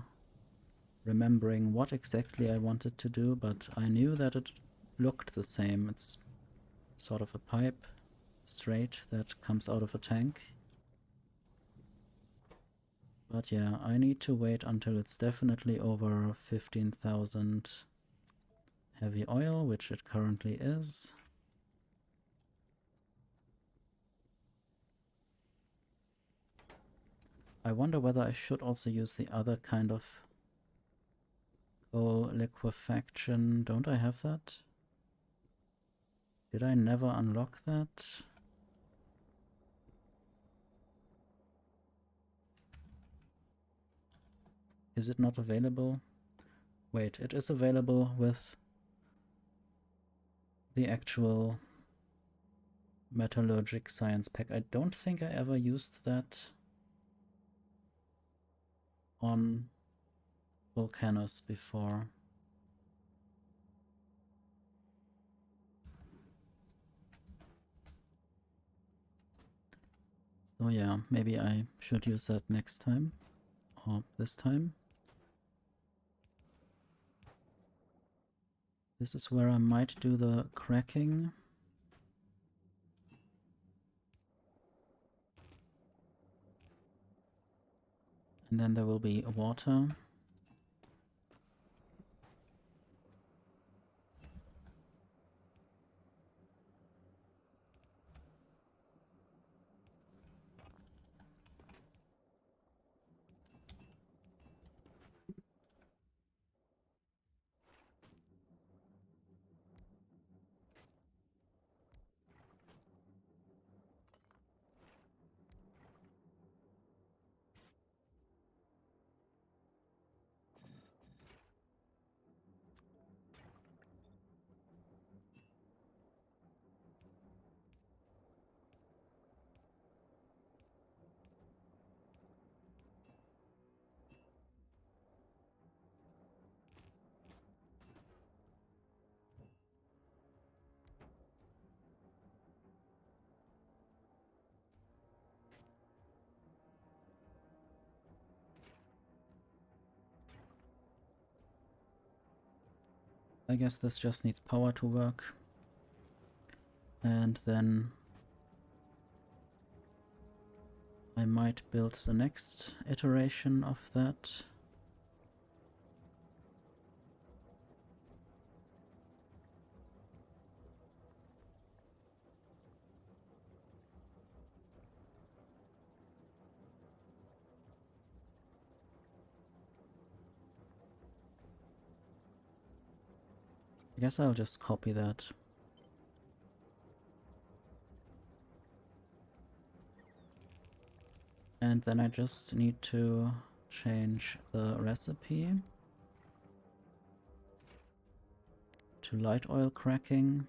remembering what exactly I wanted to do, but I knew that it looked the same. It's sort of a pipe, straight, that comes out of a tank. But yeah, I need to wait until it's definitely over 15,000 heavy oil, which it currently is. I wonder whether I should also use the other kind of coal liquefaction. Don't I have that? Did I never unlock that? Is it not available? Wait, it is available with the actual metallurgic science pack. I don't think I ever used that on Volcanus before. So yeah, maybe I should use that next time, or this time. This is where I might do the cracking. And then there will be water. I guess this just needs power to work. And then I might build the next iteration of that. I guess I'll just copy that. And then I just need to change the recipe to light oil cracking.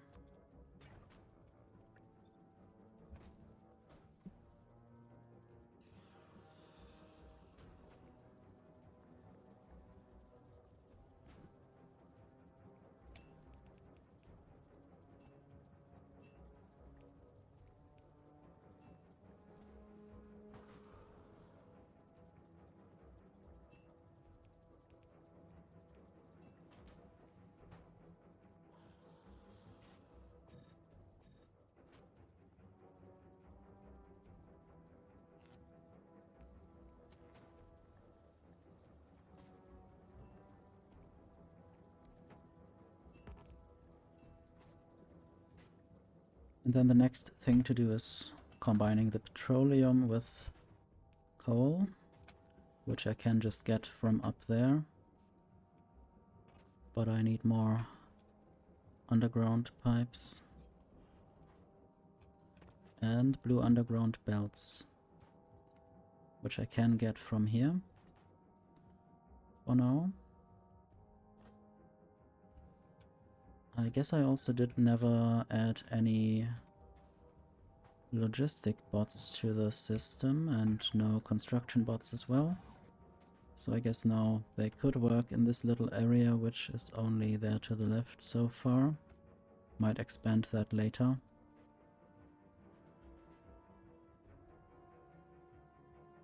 And then the next thing to do is combining the petroleum with coal, which I can just get from up there. But I need more underground pipes and blue underground belts, which I can get from here for now. I guess I also did never add any logistic bots to the system and no construction bots as well. So I guess now they could work in this little area, which is only there to the left so far. Might expand that later.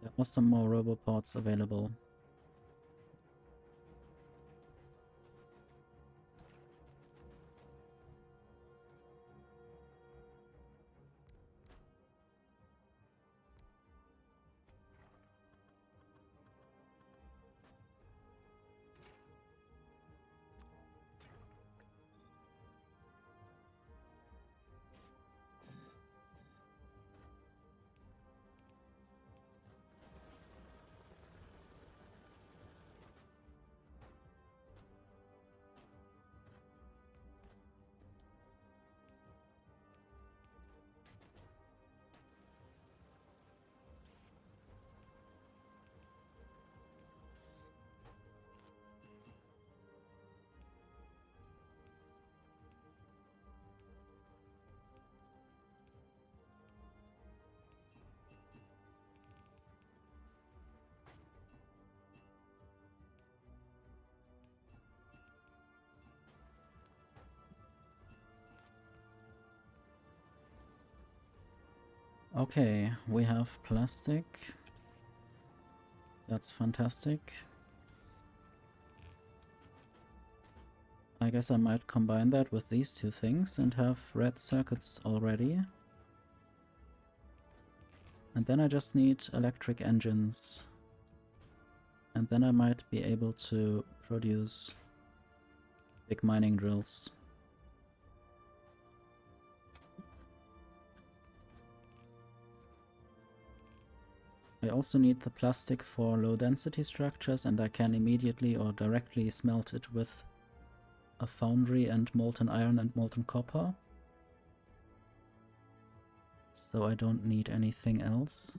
There are some more robopods available. Okay, we have plastic. That's fantastic. I guess I might combine that with these two things and have red circuits already. And then I just need electric engines. And then I might be able to produce big mining drills. I also need the plastic for low density structures, and I can immediately or directly smelt it with a foundry and molten iron and molten copper. So I don't need anything else.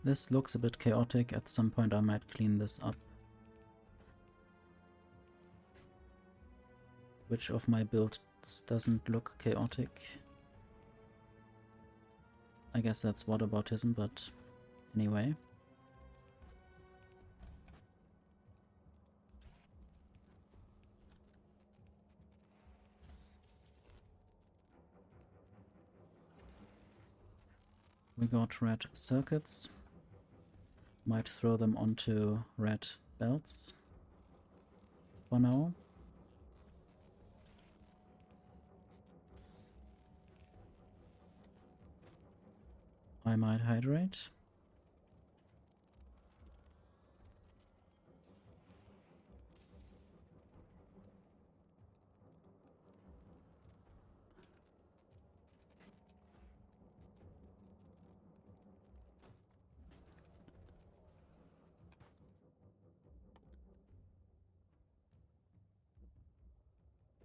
This looks a bit chaotic. At some point I might clean this up. Which of my builds doesn't look chaotic? I guess that's whataboutism, but anyway. We got red circuits. Might throw them onto red belts for now. I might hydrate.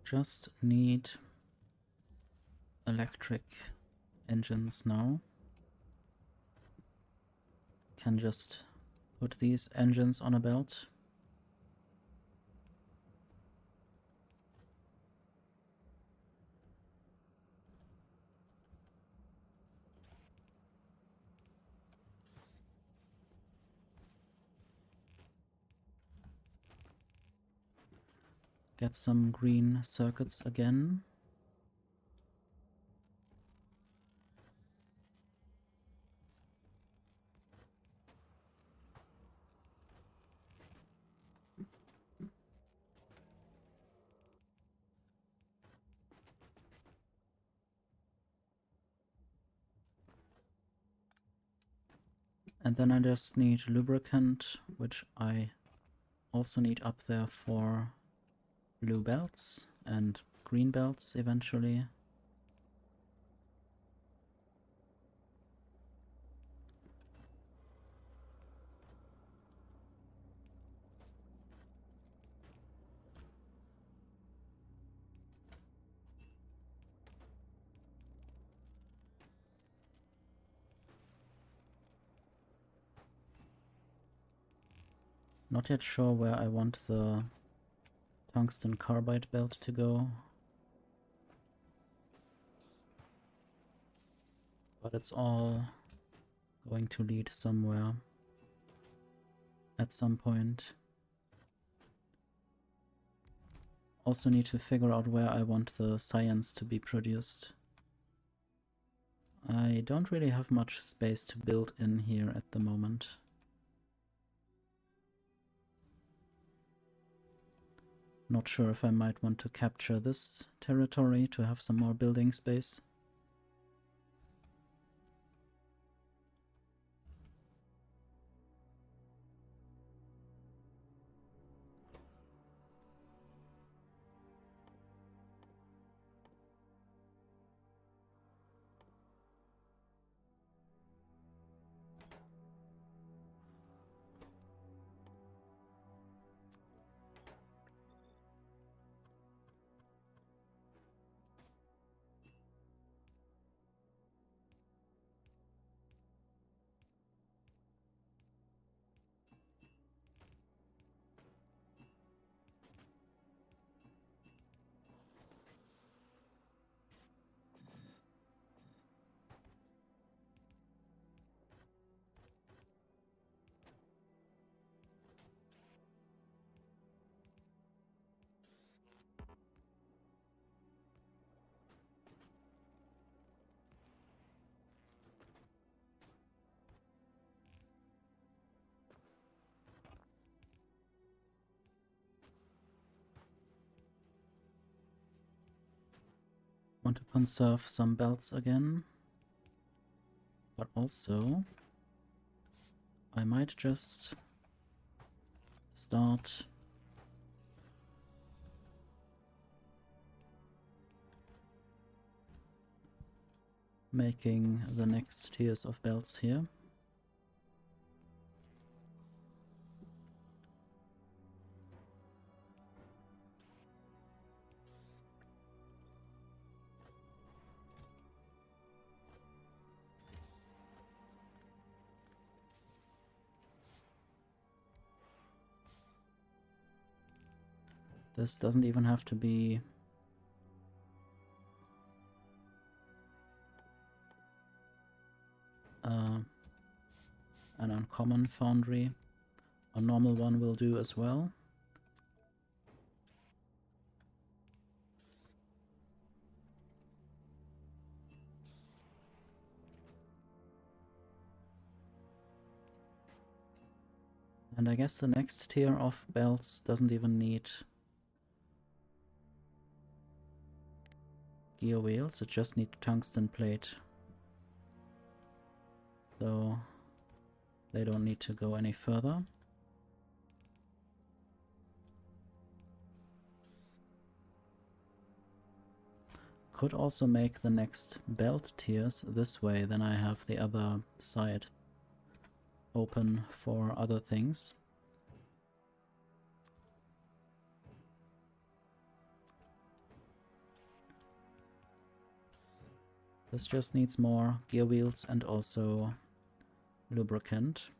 Just need electric engines now. Can just put these engines on a belt. Get some green circuits again. And then I just need lubricant, which I also need up there for blue belts and green belts eventually. Not yet sure where I want the tungsten carbide belt to go. But it's all going to lead somewhere at some point. Also need to figure out where I want the science to be produced. I don't really have much space to build in here at the moment. Not sure if I might want to capture this territory to have some more building space. want to conserve some belts again. But also, I might just start making the next tiers of belts here. This doesn't even have to be an uncommon foundry. A normal one will do as well. And I guess the next tier of belts doesn't even need gear wheels, it just needs tungsten plate. So they don't need to go any further. Could also make the next belt tiers this way, then I have the other side open for other things. This just needs more gear wheels and also lubricant.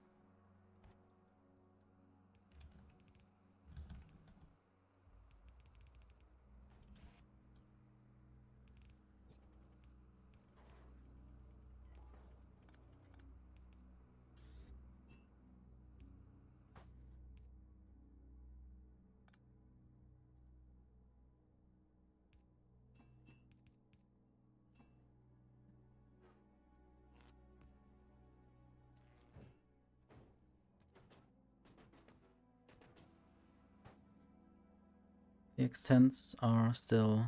The extents are still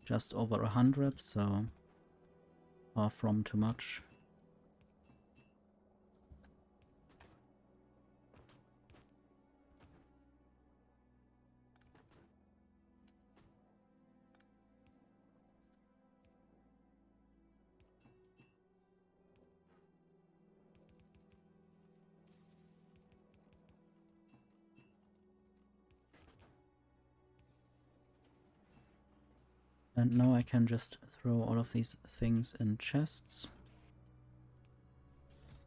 just over 100, so far from too much. And now I can just throw all of these things in chests.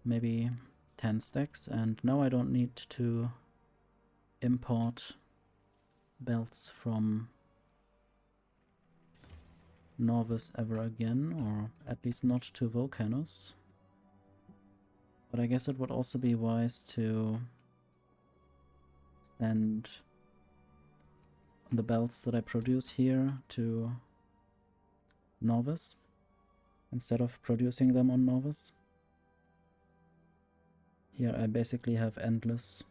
Maybe 10 stacks, and now I don't need to import belts from Norvis ever again, or at least not to Volcanus. But I guess it would also be wise to send the belts that I produce here to Norvis instead of producing them on Norvis. Here I basically have endless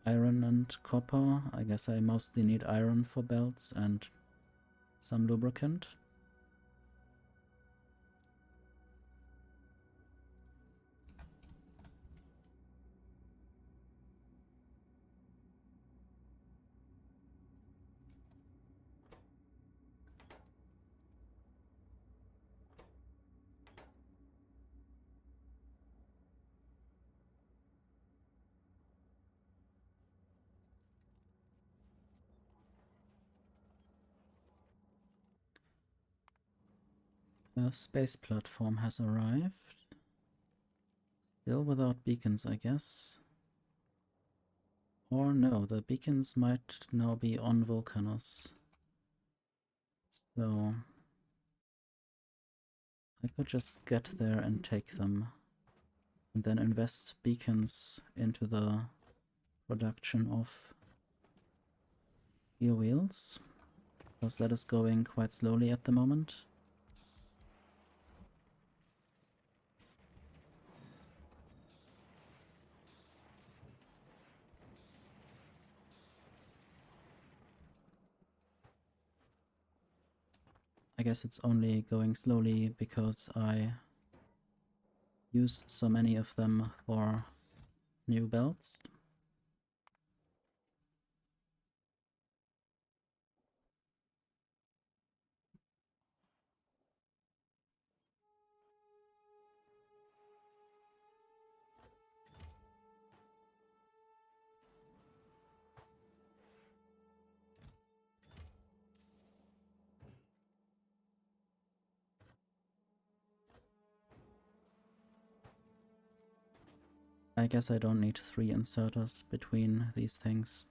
iron and copper. I guess I mostly need iron for belts and some lubricant. A space platform has arrived. Still without beacons, I guess. Or no, the beacons might now be on Volcanus. So I could just get there and take them. And then invest beacons into the production of gear wheels. Because that is going quite slowly at the moment. I guess it's only going slowly because I use so many of them for new belts. I guess I don't need 3 inserters between these things.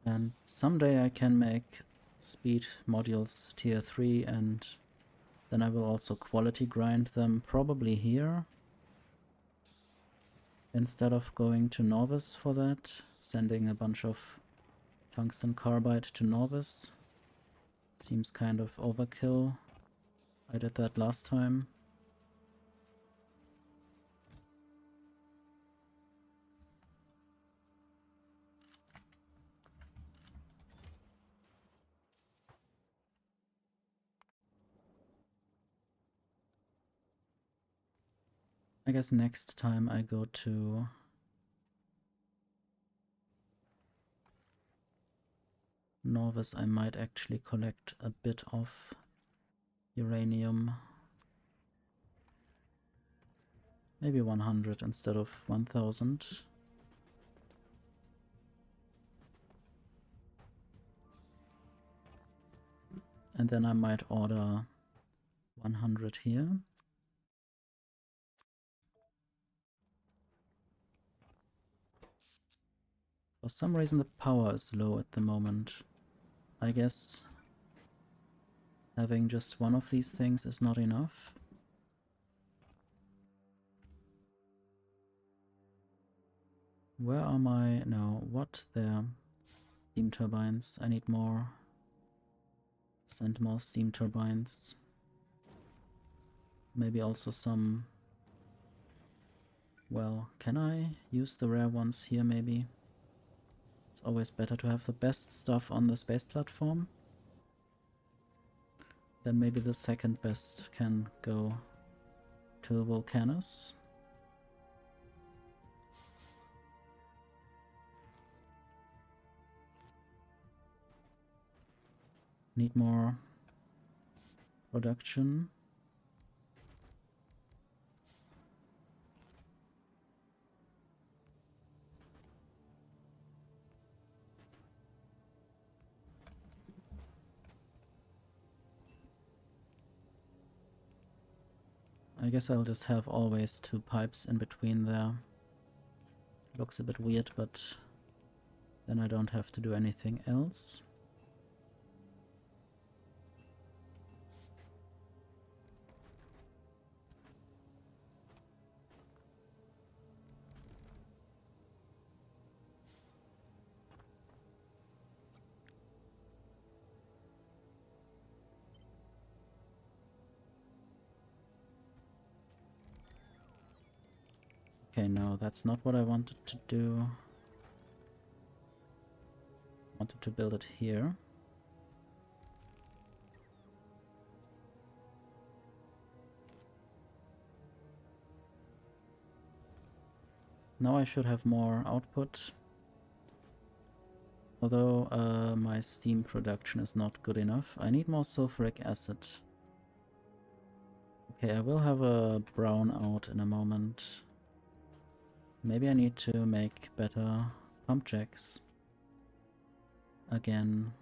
And someday I can make speed modules tier 3, and then I will also quality grind them probably here. Instead of going to Novice for that, sending a bunch of tungsten carbide to Novice. Seems kind of overkill. I did that last time. I guess next time I go to Novice I might actually collect a bit of uranium. Maybe 100 instead of 1000. And then I might order 100 here. For some reason the power is low at the moment. I guess having just one of these things is not enough. Where are my... no, what? There. Steam turbines. I need more. Send more steam turbines. Maybe also some... well, can I use the rare ones here maybe? It's always better to have the best stuff on the space platform. Then maybe the second best can go to Vulcanus. Need more production. I guess I'll just have always 2 pipes in between there. Looks a bit weird, but then I don't have to do anything else. Okay, no, that's not what I wanted to do. I wanted to build it here. Now I should have more output. Although my steam production is not good enough. I need more sulfuric acid. Okay, I will have a brown out in a moment. Maybe I need to make better pump jacks. Again.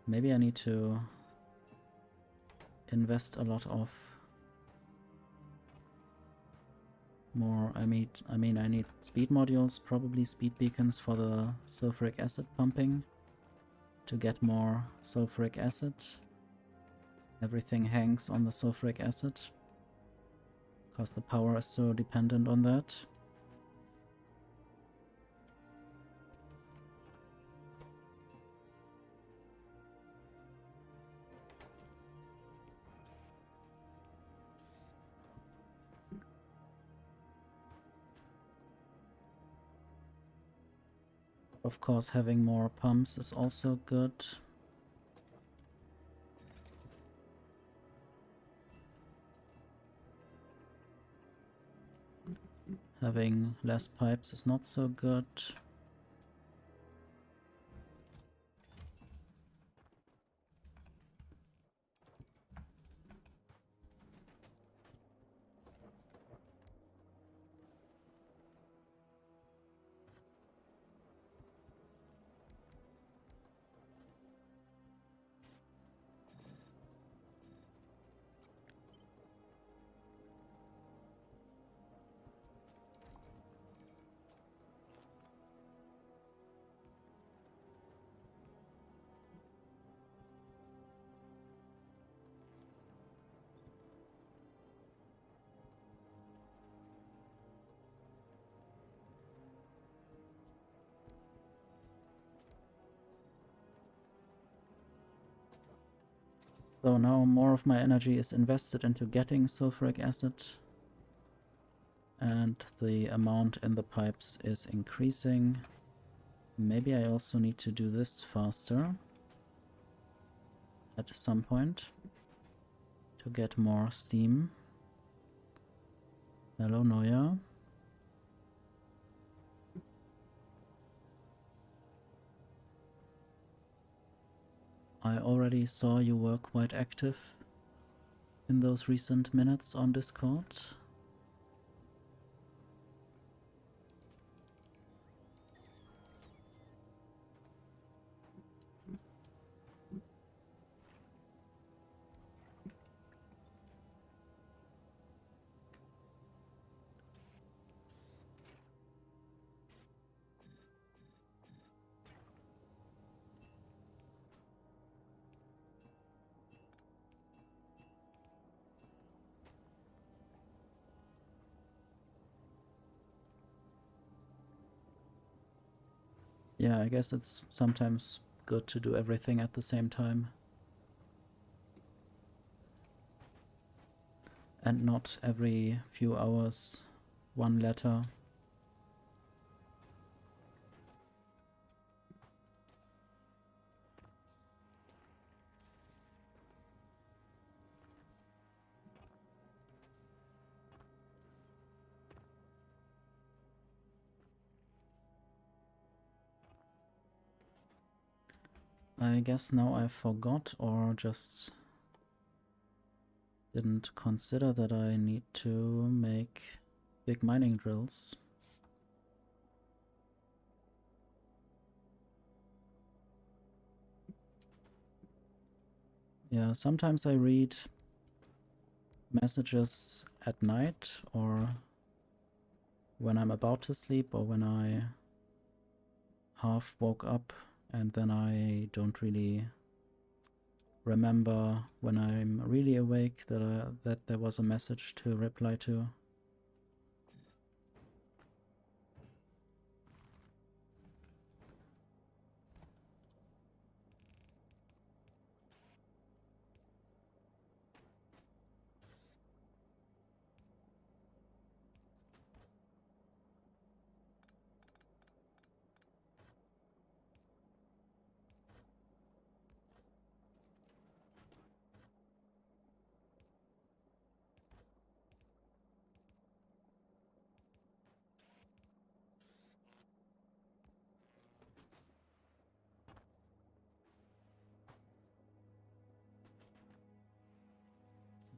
Maybe I need to invest a lot of more. I mean I need speed modules, probably speed beacons for the sulfuric acid pumping to get more sulfuric acid. Everything hangs on the sulfuric acid because the power is so dependent on that. Of course, having more pumps is also good. Having less pipes is not so good. So now more of my energy is invested into getting sulfuric acid, and the amount in the pipes is increasing. Maybe I also need to do this faster at some point to get more steam. Hello, Neuer. I already saw you were quite active in those recent minutes on Discord. Yeah, I guess it's sometimes good to do everything at the same time. And not every few hours one letter. I guess now I forgot or just didn't consider that I need to make big mining drills. Yeah, sometimes I read messages at night or when I'm about to sleep or when I half woke up and then I don't really remember when I'm really awake that there was a message to reply to.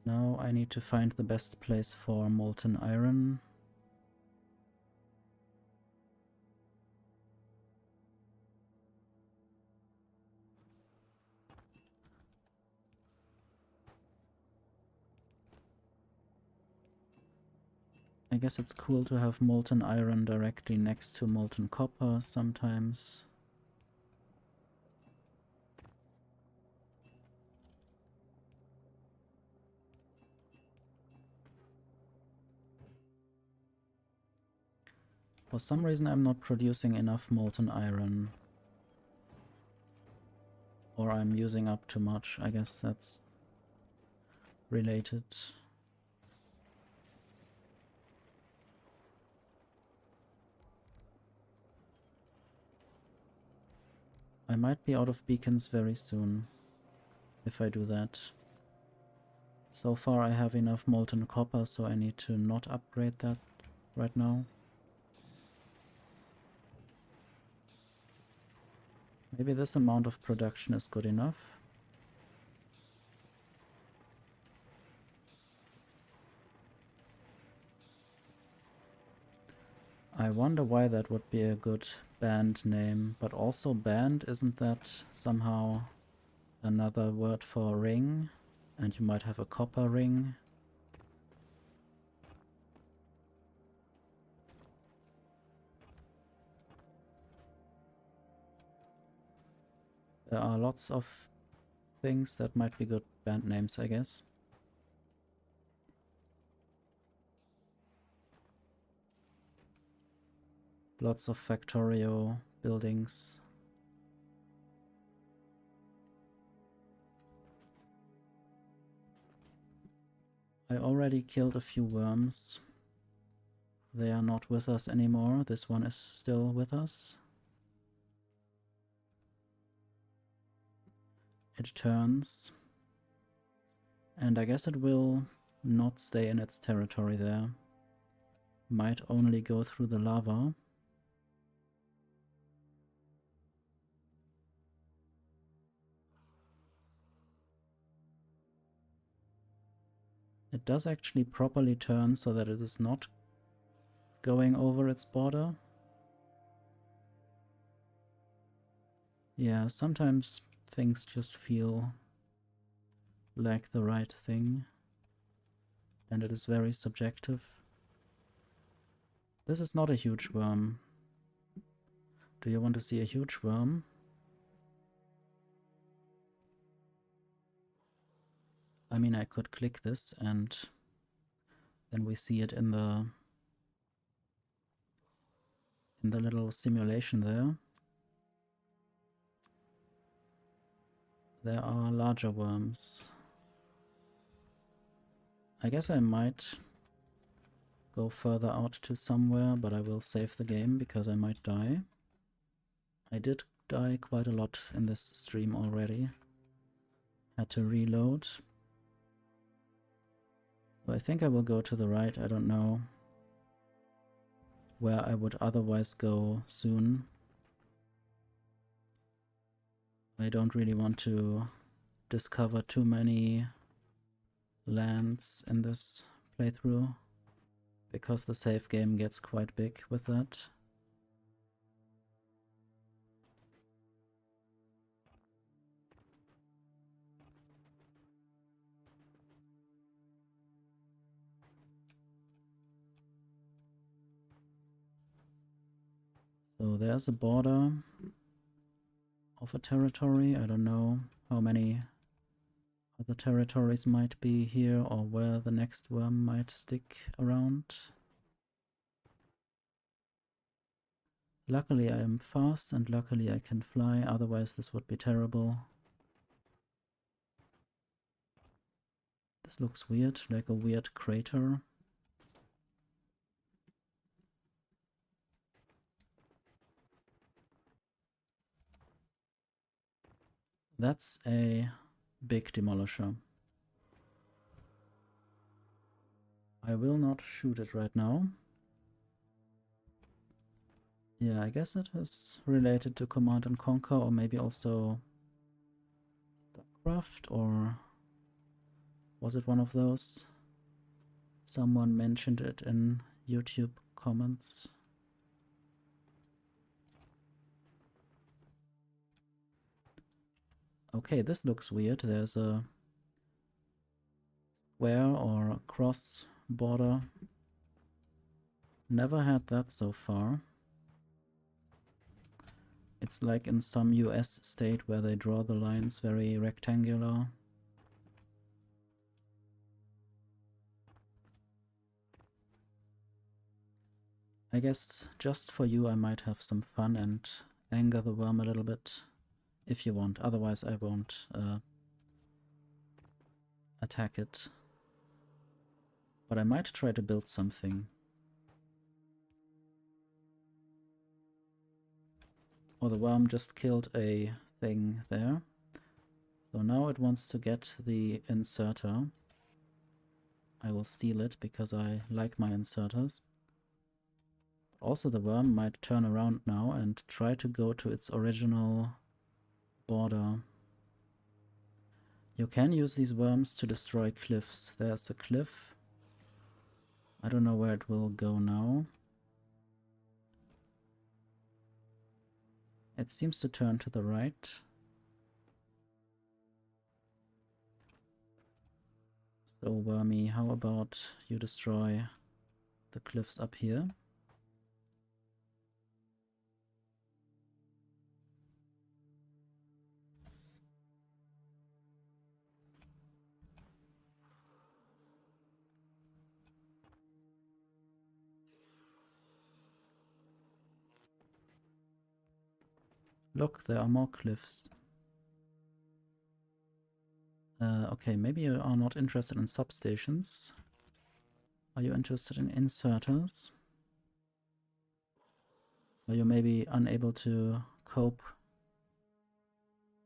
Now I need to find the best place for molten iron. I guess it's cool to have molten iron directly next to molten copper sometimes. For some reason I'm not producing enough molten iron. Or I'm using up too much. I guess that's related. I might be out of beacons very soon if I do that. So far I have enough molten copper, so I need to not upgrade that right now. Maybe this amount of production is good enough. I wonder why that would be a good band name, but also band, isn't that somehow another word for ring? And you might have a copper ring. There are lots of things that might be good band names, I guess. Lots of Factorio buildings. I already killed a few worms. They are not with us anymore. This one is still with us. It turns. And I guess it will not stay in its territory there. Might only go through the lava. It does actually properly turn so that it is not going over its border. Yeah, sometimes things just feel like the right thing, and it is very subjective. This is not a huge worm. Do you want to see a huge worm? I mean, I could click this and then we see it in the little simulation there. There are larger worms. I guess I might go further out to somewhere, but I will save the game because I might die. I did die quite a lot in this stream already. Had to reload. So I think I will go to the right. I don't know where I would otherwise go soon. I don't really want to discover too many lands in this playthrough, because the save game gets quite big with that. So there's a border of a territory. I don't know how many other territories might be here or where the next worm might stick around. Luckily I am fast and luckily I can fly, otherwise this would be terrible. This looks weird, like a weird crater. That's a big demolisher. I will not shoot it right now. Yeah, I guess it is related to Command and Conquer, or maybe also StarCraft, or was it one of those? Someone mentioned it in YouTube comments. Okay, this looks weird. There's a square or a cross border. Never had that so far. It's like in some US state where they draw the lines very rectangular. I guess just for you I might have some fun and anger the worm a little bit, if you want. Otherwise I won't attack it. But I might try to build something. Oh, the worm just killed a thing there. So now it wants to get the inserter. I will steal it because I like my inserters. Also the worm might turn around now and try to go to its original border. You can use these worms to destroy cliffs. There's a cliff. I don't know where it will go now. It seems to turn to the right. So wormy, how about you destroy the cliffs up here? Look, there are more cliffs. Okay, maybe you are not interested in substations. Are you interested in inserters? Are you maybe unable to cope?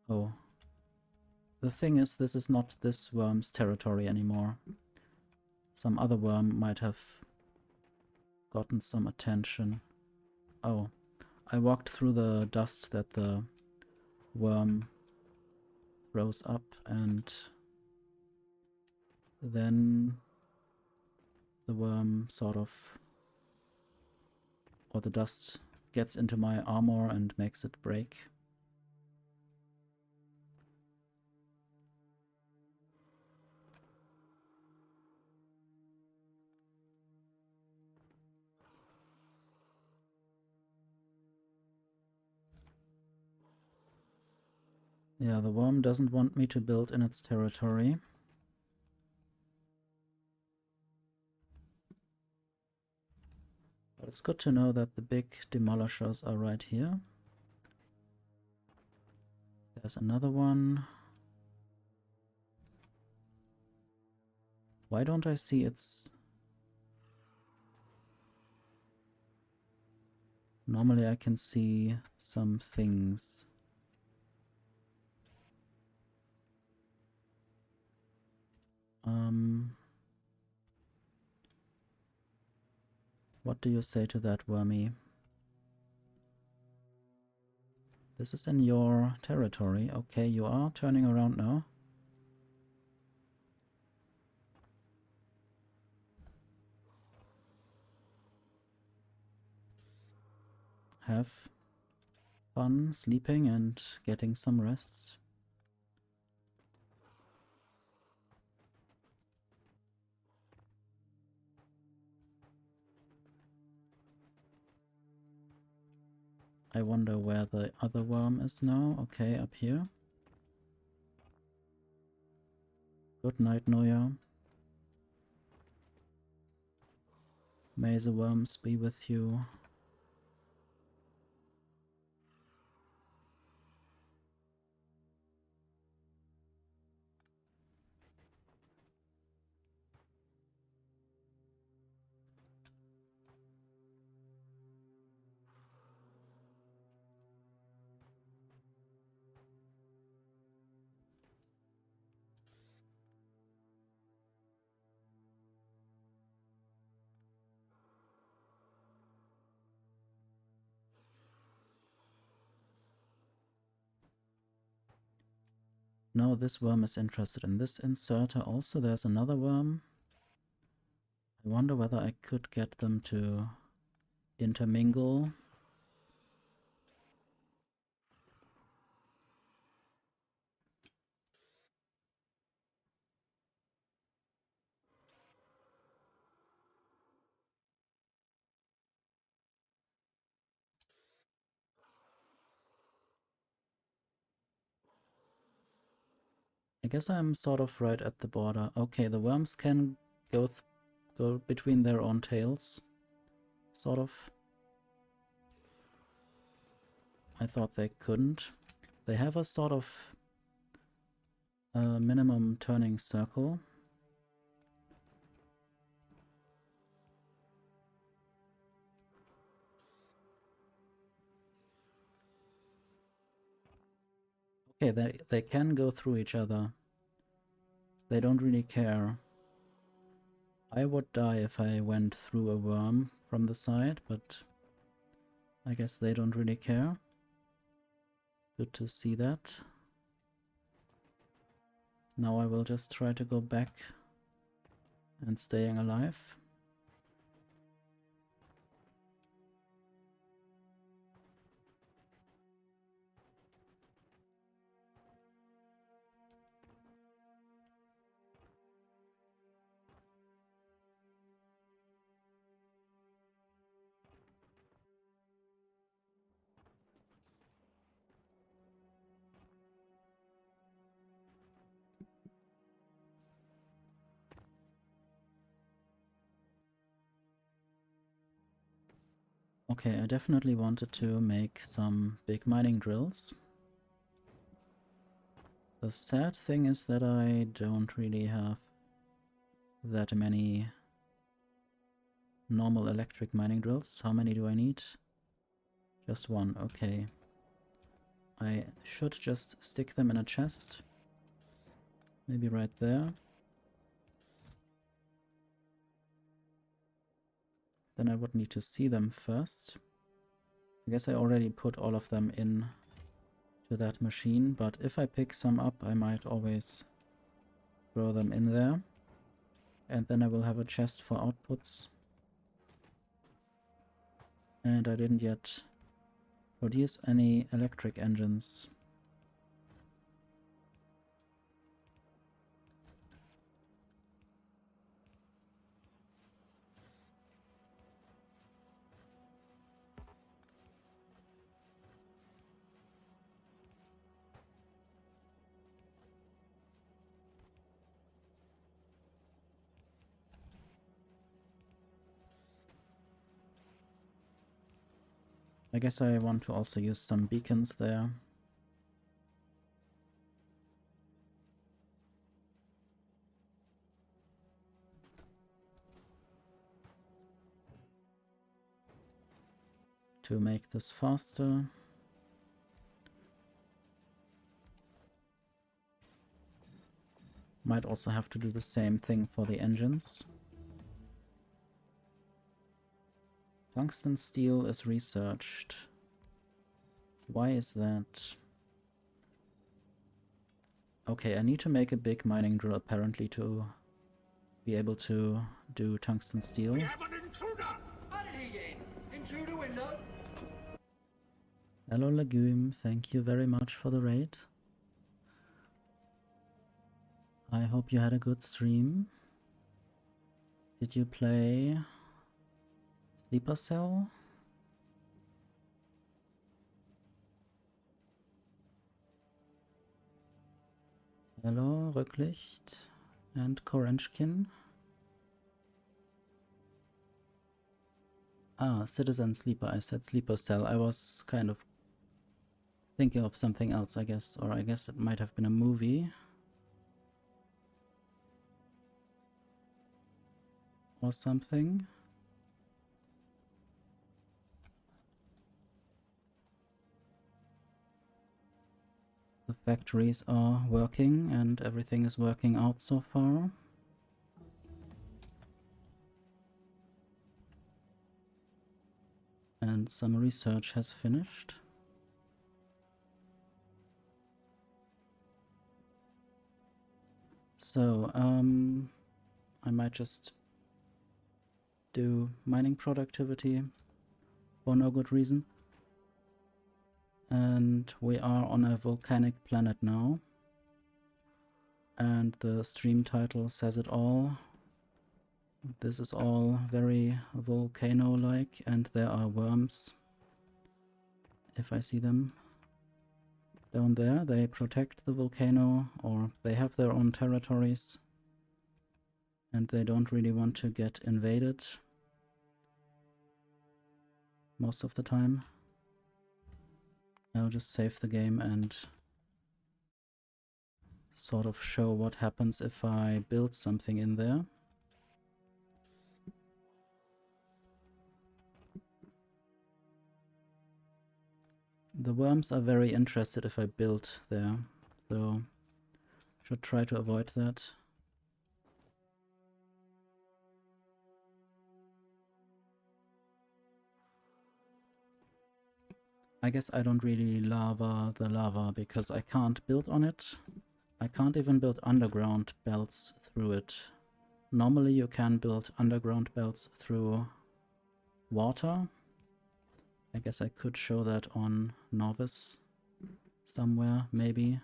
Oh. The thing is, this is not this worm's territory anymore. Some other worm might have gotten some attention. Oh. I walked through the dust that the worm throws up, and then the worm sort of, or the dust gets into my armor and makes it break. Yeah, the worm doesn't want me to build in its territory. But it's good to know that the big demolishers are right here. There's another one. Why don't I see its... Normally I can see some things. What do you say to that, wormy? This is in your territory. Okay, you are turning around now. Have fun sleeping and getting some rest. I wonder where the other worm is now. Okay, up here. Good night, Noya. May the worms be with you. No, this worm is interested in this inserter. Also, there's another worm. I wonder whether I could get them to intermingle. I guess I'm sort of right at the border. Okay, the worms can go between their own tails. Sort of. I thought they couldn't. They have a sort of minimum turning circle. Okay, they can go through each other. They don't really care. I would die if I went through a worm from the side, but I guess they don't really care. Good to see that. Now I will just try to go back and staying alive. Okay, I definitely wanted to make some big mining drills. The sad thing is that I don't really have that many normal electric mining drills. How many do I need? Just one, okay. I should just stick them in a chest. Maybe right there. Then I would need to see them first. I guess I already put all of them in to that machine, but if I pick some up, I might always throw them in there. And then I will have a chest for outputs. And I didn't yet produce any electric engines. I guess I want to also use some beacons there. To make this faster. Might also have to do the same thing for the engines. Tungsten steel is researched. Why is that? Okay, I need to make a big mining drill apparently to be able to do tungsten steel. We have an intruder! How did he get in? In through the window? Hello Legume, thank you very much for the raid. I hope you had a good stream. Did you play Sleeper Cell? Hello Rücklicht and Korenchkin. Ah, Citizen Sleeper. I said Sleeper Cell. I was kind of thinking of something else, I guess. Or I guess it might have been a movie. Or something. The factories are working and everything is working out so far. And some research has finished. So, I might just do mining productivity for no good reason. And we are on a volcanic planet now. And the stream title says it all. This is all very volcano-like, and there are worms. If I see them down there, they protect the volcano, or they have their own territories. And they don't really want to get invaded. Most of the time. I'll just save the game and sort of show what happens if I build something in there. The worms are very interested if I build there, so should try to avoid that. I guess I don't really lava the lava because I can't build on it. I can't even build underground belts through it. Normally you can build underground belts through water. I guess I could show that on Novice somewhere, maybe.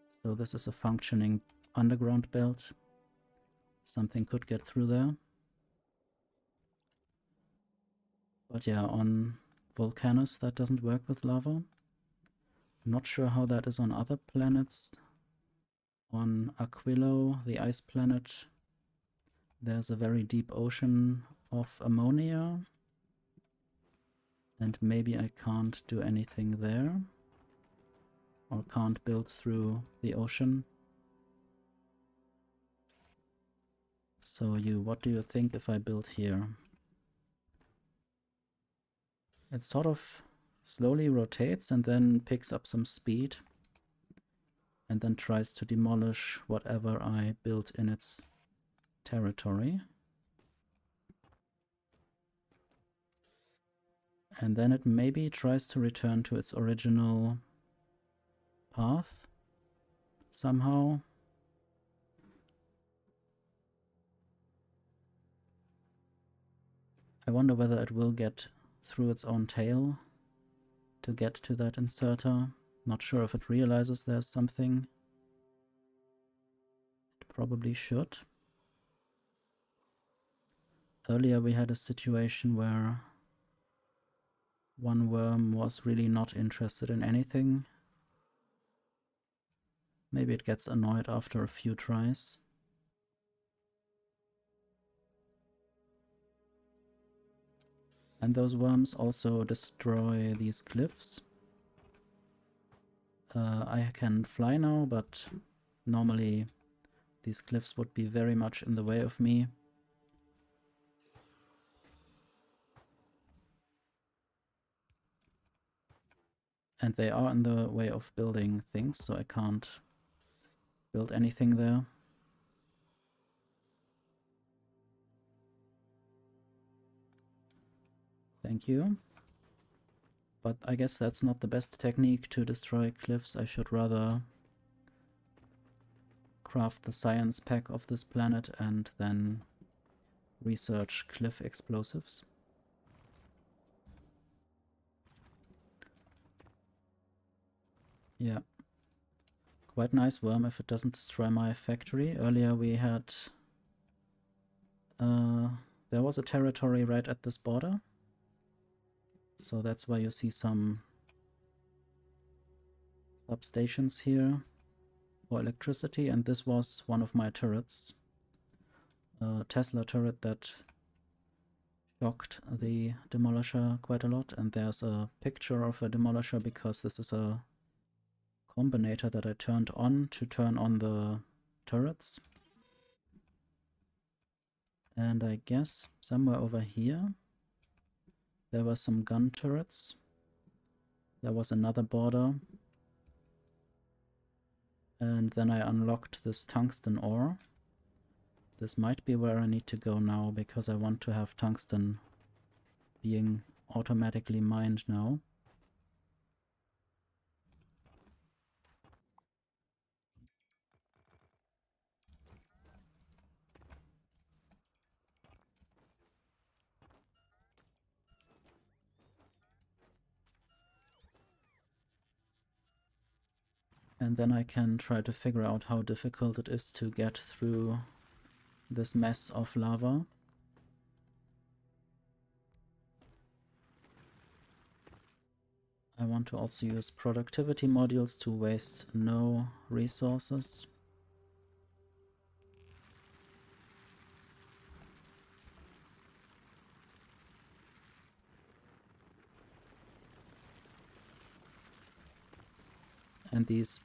So this is a functioning underground belt. Something could get through there. But yeah, on Volcanus that doesn't work with lava. Not sure how that is on other planets. On Aquilo, the ice planet, there's a very deep ocean of ammonia. And maybe I can't do anything there. Or can't build through the ocean. So what do you think if I build here? It sort of slowly rotates and then picks up some speed. And then tries to demolish whatever I built in its territory. And then it maybe tries to return to its original path somehow. I wonder whether it will get through its own tail to get to that inserter. Not sure if it realizes there's something. It probably should. Earlier we had a situation where one worm was really not interested in anything. Maybe it gets annoyed after a few tries. And those worms also destroy these cliffs. I can fly now, but normally these cliffs would be very much in the way of me. And they are in the way of building things, so I can't build anything there. Thank you. But I guess that's not the best technique to destroy cliffs. I should rather craft the science pack of this planet and then research cliff explosives. Yeah. Quite nice worm if it doesn't destroy my factory. Earlier we had... there was a territory right at this border. So that's why you see some substations here for electricity, and this was one of my turrets. A Tesla turret that shocked the demolisher quite a lot, and there's a picture of a demolisher because this is a combinator that I turned on to turn on the turrets. And I guess somewhere over here there were some gun turrets. There was another border. And then I unlocked this tungsten ore. This might be where I need to go now, because I want to have tungsten being automatically mined now. And then I can try to figure out how difficult it is to get through this mess of lava. I want to also use productivity modules to waste no resources. And these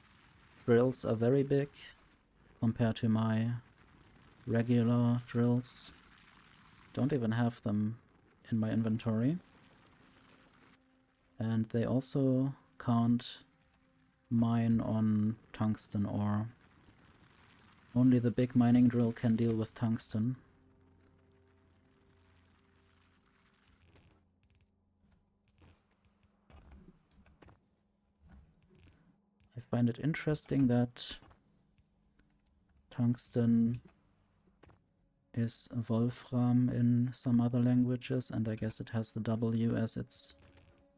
drills are very big compared to my regular drills. Don't even have them in my inventory. And they also can't mine on tungsten ore. Only the big mining drill can deal with tungsten. I find it interesting that tungsten is Wolfram in some other languages, and I guess it has the W as its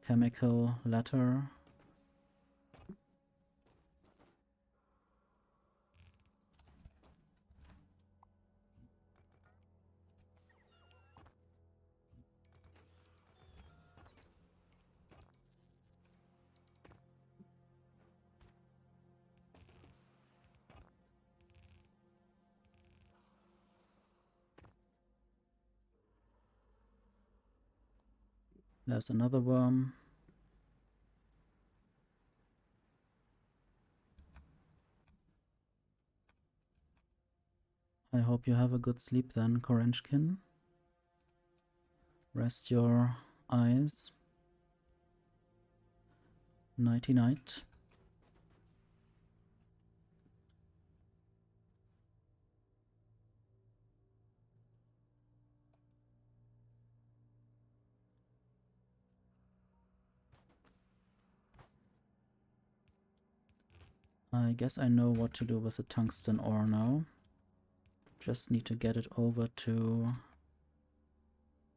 chemical letter. There's another worm. I hope you have a good sleep then, Korenchkin. Rest your eyes. Nighty night. I guess I know what to do with the tungsten ore now. Just need to get it over to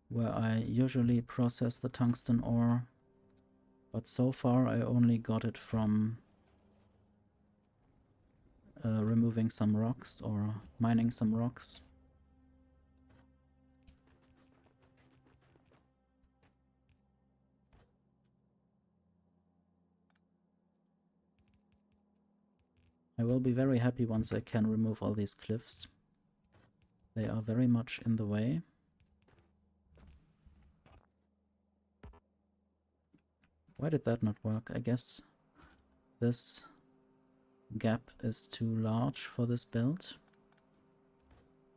where I usually process the tungsten ore. But so far I only got it from removing some rocks or mining some rocks. I will be very happy once I can remove all these cliffs. They are very much in the way. Why did that not work? I guess this gap is too large for this build.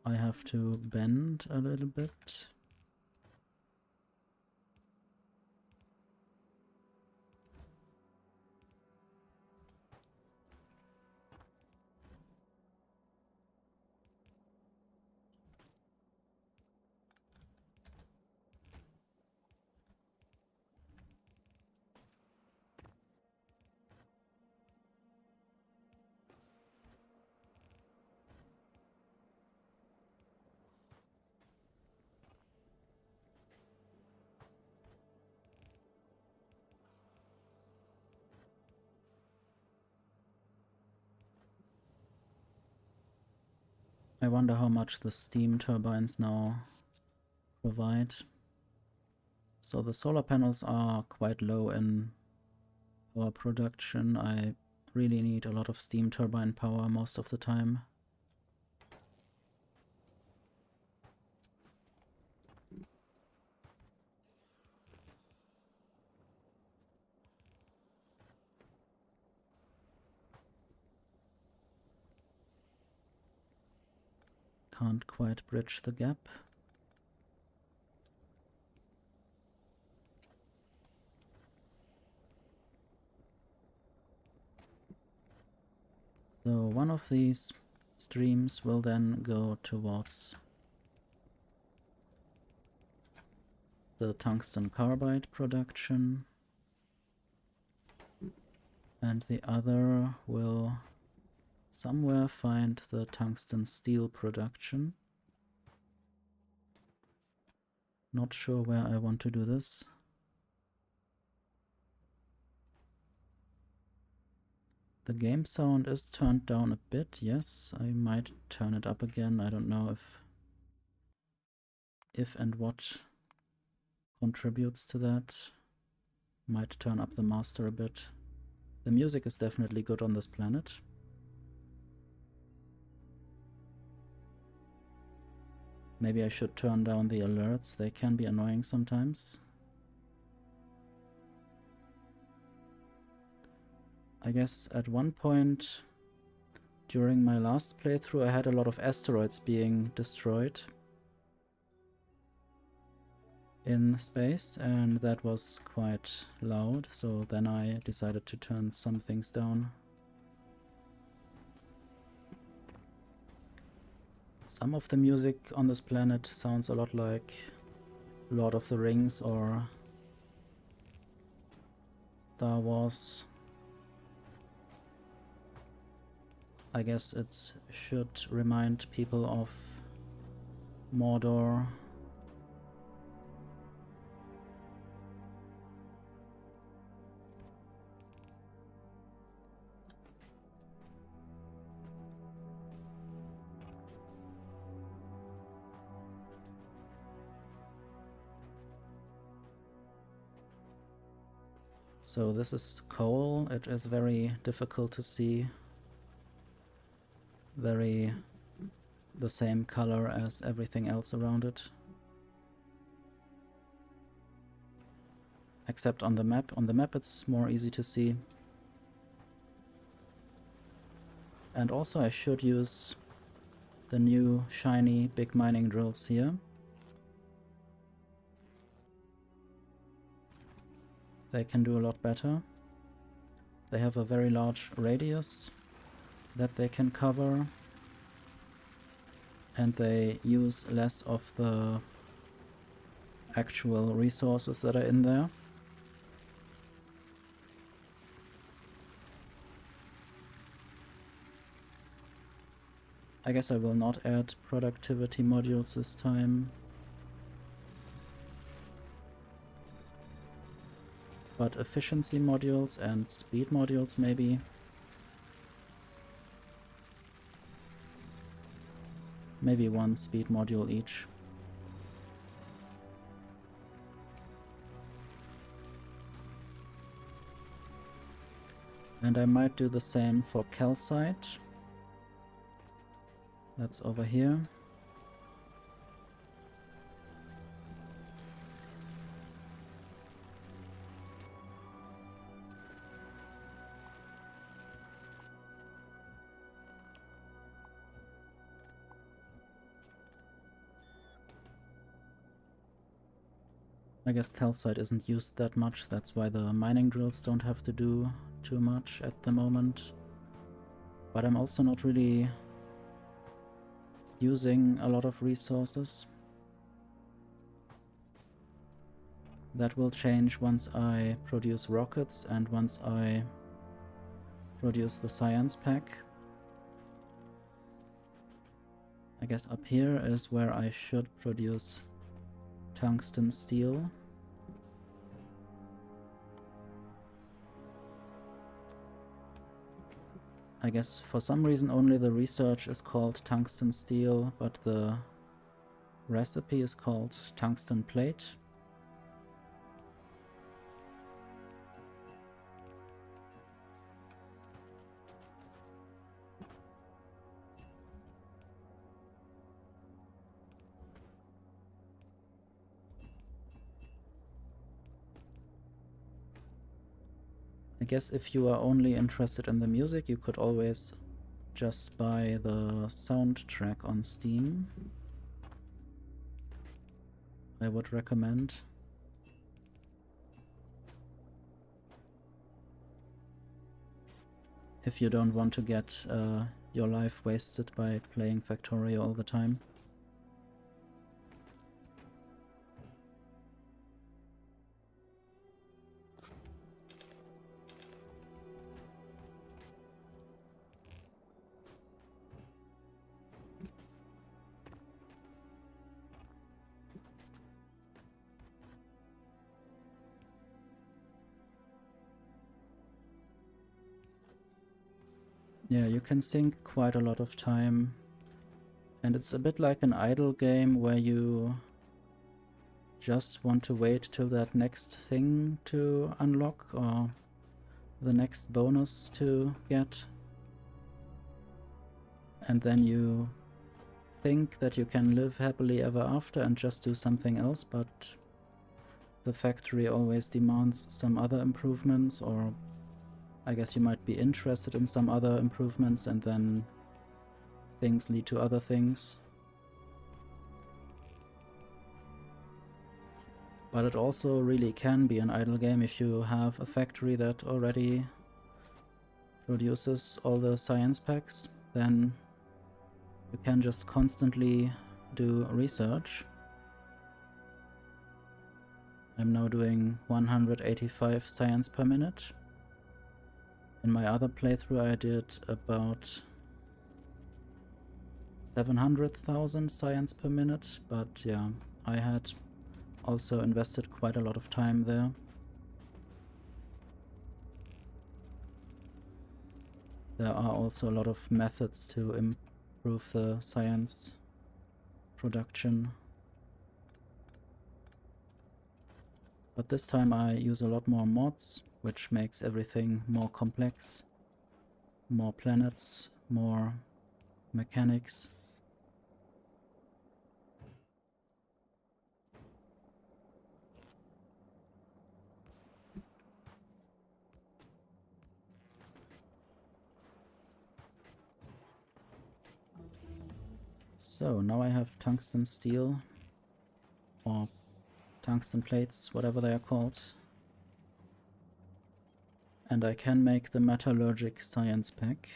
I have to bend a little bit. I wonder how much the steam turbines now provide. So the solar panels are quite low in power production. I really need a lot of steam turbine power most of the time. Can't quite bridge the gap. So one of these streams will then go towards the tungsten carbide production, and the other will somewhere find the tungsten steel production. Not sure where I want to do this. The game sound is turned down a bit, yes. I might turn it up again. I don't know if and what contributes to that. Might turn up the master a bit. The music is definitely good on this planet. Maybe I should turn down the alerts. They can be annoying sometimes. I guess at one point during my last playthrough I had a lot of asteroids being destroyed in space, and that was quite loud, so then I decided to turn some things down. Some of the music on this planet sounds a lot like Lord of the Rings or Star Wars. I guess it should remind people of Mordor. So this is coal. It is very difficult to see. Very the same color as everything else around it. Except on the map. On the map it's more easy to see. And also I should use the new shiny big mining drills here. They can do a lot better. They have a very large radius that they can cover, and they use less of the actual resources that are in there. I guess I will not add productivity modules this time. But efficiency modules and speed modules maybe. Maybe one speed module each. And I might do the same for calcite. That's over here. I guess calcite isn't used that much, that's why the mining drills don't have to do too much at the moment. But I'm also not really using a lot of resources. That will change once I produce rockets and once I produce the science pack. I guess up here is where I should produce tungsten steel. I guess for some reason only the research is called tungsten steel, but the recipe is called tungsten plate. I guess if you are only interested in the music, you could always just buy the soundtrack on Steam. I would recommend. If you don't want to get your life wasted by playing Factorio all the time. Yeah, you can sink quite a lot of time, and it's a bit like an idle game where you just want to wait till that next thing to unlock or the next bonus to get, and then you think that you can live happily ever after and just do something else, but the factory always demands some other improvements or I guess you might be interested in some other improvements and then things lead to other things. But it also really can be an idle game if you have a factory that already produces all the science packs, then you can just constantly do research. I'm now doing 185 science per minute. In my other playthrough I did about 700,000 science per minute, but yeah, I had also invested quite a lot of time there. There are also a lot of methods to improve the science production. But this time I use a lot more mods, which makes everything more complex. More planets, more mechanics. So now I have tungsten steel, or tungsten plates, whatever they are called. And I can make the metallurgic science pack.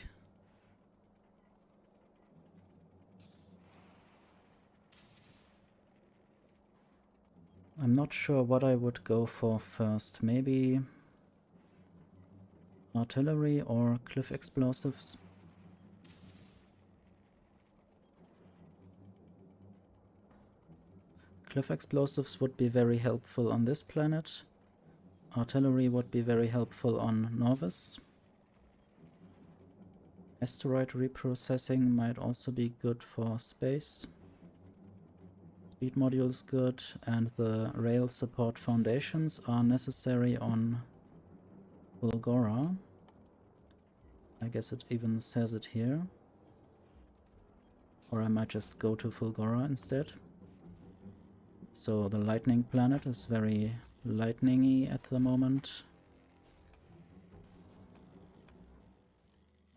I'm not sure what I would go for first. Maybe artillery or cliff explosives. Cliff explosives would be very helpful on this planet. Artillery would be very helpful on Norvis. Asteroid reprocessing might also be good for space. Speed module is good, and the rail support foundations are necessary on Fulgora. I guess it even says it here. Or I might just go to Fulgora instead. So the lightning planet is very lightning-y at the moment.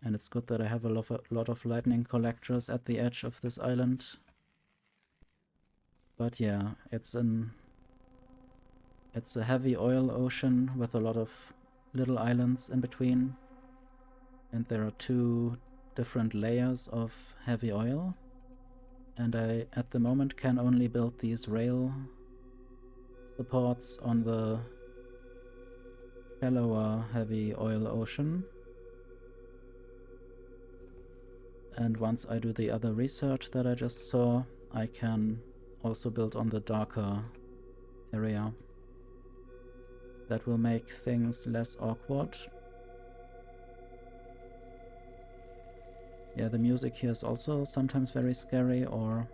And it's good that I have a lot of lightning collectors at the edge of this island. But yeah, it's a heavy oil ocean with a lot of little islands in between. And there are 2 different layers of heavy oil. And I, at the moment, can only build these rail supports on the shallower heavy oil ocean. And once I do the other research that I just saw, I can also build on the darker area. That will make things less awkward. Yeah, the music here is also sometimes very scary or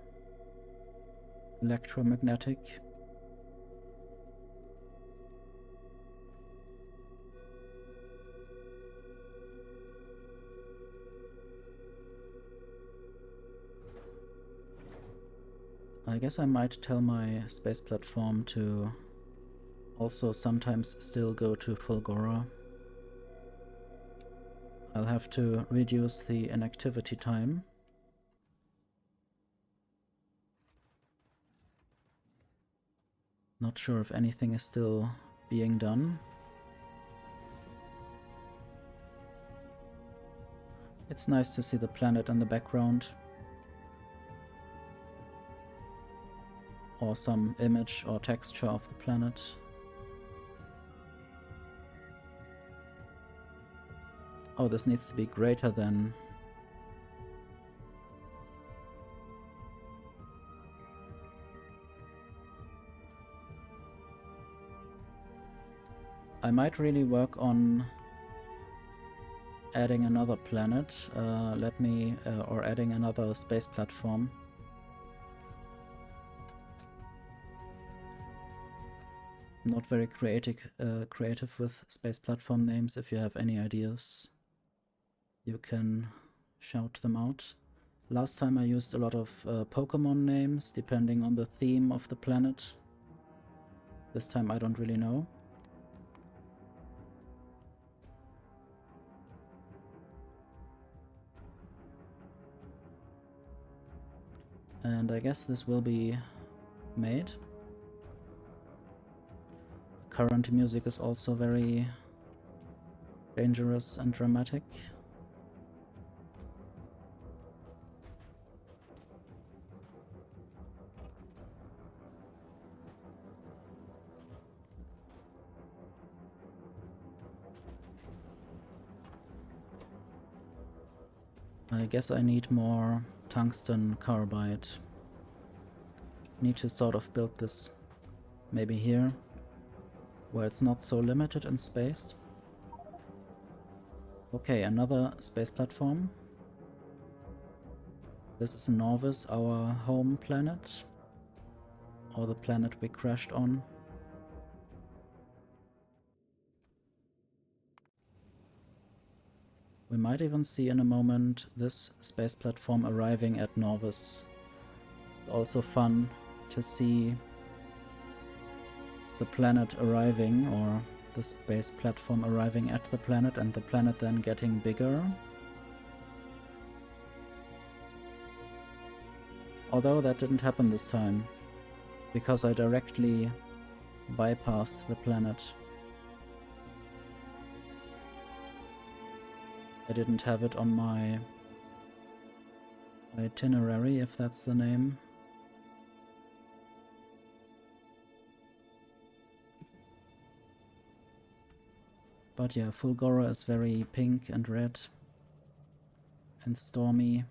electromagnetic. I guess I might tell my space platform to also sometimes still go to Fulgora. I'll have to reduce the inactivity time. Not sure if anything is still being done. It's nice to see the planet in the background. Or some image or texture of the planet. Oh, this needs to be greater than... I might really work on adding another planet. Or adding another space platform. Not very creative with space platform names. If you have any ideas, you can shout them out. Last time I used a lot of Pokemon names, depending on the theme of the planet. This time I don't really know. And I guess this will be made. Current music is also very dangerous and dramatic. I guess I need more tungsten carbide. Need to sort of build this maybe here, where it's not so limited in space. Okay, another space platform. This is Norvis, our home planet, or the planet we crashed on. We might even see in a moment this space platform arriving at Norvis. It's also fun to see the planet arriving, or the space platform arriving at the planet, and the planet then getting bigger. Although that didn't happen this time, because I directly bypassed the planet. I didn't have it on my itinerary, if that's the name. But yeah, Fulgora is very pink and red and stormy.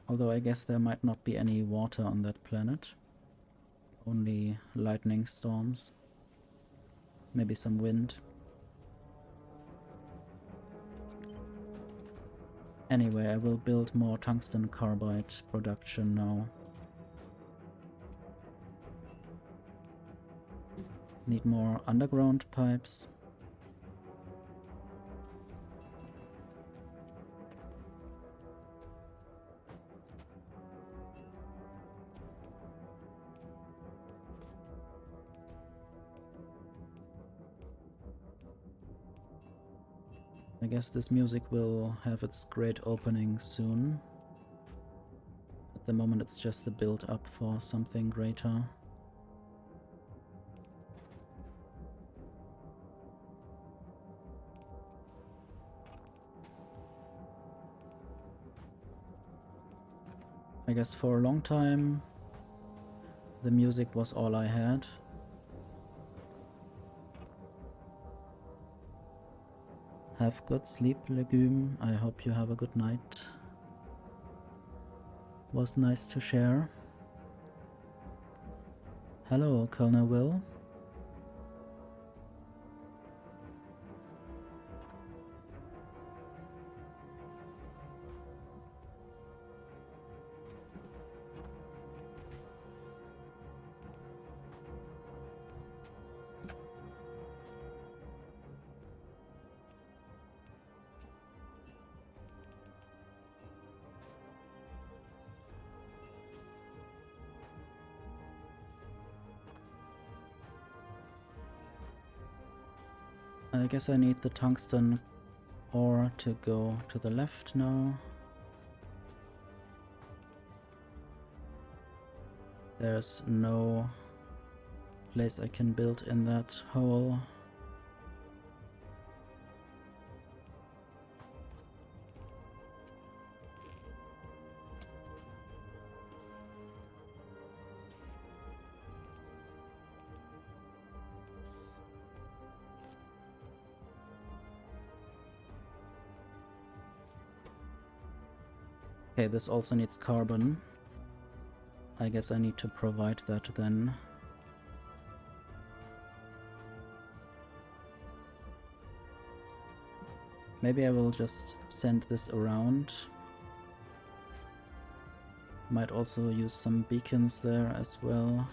Although I guess there might not be any water on that planet. Only lightning storms. Maybe some wind. Anyway, I will build more tungsten carbide production now. Need more underground pipes. I guess this music will have its great opening soon. At the moment it's just the build up for something greater. I guess for a long time the music was all I had. Have good sleep, Legume. I hope you have a good night. Was nice to share. Hello, Colonel Will. I guess I need the tungsten ore to go to the left now. There's no place I can build in that hole. Okay, this also needs carbon. I guess I need to provide that then. Maybe I will just send this around. Might also use some beacons there as well.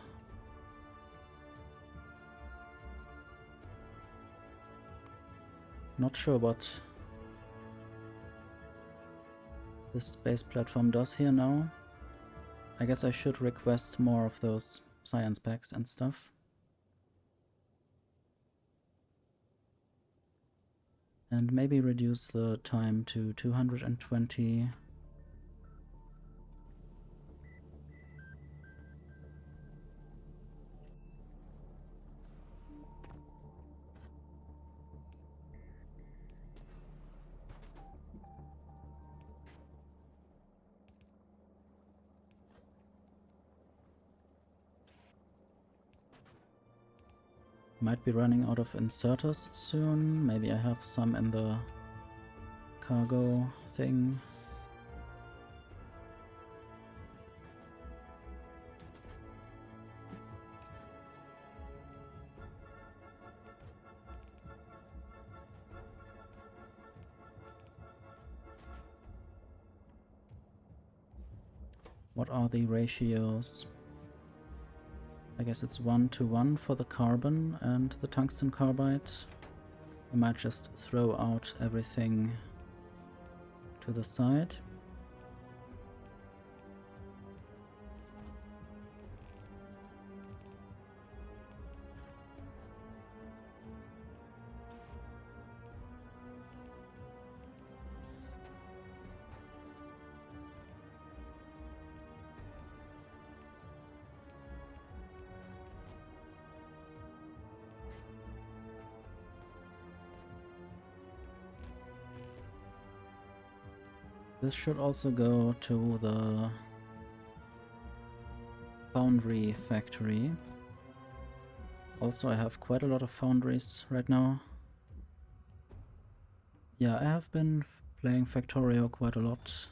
Not sure what this space platform does here now. I guess I should request more of those science packs and stuff. And maybe reduce the time to 220. Might be running out of inserters soon. Maybe I have some in the cargo thing. What are the ratios? I guess it's 1:1 for the carbon and the tungsten carbide. I might just throw out everything to the side. This should also go to the foundry factory. Also, I have quite a lot of foundries right now. Yeah, I have been playing Factorio quite a lot.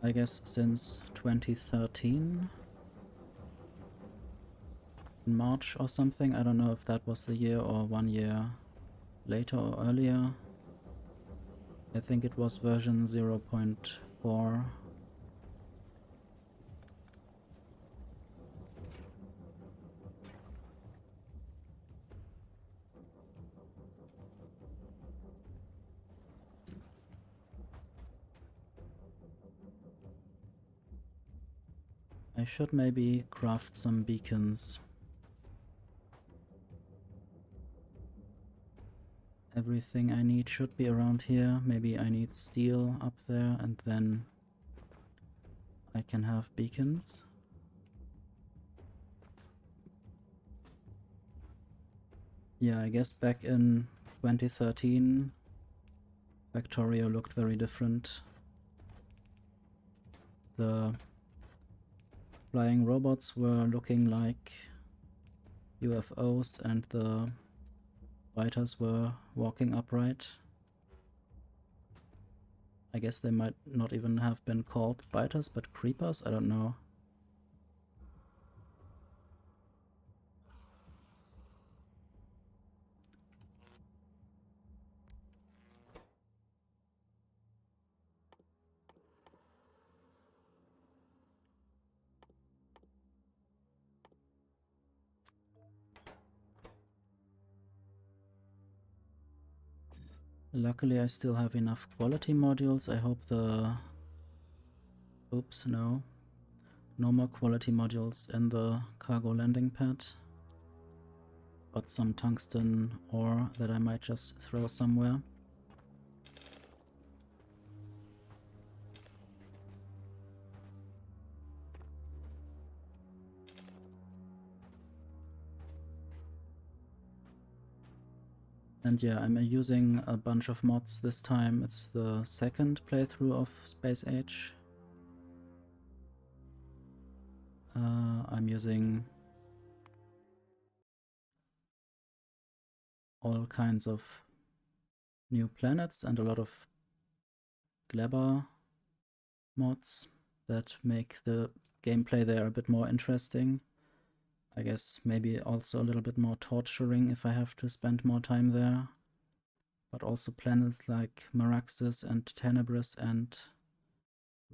I guess since 2013, in March or something. I don't know if that was the year or 1 year later or earlier. I think it was version 0.4. I should maybe craft some beacons. Everything I need should be around here. Maybe I need steel up there and then I can have beacons. Yeah, I guess back in 2013 Factorio looked very different. The flying robots were looking like UFOs and the fighters were walking upright. I guess they might not even have been called biters, but creepers? I don't know. Luckily I still have enough quality modules. I hope the... Oops, no. No more quality modules in the cargo landing pad. But some tungsten ore that I might just throw somewhere. And yeah, I'm using a bunch of mods this time. It's the second playthrough of Space Age. I'm using all kinds of new planets and a lot of Gleba mods that make the gameplay there a bit more interesting. I guess maybe also a little bit more torturing if I have to spend more time there. But also planets like Maraxsis and Tenebris, and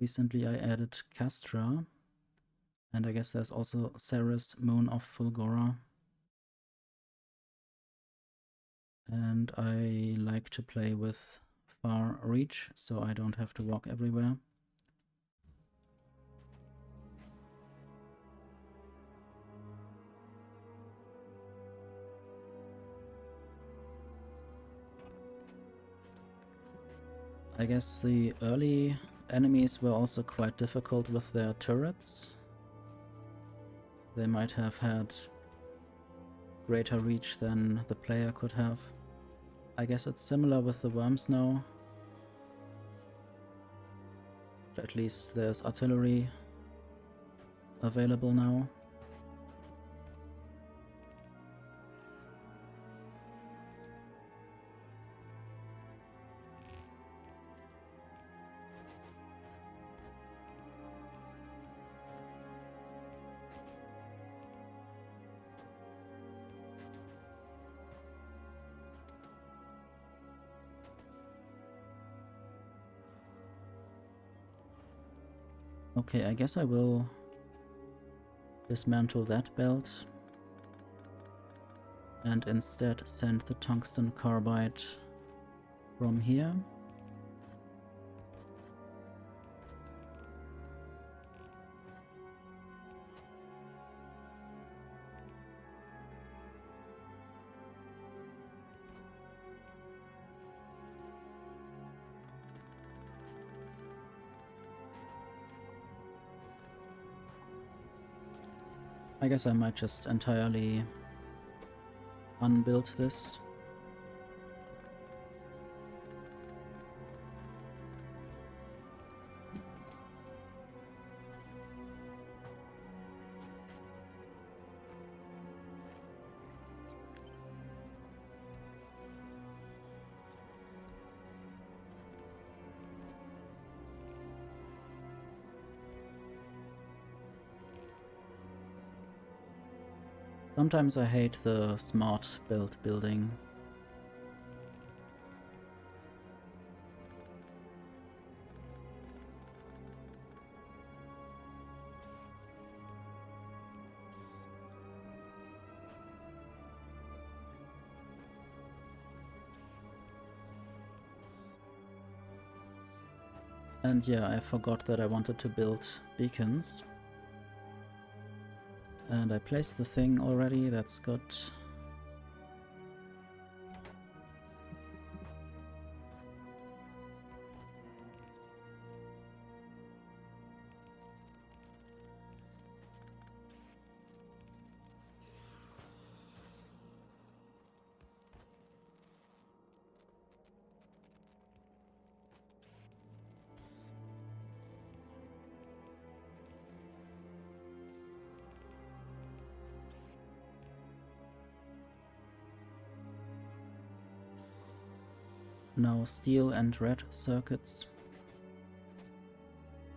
recently I added Castra. And I guess there's also Cerys, Moon of Fulgora. And I like to play with far reach, so I don't have to walk everywhere. I guess the early enemies were also quite difficult with their turrets. They might have had greater reach than the player could have. I guess it's similar with the worms now. At least there's artillery available now. Okay, I guess I will dismantle that belt and instead send the tungsten carbide from here. I guess I might just entirely unbuild this. Sometimes I hate the smart build building. And yeah, I forgot that I wanted to build beacons. And I placed the thing already, that's good. Now steel and red circuits.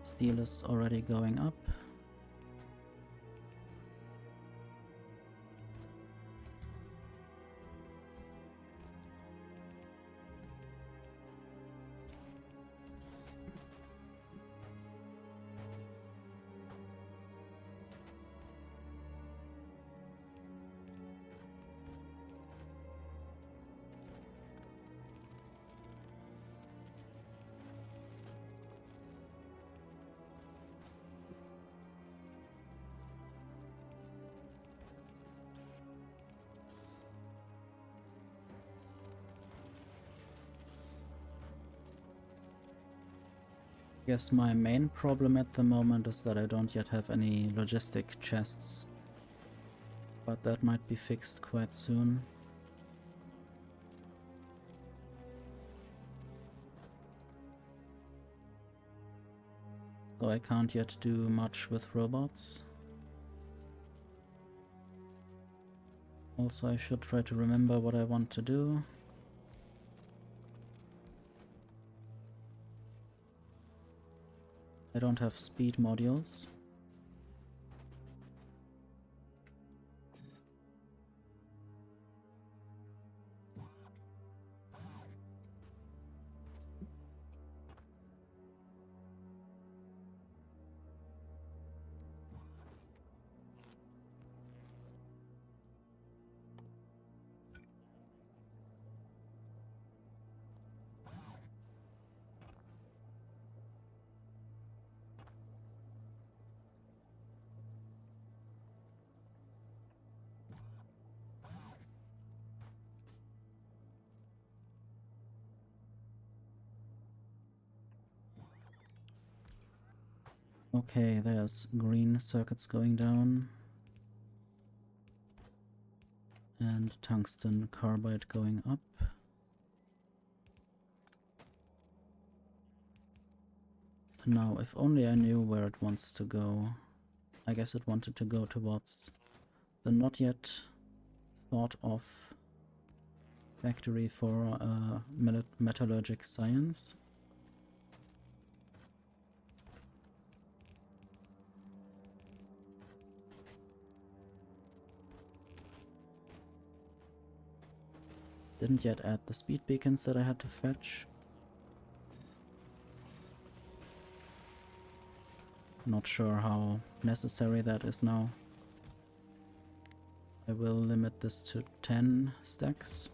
Steel is already going up. Guess my main problem at the moment is that I don't yet have any logistic chests. But that might be fixed quite soon. So I can't yet do much with robots. Also, I should try to remember what I want to do. I don't have speed modules. Okay, there's green circuits going down. And tungsten carbide going up. Now, if only I knew where it wants to go. I guess it wanted to go towards the not yet thought of factory for metallurgic science. Didn't yet add the speed beacons that I had to fetch. Not sure how necessary that is now. I will limit this to 10 stacks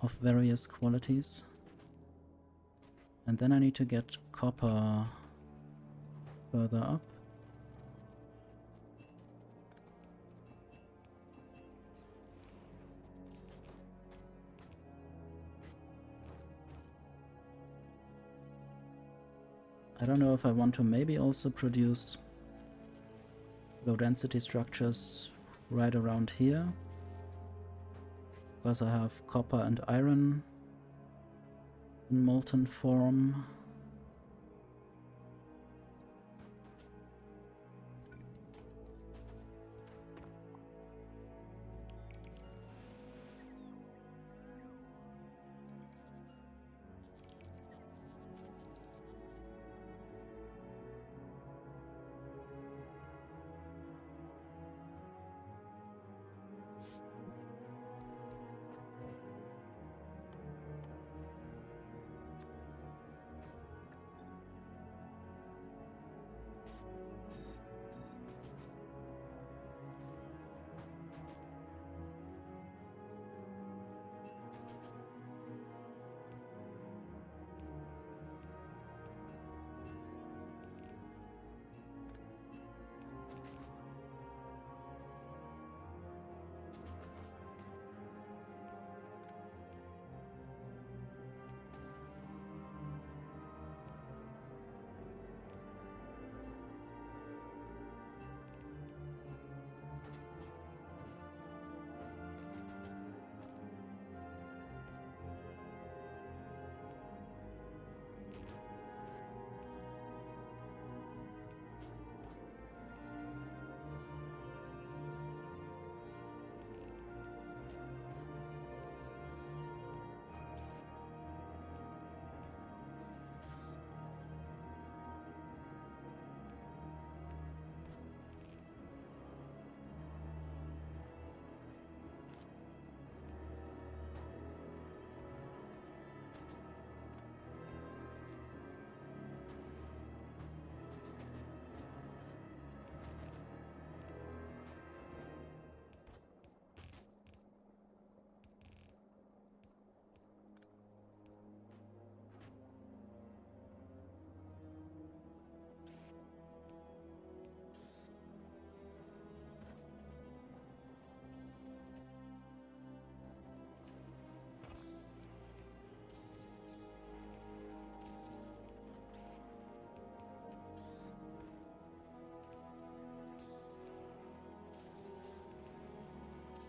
of various qualities. And then I need to get copper further up. I don't know if I want to maybe also produce low density structures right around here, because I have copper and iron in molten form.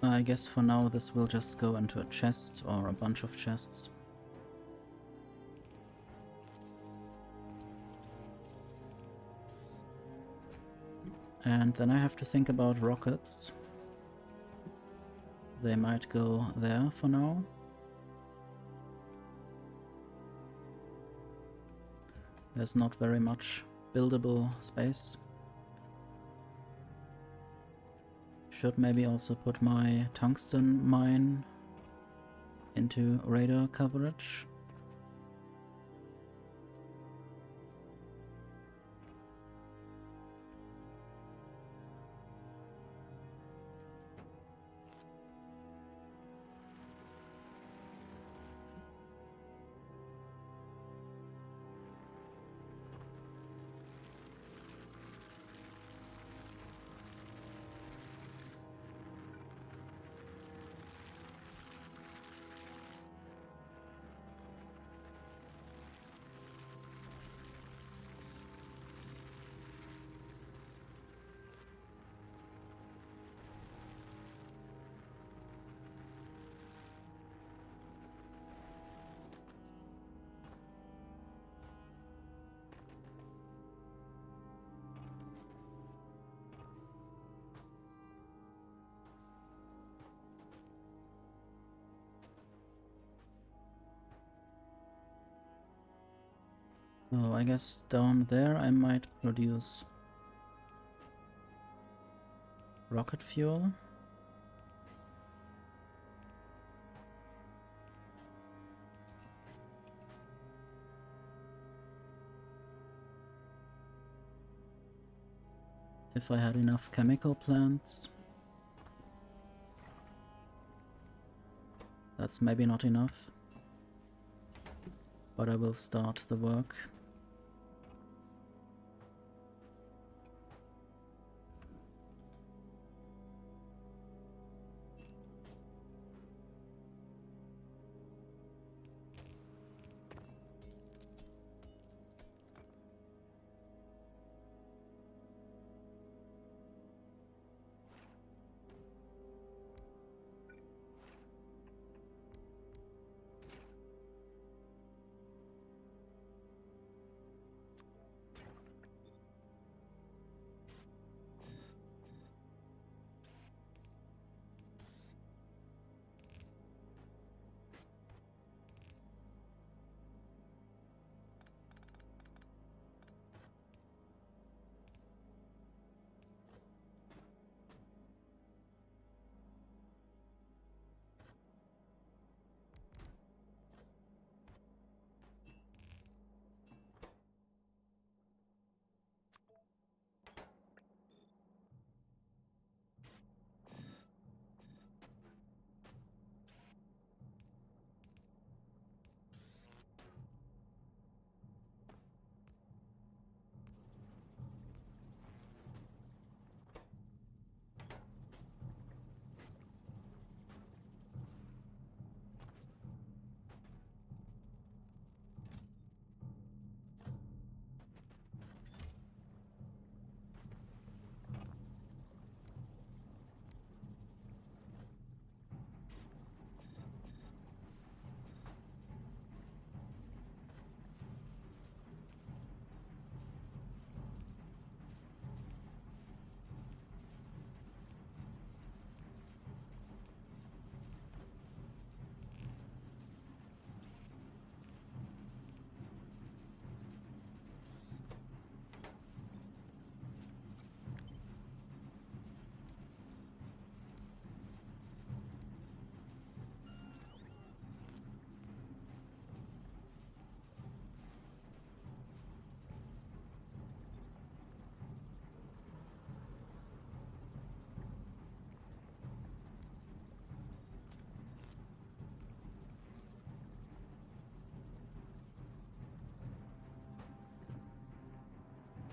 I guess for now this will just go into a chest or a bunch of chests. And then I have to think about rockets. They might go there for now. There's not very much buildable space. Should maybe also put my tungsten mine into radar coverage. Oh, I guess down there I might produce rocket fuel. If I had enough chemical plants. That's maybe not enough, but I will start the work.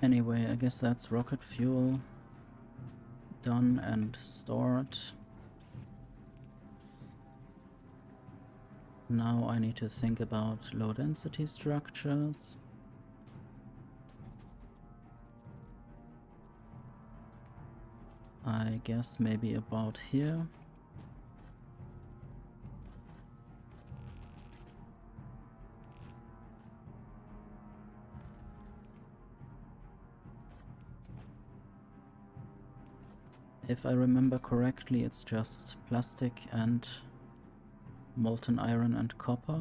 Anyway, I guess that's rocket fuel done and stored. Now I need to think about low density structures. I guess maybe about here. If I remember correctly, it's just plastic and molten iron and copper.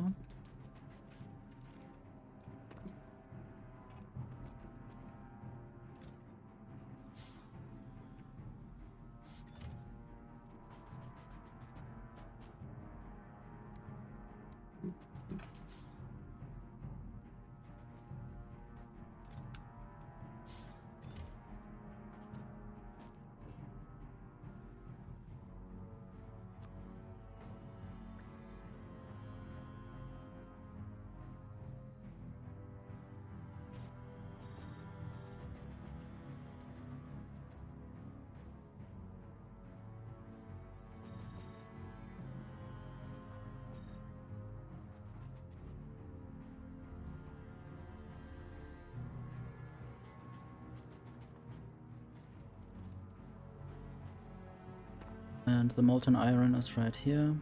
And the molten iron is right here.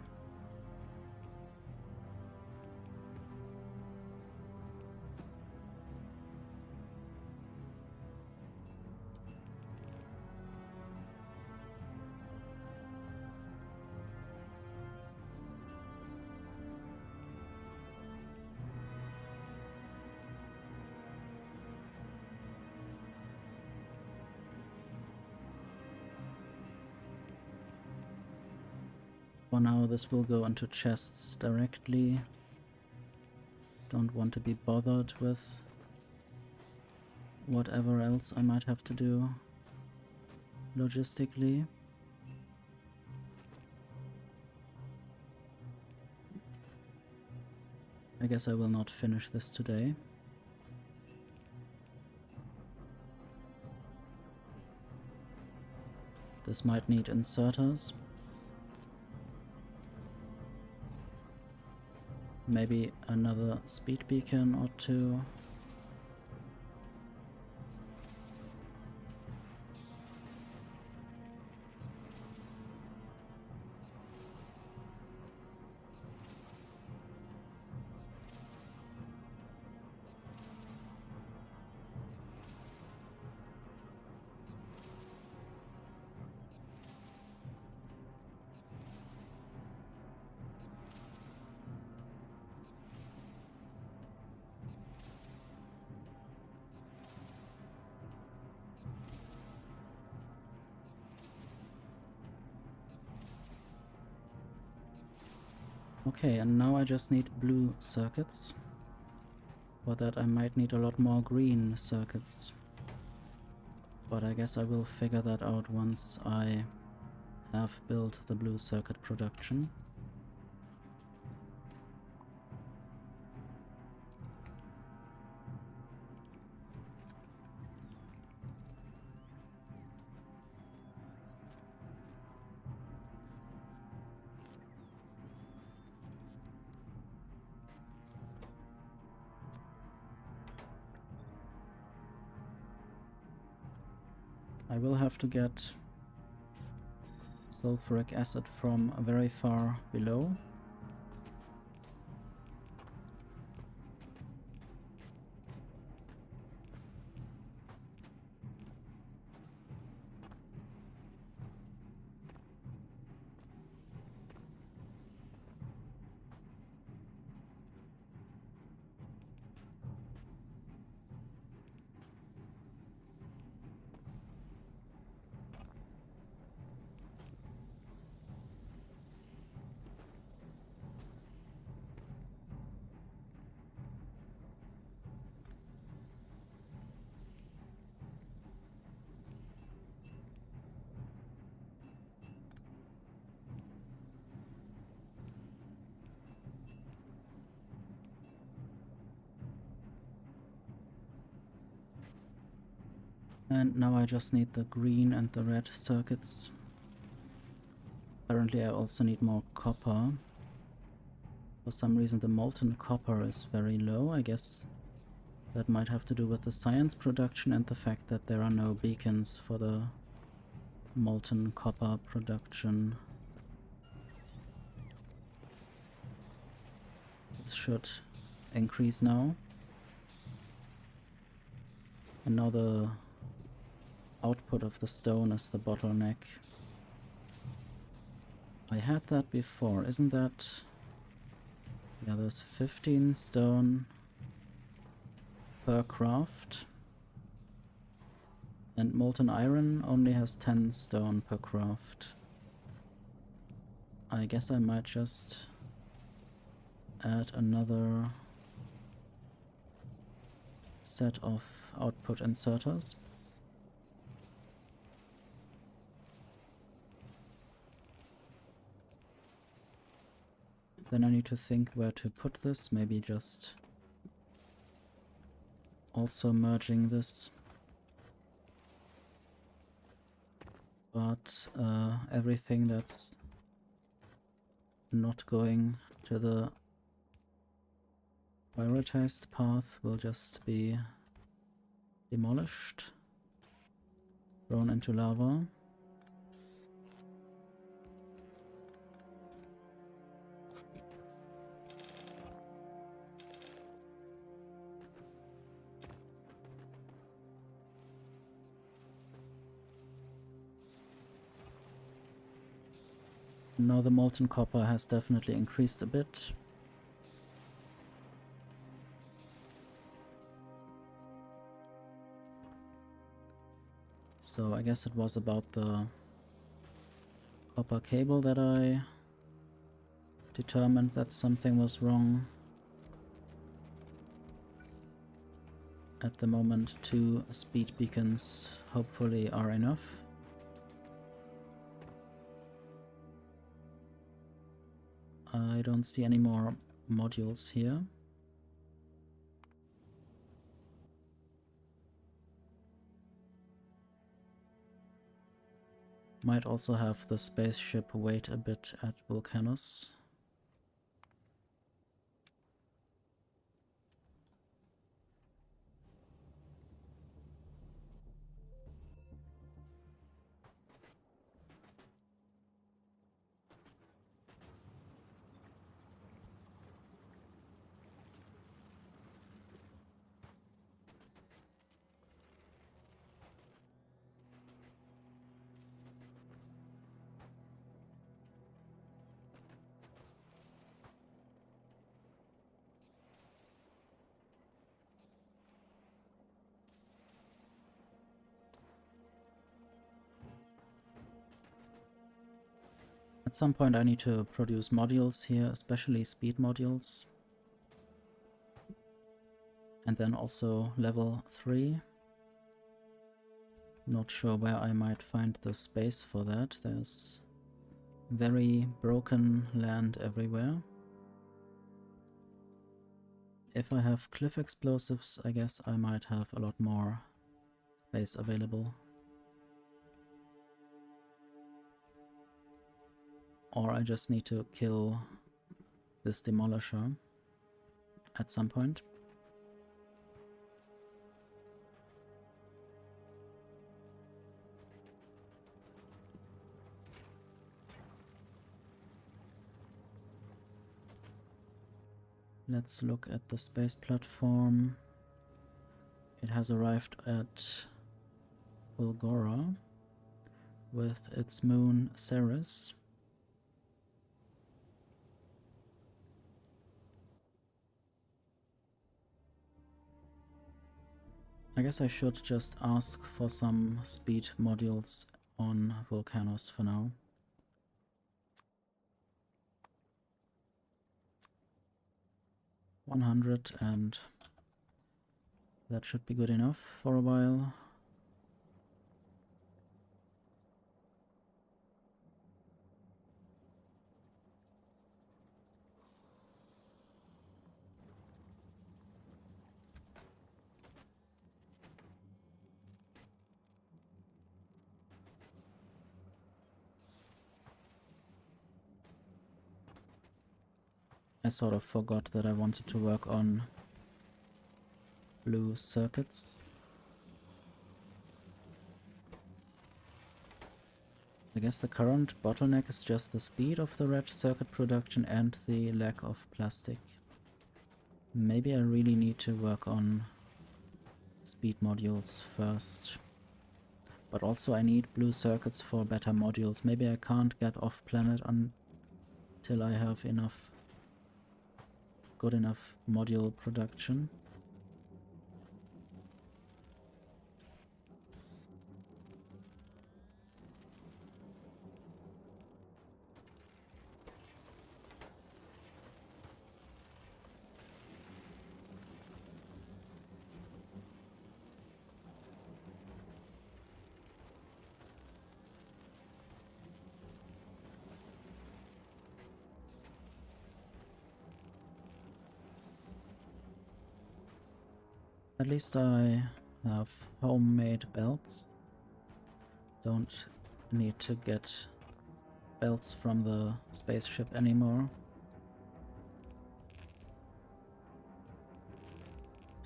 For now, this will go into chests directly. Don't want to be bothered with whatever else I might have to do logistically. I guess I will not finish this today. This might need inserters. Maybe another speed beacon or two. Okay, and now I just need blue circuits. For that I might need a lot more green circuits. But I guess I will figure that out once I have built the blue circuit production. I will have to get sulfuric acid from very far below. And now I just need the green and the red circuits. Apparently I also need more copper. For some reason the molten copper is very low. I guess that might have to do with the science production and the fact that there are no beacons for the molten copper production. This should increase now. And now the output of the stone is the bottleneck. I had that before, isn't that... Yeah, there's 15 stone per craft. And molten iron only has 10 stone per craft. I guess I might just add another set of output inserters. Then I need to think where to put this, maybe just also merging this. But everything that's not going to the prioritized path will just be demolished, thrown into lava. Now the molten copper has definitely increased a bit. So I guess it was about the copper cable that I determined that something was wrong. At the moment, 2 speed beacons hopefully are enough. I don't see any more modules here. Might also have the spaceship wait a bit at Vulcanus. At some point I need to produce modules here, especially speed modules. And then also level 3. Not sure where I might find the space for that. There's very broken land everywhere. If I have cliff explosives, I guess I might have a lot more space available. Or I just need to kill this demolisher at some point. Let's look at the space platform. It has arrived at Fulgora with its moon Cerys. I guess I should just ask for some speed modules on Vulcanus for now. $100, and that should be good enough for a while. I sort of forgot that I wanted to work on blue circuits. I guess the current bottleneck is just the speed of the red circuit production and the lack of plastic. Maybe I really need to work on speed modules first. But also I need blue circuits for better modules. Maybe I can't get off planet until I have good enough module production. At least I have homemade belts. Don't need to get belts from the spaceship anymore.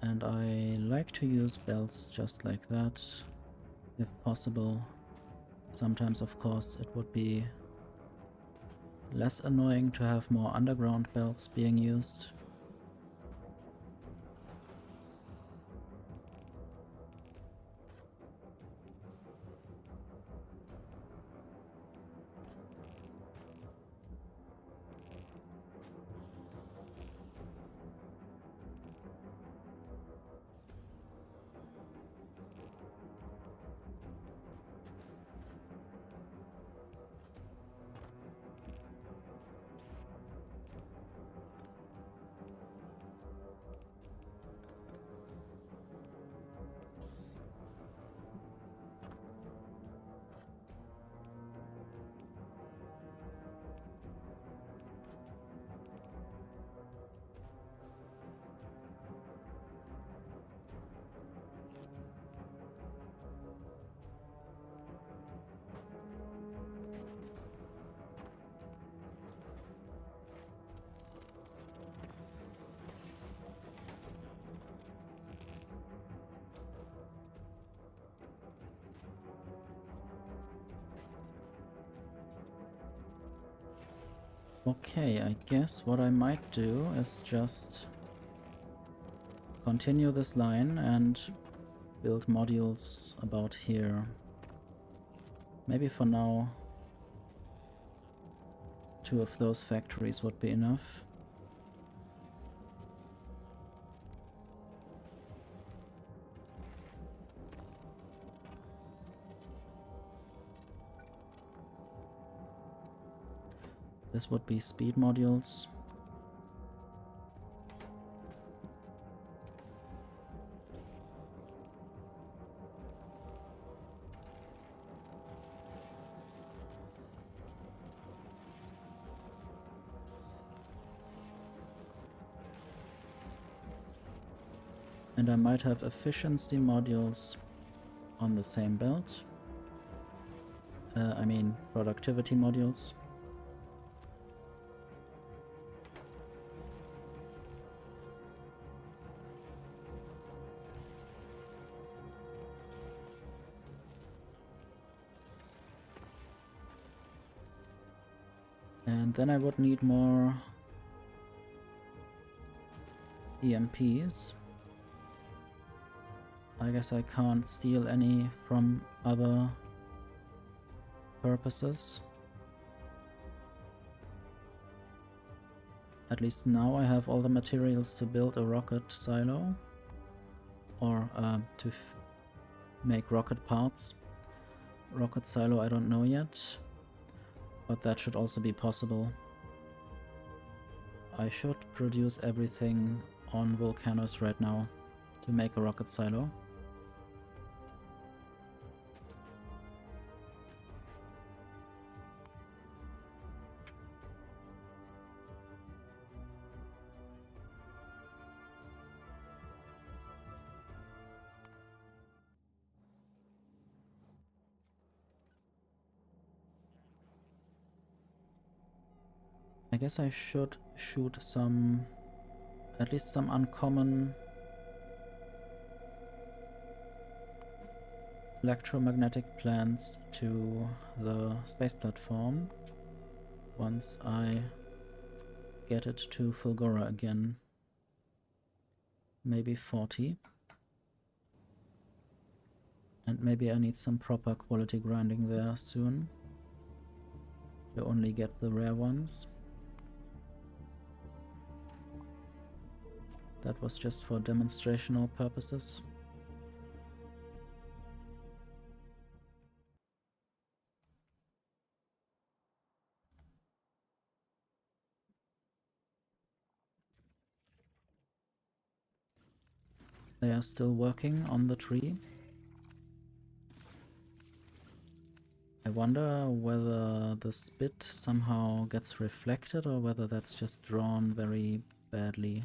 And I like to use belts just like that, if possible. Sometimes, of course, it would be less annoying to have more underground belts being used. Okay, I guess what I might do is just continue this line and build modules about here. Maybe for now 2 of those factories would be enough. This would be speed modules. And I might have efficiency modules on the same belt. I mean productivity modules. And then I would need more EMPs. I guess I can't steal any from other purposes. At least now I have all the materials to build a rocket silo. Or to make rocket parts. Rocket silo I don't know yet. But that should also be possible. I should produce everything on Volcanos right now to make a rocket silo. I guess I should shoot some, at least some uncommon electromagnetic plants to the space platform once I get it to Fulgora again. Maybe 40. And maybe I need some proper quality grinding there soon to only get the rare ones. That was just for demonstrational purposes. They are still working on the tree. I wonder whether the spit somehow gets reflected or whether that's just drawn very badly.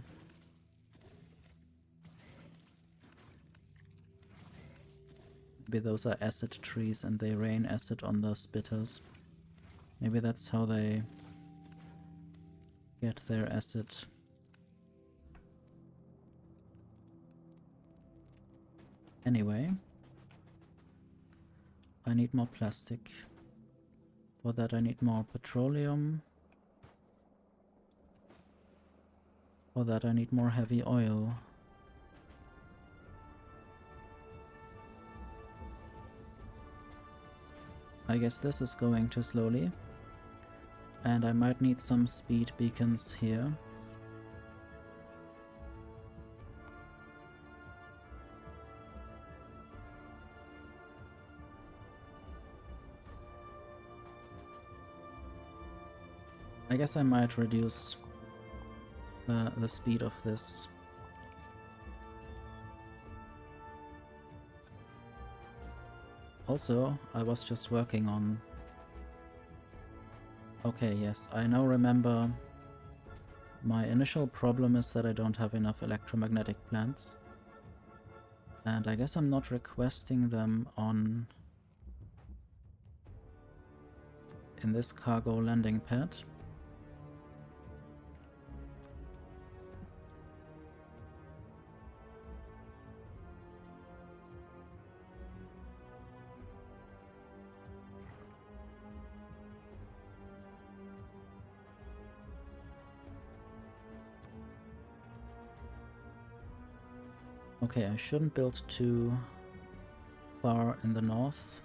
Maybe those are acid trees and they rain acid on the spitters. Maybe that's how they get their acid. Anyway, I need more plastic. For that I need more petroleum. For that I need more heavy oil. I guess this is going too slowly. And I might need some speed beacons here. I guess I might reduce the speed of this. Also, I was just working on... Okay, yes, I now remember my initial problem is that I don't have enough electromagnetic plants. And I guess I'm not requesting them on... in this cargo landing pad. Okay, I shouldn't build too far in the north.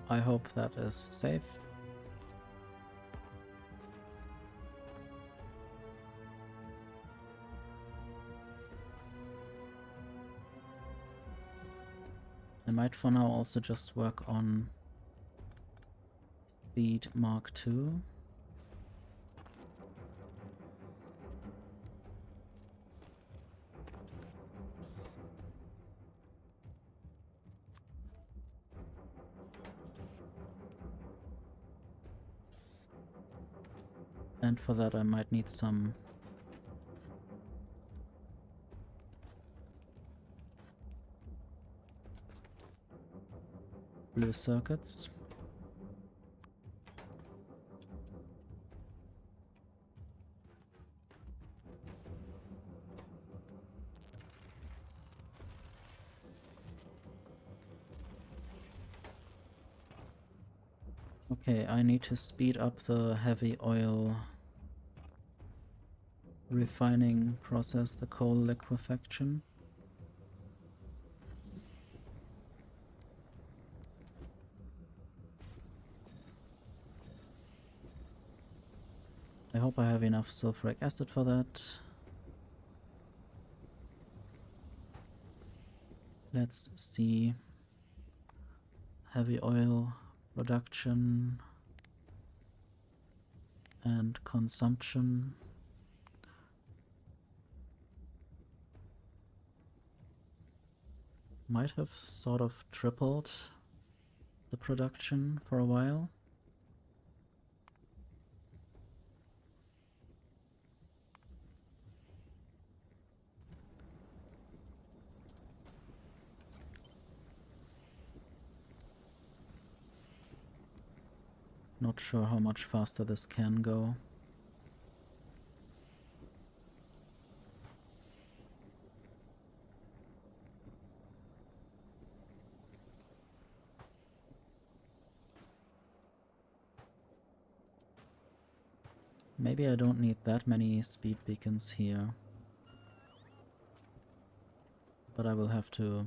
I hope that is safe. I might for now also just work on Speed Mark II. And for that I might need some blue circuits. Okay, I need to speed up the heavy oil refining process, the coal liquefaction. I hope I have enough sulfuric acid for that. Let's see. Heavy oil production and consumption. Might have sort of tripled the production for a while. Not sure how much faster this can go. Maybe I don't need that many speed beacons here. But I will have to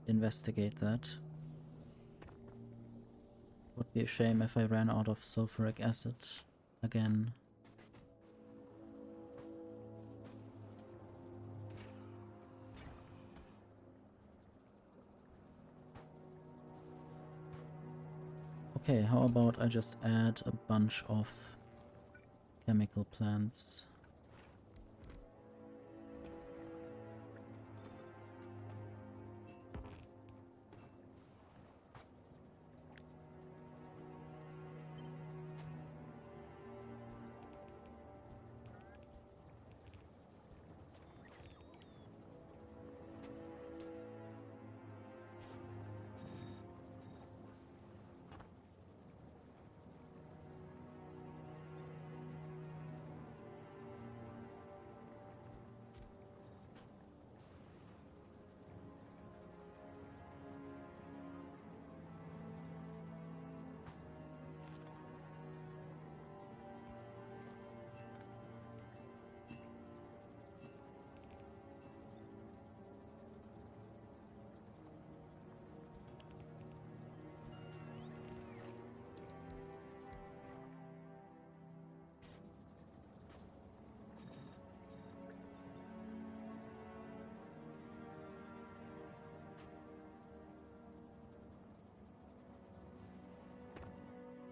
investigate that. Would be a shame if I ran out of sulfuric acid again. Okay, how about I just add a bunch of chemical plants.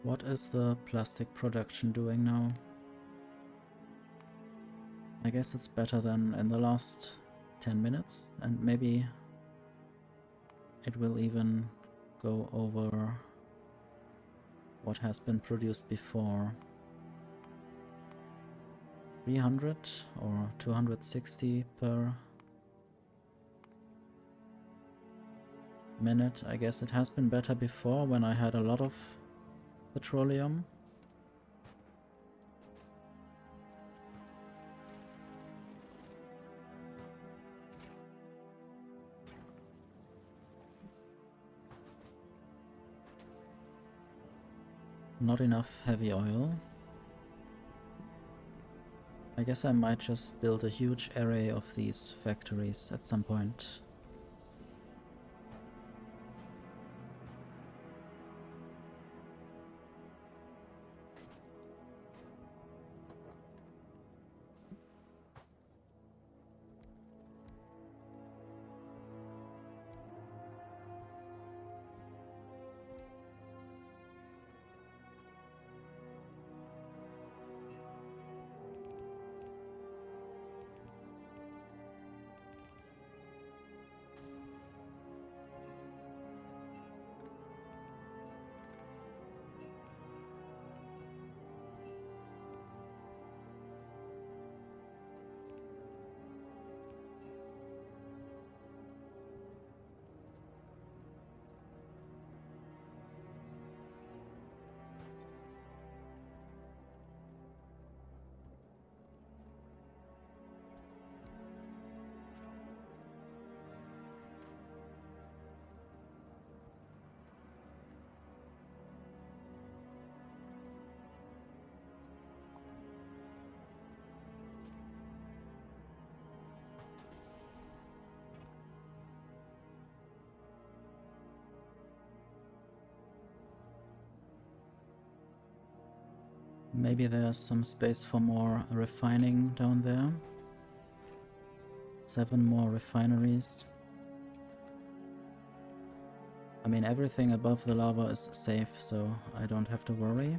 What is the plastic production doing now? I guess it's better than in the last 10 minutes, and maybe it will even go over what has been produced before. 300 or 260 per minute. I guess it has been better before when I had a lot of petroleum. not enough heavy oil. I guess I might just build a huge array of these factories at some point. Maybe there's some space for more refining down there. 7 more refineries. I mean, everything above the lava is safe, so I don't have to worry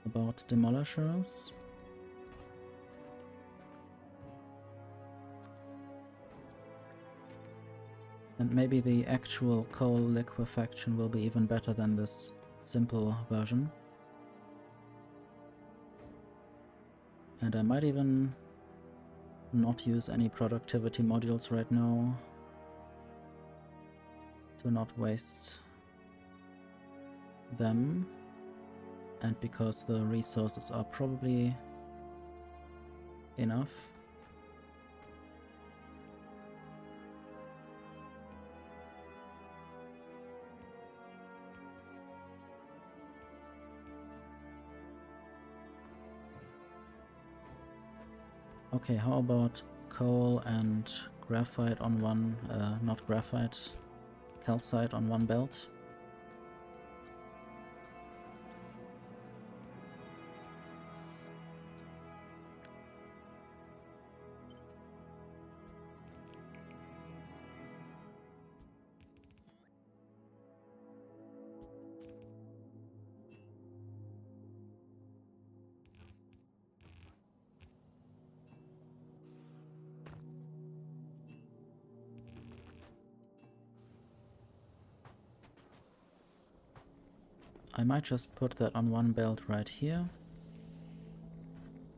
about demolishers. And maybe the actual coal liquefaction will be even better than this simple version. And I might even not use any productivity modules right now to not waste them, and because the resources are probably enough. Okay, how about coal and graphite on one, not graphite, calcite on one belt? I might just put that on one belt right here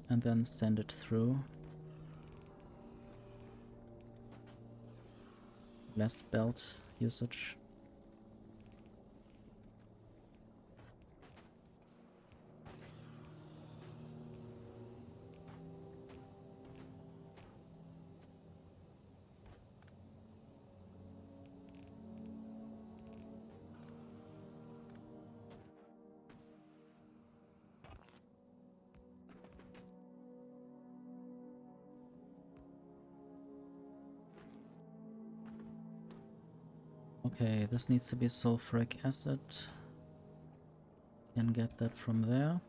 and then send it through. Less belt usage. Okay, this needs to be sulfuric acid. Can get that from there.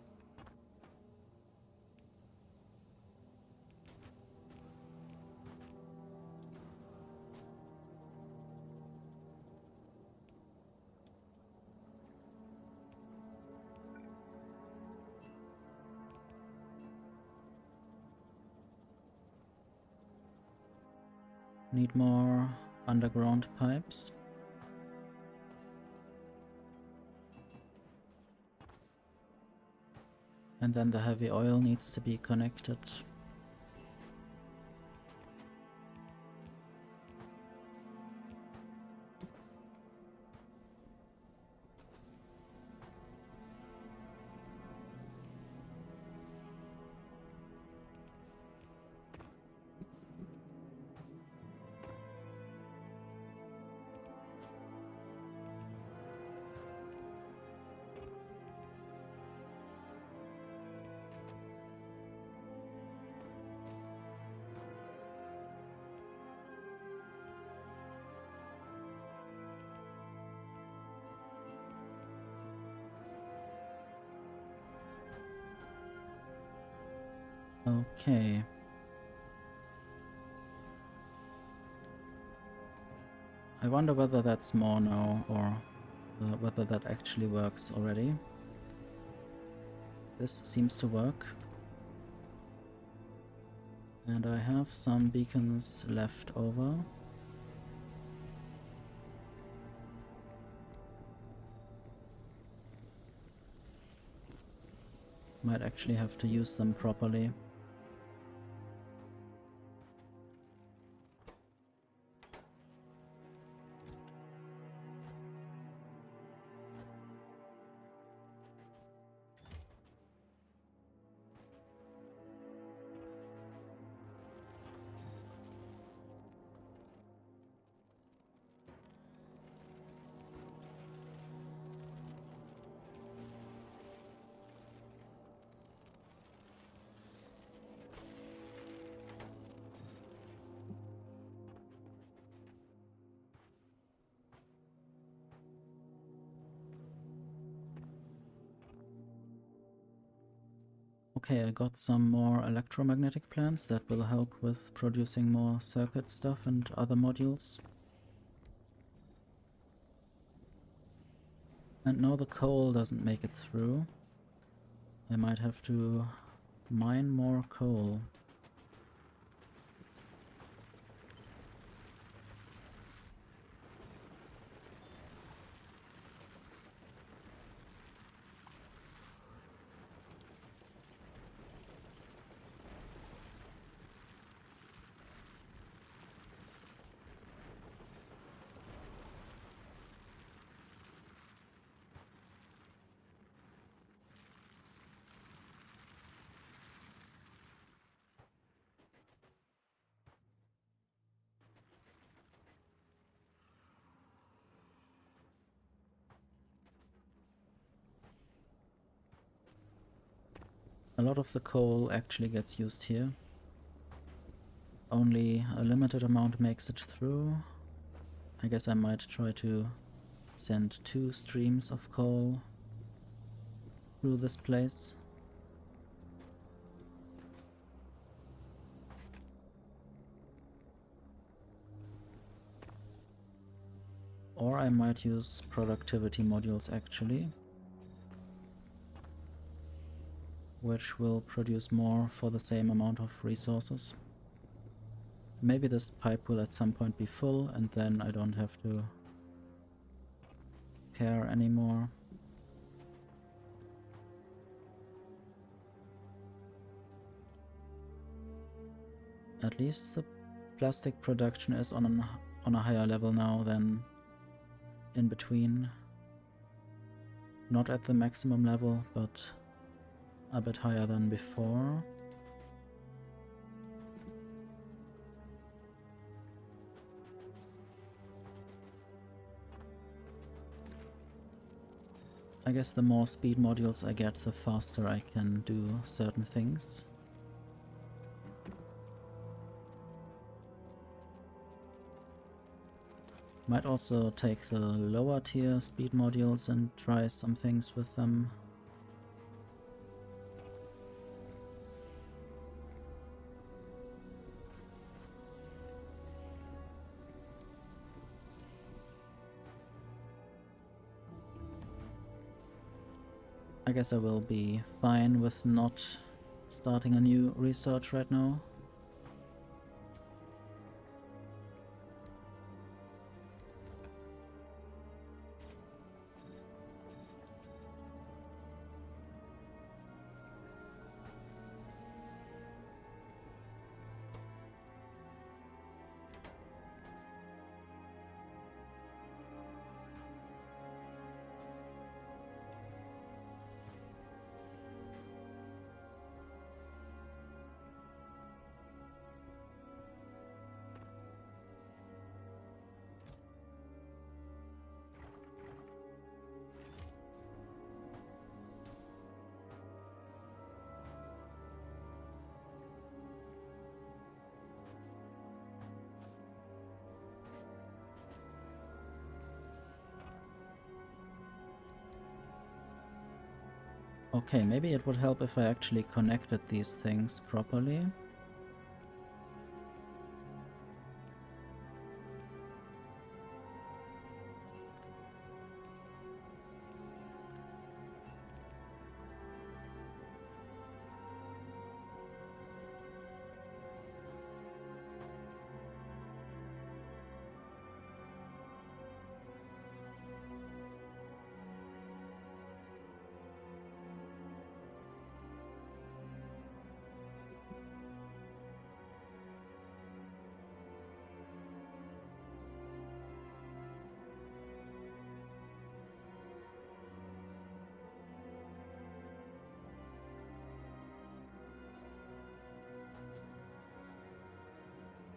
Need more underground pipes. And then the heavy oil needs to be connected. Okay. I wonder whether that's more now, or whether that actually works already. This seems to work. And I have some beacons left over. Might actually have to use them properly. Okay, I got some more electromagnetic plants that will help with producing more circuit stuff and other modules. And now the coal doesn't make it through. I might have to mine more coal. A lot of the coal actually gets used here. Only a limited amount makes it through. I guess I might try to send 2 streams of coal through this place. Or I might use productivity modules actually, which will produce more for the same amount of resources. Maybe this pipe will at some point be full and then I don't have to care anymore. At least the plastic production is on a higher level now than in between. Not at the maximum level, but a bit higher than before. I guess the more speed modules I get, the faster I can do certain things. Might also take the lower tier speed modules and try some things with them. I guess I will be fine with not starting a new research right now. Okay, maybe it would help if I actually connected these things properly.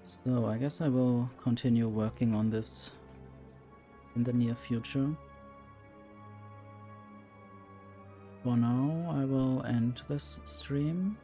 So I guess I will continue working on this in the near future. For now, I will end this stream.